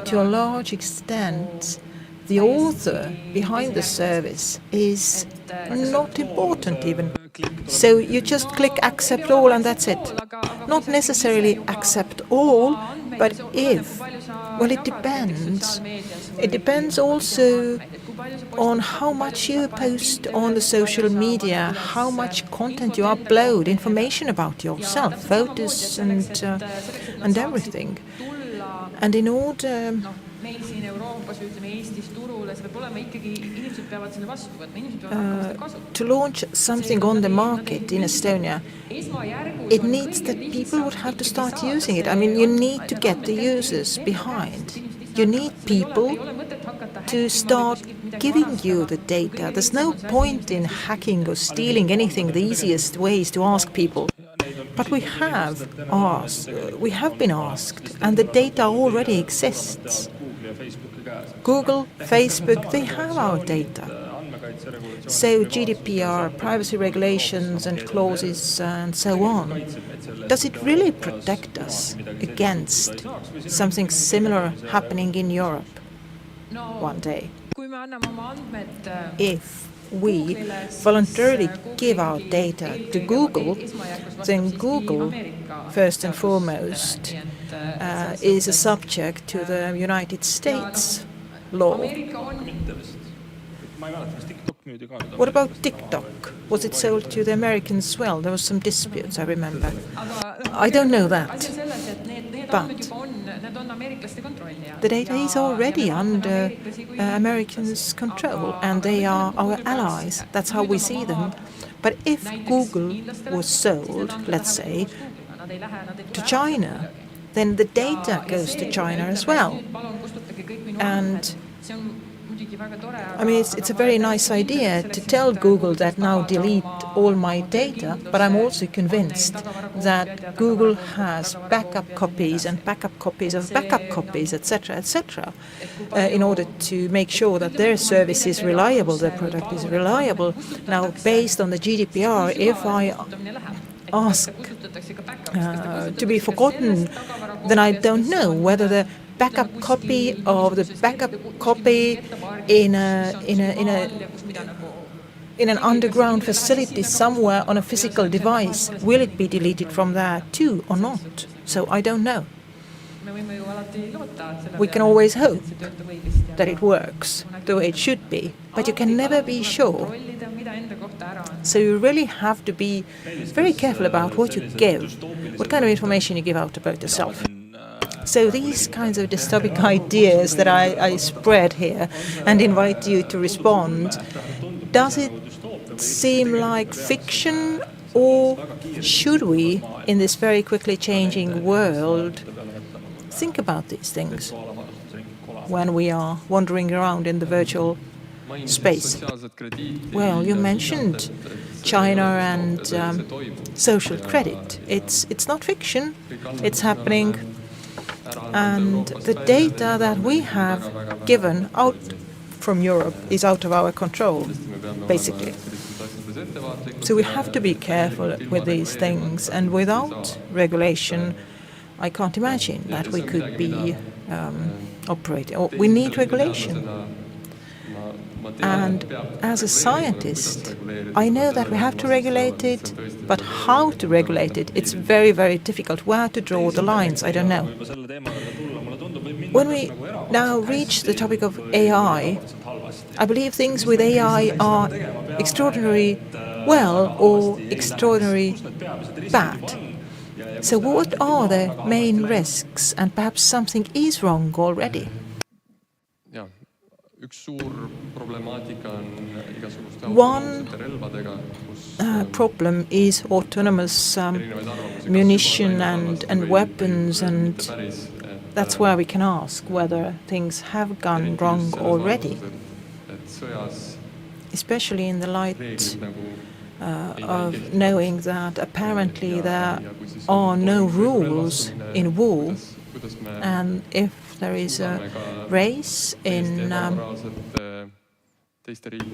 to a large extent the author behind the service is not important even. So you just click accept all and that's it. Not necessarily accept all, but if, well, it depends. It depends also on how much you post on the social media, how much content you upload, information about yourself, photos and everything. And in order meil siin Euroopas või ütleme Eestis turule, see peab olema ikkagi, inimesed peavad selle vastu võtma, inimesed peavad hakkama seda kasutama. To launch something on the market in Estonia, it needs that people would have to start using it. I mean, you need to get the users behind. You need people to start giving you the data. There's no point in hacking or stealing anything. The easiest way is to ask people. But we have been asked, and the data already exists. Google, Facebook, they have our data. So GDPR, privacy regulations and clauses and so on, does it really protect us against something similar happening in Europe one day? If we voluntarily give our data to Google, then Google, first and foremost, is a subject to the United States law. What about TikTok? Was it sold to the Americans as well? There was some disputes, I remember. I don't know that. But the data is already under Americans' control, and they are our allies. That's how we see them. But if Google was sold, let's say, to China, then the data goes to China as well. And I mean, it's a very nice idea to tell Google that now delete all my data, but I'm also convinced that Google has backup copies and backup copies of backup copies, etc., etc., in order to make sure that their service is reliable, their product is reliable. Now, based on the GDPR, if I ask to be forgotten, then I don't know whether the backup copy of the backup copy in an underground facility somewhere on a physical device, will it be deleted from there too or not? So I don't know. We can always hope that it works the way it should be, but you can never be sure. So you really have to be very careful about what you give, what kind of information you give out about yourself. So these kinds of dystopic ideas that I spread here and invite you to respond, does it seem like fiction, or should we, in this very quickly changing world, think about these things when we are wandering around in the virtual space? Well, you mentioned China and social credit. It's not fiction, it's happening. And the data that we have given out from Europe is out of our control, basically. So we have to be careful with these things, and without regulation, I can't imagine that we could be operating. We need regulation. And as a scientist, I know that we have to regulate it, but how to regulate it, it's very, very difficult. Where to draw the lines, I don't know. When we now reach the topic of AI, I believe things with AI are extraordinarily well or extraordinarily bad. So what are the main risks? And perhaps something is wrong already. One problem is autonomous munition and weapons, and that's where we can ask whether things have gone wrong already, especially in the light of knowing that apparently there are no rules in war, and if there is a race in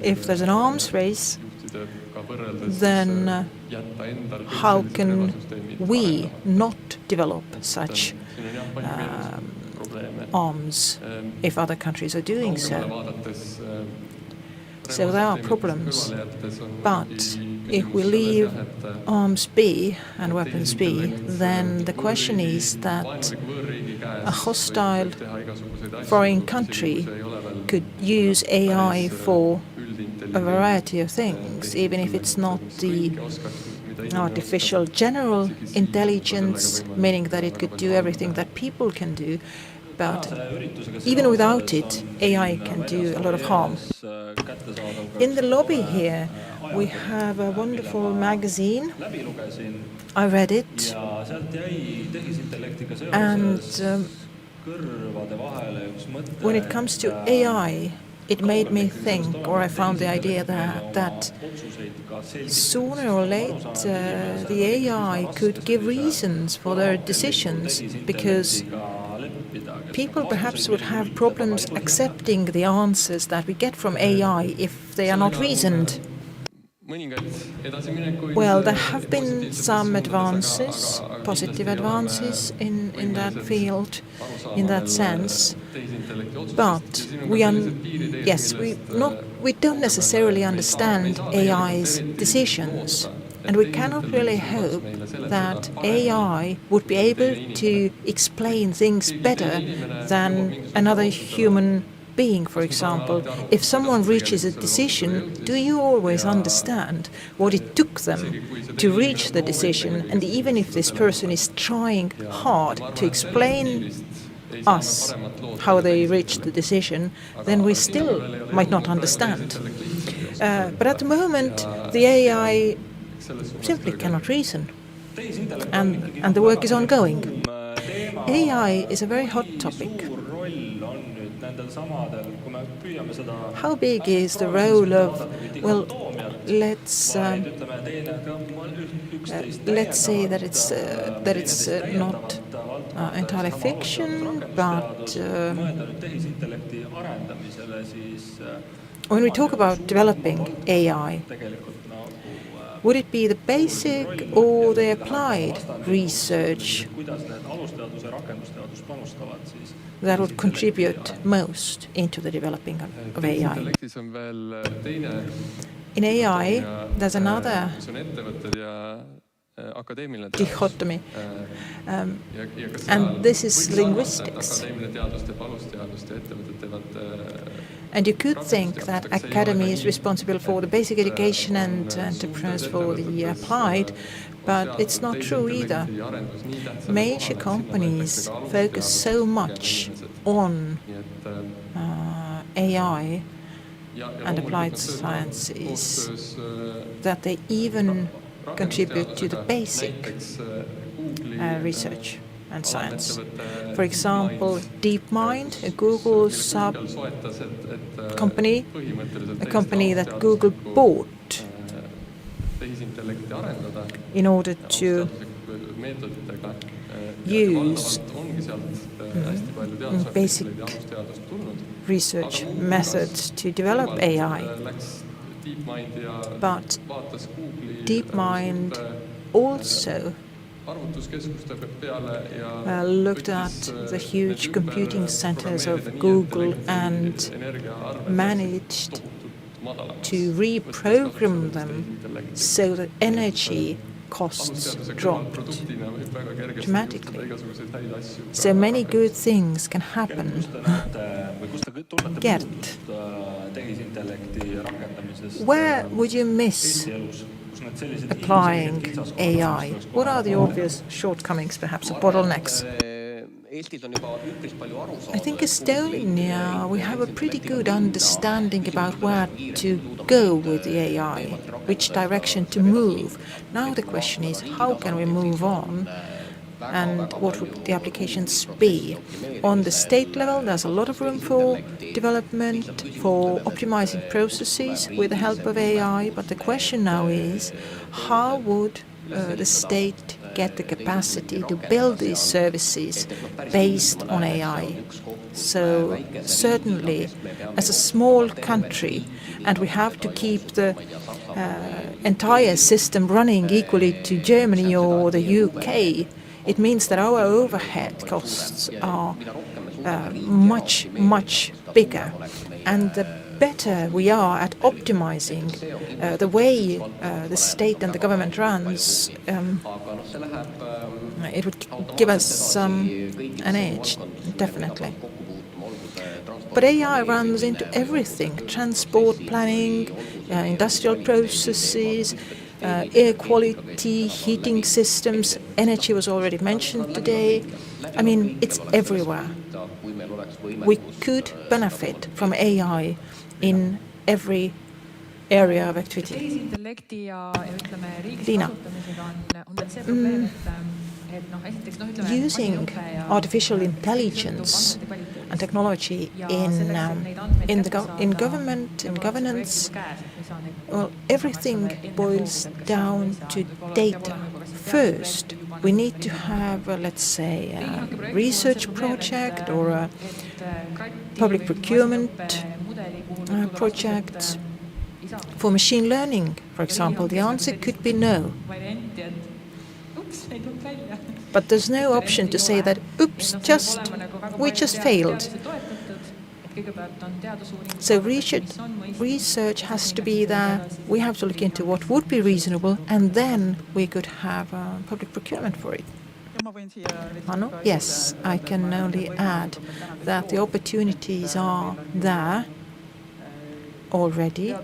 if there's an arms race, then how can we not develop such arms if other countries are doing so. So there are problems, but if we leave arms be and weapons be, then the question is that a hostile foreign country could use AI for a variety of things, even if it's not the artificial general intelligence, meaning that it could do everything that people can do. But even without it, AI can do a lot of harm. In the lobby here, we have a wonderful magazine. I read it, and when it comes to AI, it made me think, or I found the idea that sooner or later the AI could give reasons for their decisions, because people perhaps would have problems accepting the answers that we get from AI if they are not reasoned. Well, there have been some advances, positive advances in that field, in that sense. But we don't necessarily understand AI's decisions. And we cannot really hope that AI would be able to explain things better than another human being, for example. If someone reaches a decision, do you always understand what it took them to reach the decision? And even if this person is trying hard to explain us how they reached the decision, then we still might not understand. But at the moment, the AI simply cannot reason, and the work is ongoing. AI is a very hot topic. How big is the role of, well, let's say that it's not entirely fiction, but when we talk about developing AI, would it be the basic or the applied research that would contribute most into the developing of AI? In AI, there's another dichotomy, and this is linguistics. And you could think that academy is responsible for the basic education and enterprise for the applied, but it's not true either. Major companies focus so much on AI and applied sciences that they even contribute to the basic research and science. For example, DeepMind, a Google sub company, a company that Google bought in order to use basic research methods to develop AI. But DeepMind also looked at the huge computing centers of Google and managed to reprogram them so that energy costs dropped dramatically. So many good things can happen. Gert, where would you miss applying AI? What are the obvious shortcomings, perhaps, or bottlenecks? I think Estonia, we have a pretty good understanding about where to go with the AI, which direction to move. Now the question is, how can we move on? And what would the applications be? On the state level, there's a lot of room for development, for optimizing processes with the help of AI. But the question now is, how would the state get the capacity to build these services based on AI? So certainly, as a small country, and we have to keep the entire system running equally to Germany or the UK, it means that our overhead costs are much, much bigger. And the better we are at optimizing the way the state and the government runs, it would give us an edge, definitely. But AI runs into everything: transport planning, industrial processes, air quality, heating systems. Energy was already mentioned today. I mean, it's everywhere. We could benefit from AI in every area of activity. Tehisintellekti ja ütleme riigi Liina. kasutamisega on veel see probleem, et esiteks ütleme using artificial intelligence and technology in government, in governance, well, everything boils down to data. First, we need to have, let's say, a research project or a public procurement project. For machine learning, for example, the answer could be no. But there's no option to say that, oops, we just failed. So research has to be there. We have to look into what would be reasonable, and then we could have public procurement for it. Anu? Yes, I can only add that the opportunities are there already.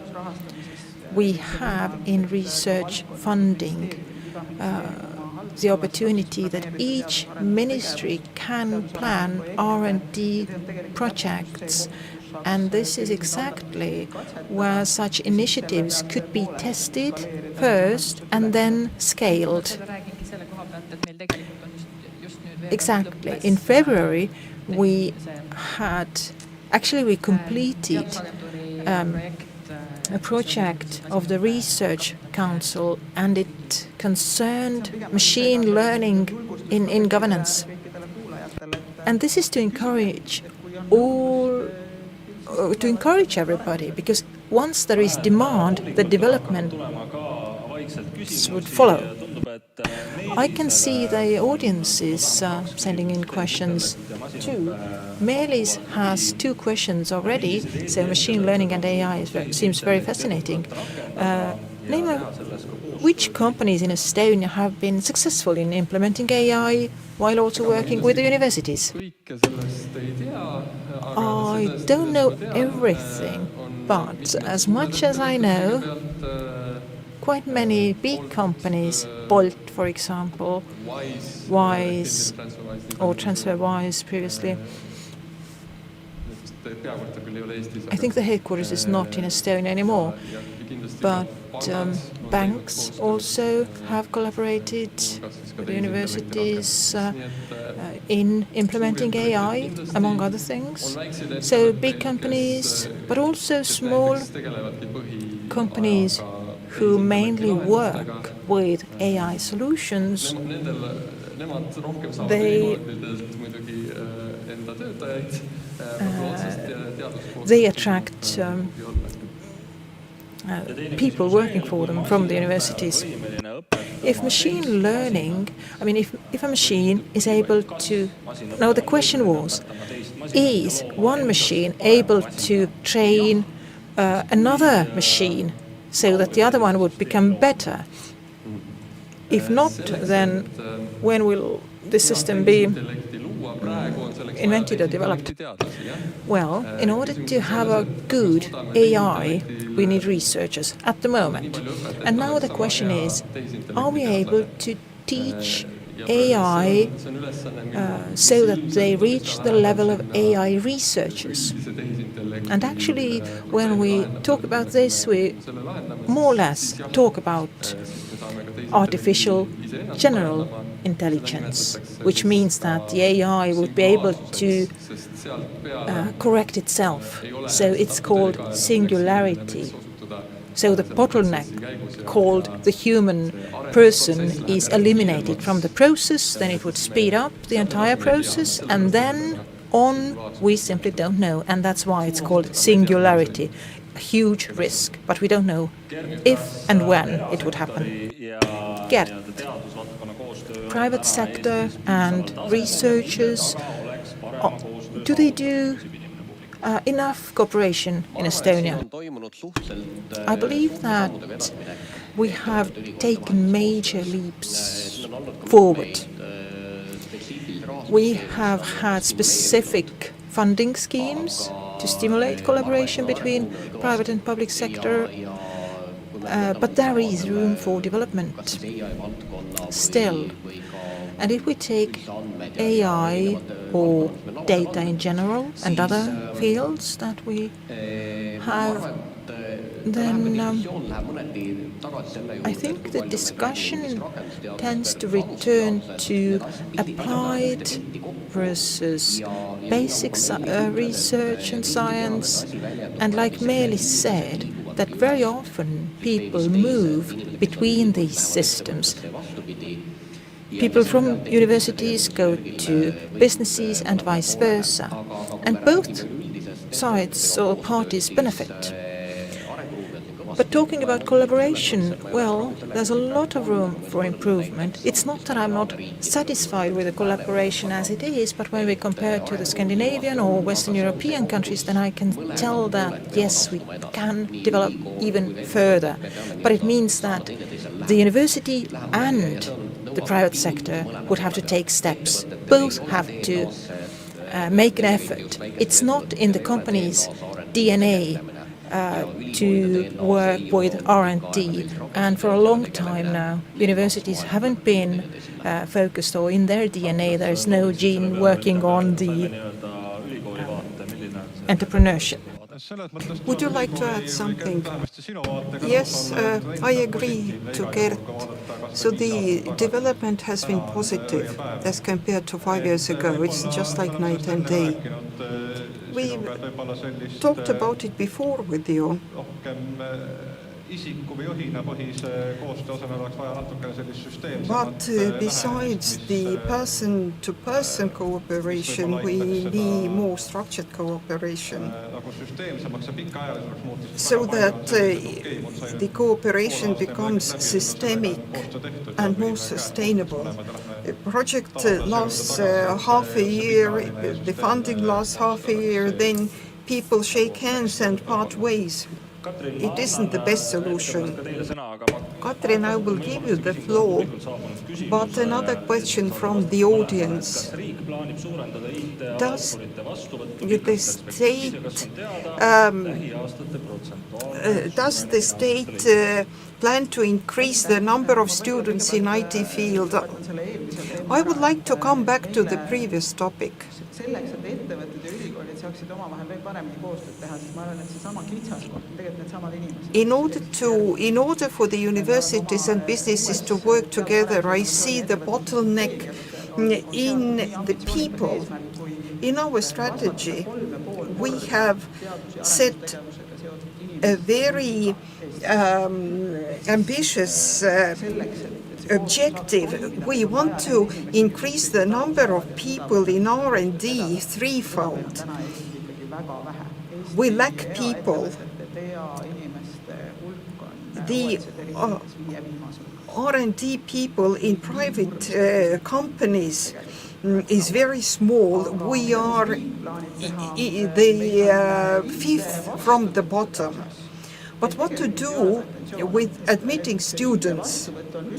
We have in research funding the opportunity that each ministry can plan R&D projects, and this is exactly where such initiatives could be tested first and then scaled. Exactly. In February, we completed a project of the Research Council, and it concerned machine learning in governance. And this is to encourage everybody, because once there is demand, the development would follow. I can see the audience is sending in questions too. Meelis has 2 questions already, so machine learning and AI seems very fascinating. Name which companies in Estonia have been successful in implementing AI while also working with the universities? I don't know everything, but as much as I know, quite many big companies, Bolt, for example, Wise, or TransferWise previously. I think the headquarters is not in Estonia anymore, but banks also have collaborated with the universities in implementing AI, among other things. So big companies, but also small companies who mainly work with AI solutions. They attract people working for them from the universities. If machine learning, if a machine is able to... Now the question was, is one machine able to train another machine so that the other one would become better? If not, then when will this system be invented or developed? Well, in order to have a good AI, we need researchers at the moment. And now the question is, are we able to teach AI so that they reach the level of AI researchers? And actually, when we talk about this, we more or less talk about artificial general intelligence, which means that the AI would be able to correct itself. So it's called singularity. So the bottleneck called the human person is eliminated from the process, then it would speed up the entire process, and then on we simply don't know, and that's why it's called singularity. A huge risk, but we don't know if and when it would happen. Gert, private sector and researchers, do they do enough cooperation in Estonia? I believe that we have taken major leaps forward. We have had specific funding schemes to stimulate collaboration between private and public sector, but there is room for development still. And if we take AI or data in general and other fields that we have, then I think the discussion tends to return to applied versus basic research and science. And like Millal said, that very often people move between these systems. People from universities go to businesses and vice versa. And both sides or parties benefit. But talking about collaboration, well, there's a lot of room for improvement. It's not that I'm not satisfied with the collaboration as it is, but when we compare to the Scandinavian or Western European countries, then I can tell that, yes, we can develop even further. But it means that the university and the private sector would have to take steps. Both have to make an effort. It's not in the company's DNA to work with R&D, and for a long time now universities haven't been focused, or in their DNA there is no gene working on the entrepreneurship. Would you like to add something? Yes, I agree to Gert. So the development has been positive as compared to 5 years ago. It's just like night and day. We talked about it before with you. But besides the person-to-person cooperation, we need more structured cooperation so that the cooperation becomes systemic and more sustainable. The project lasts half a year, the funding lasts half a year, then people shake hands and part ways. It isn't the best solution. Katrin, I will give you the floor, but another question from the audience. Does the state plan to increase the number of students in IT field? I would like to come back to the previous topic. In order for the universities and businesses to work together, I see the bottleneck in the people. In our strategy, we have set a very ambitious objective. We want to increase the number of people in R&D threefold. We lack people. The R&D people in private companies is very small. We are the fifth from the bottom. But what to do with admitting students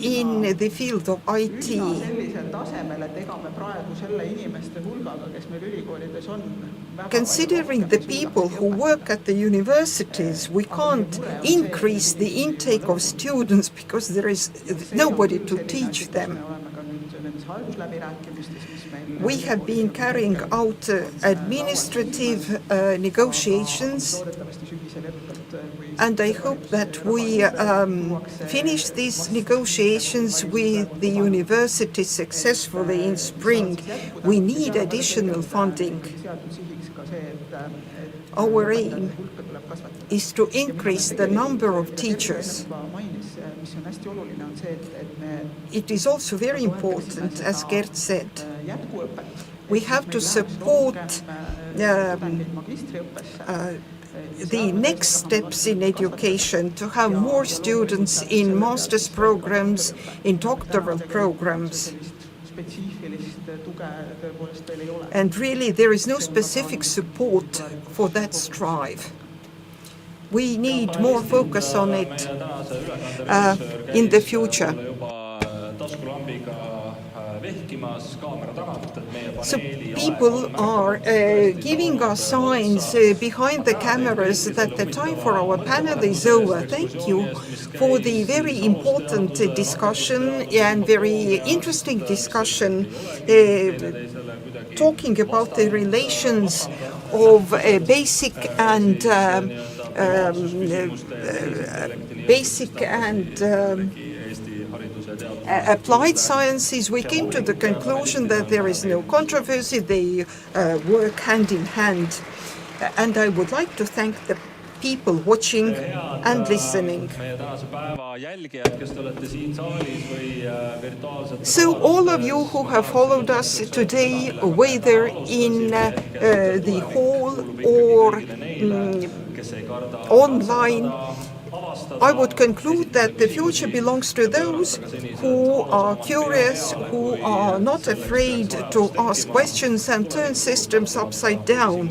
in the field of IT? Considering the people who work at the universities, we can't increase the intake of students because there is nobody to teach them. We have been carrying out administrative negotiations, and I hope that we finish these negotiations with the university successfully in spring. We need additional funding. Our aim is to increase the number of teachers. It is also very important, as Gert said, we have to support the next steps in education, to have more students in master's programs, in doctoral programs. And really, there is no specific support for that strive. We need more focus on it in the future. So people are giving us signs behind the cameras that the time for our panel is over. Thank you for the very important discussion and very interesting discussion talking about the relations of basic and applied sciences. We came to the conclusion that there is no controversy, they work hand in hand. And I would like to thank the people watching and listening. So all of you who have followed us today, whether in the hall or online, I would conclude that the future belongs to those who are curious, who are not afraid to ask questions and turn systems upside down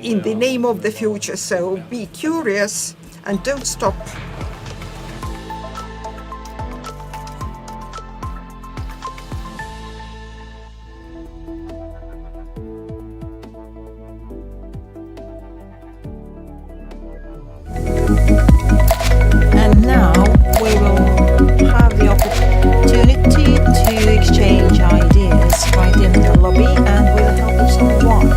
in the name of the future. So be curious and don't stop. And now we will have the opportunity to exchange ideas right in the lobby and with the help of some wine.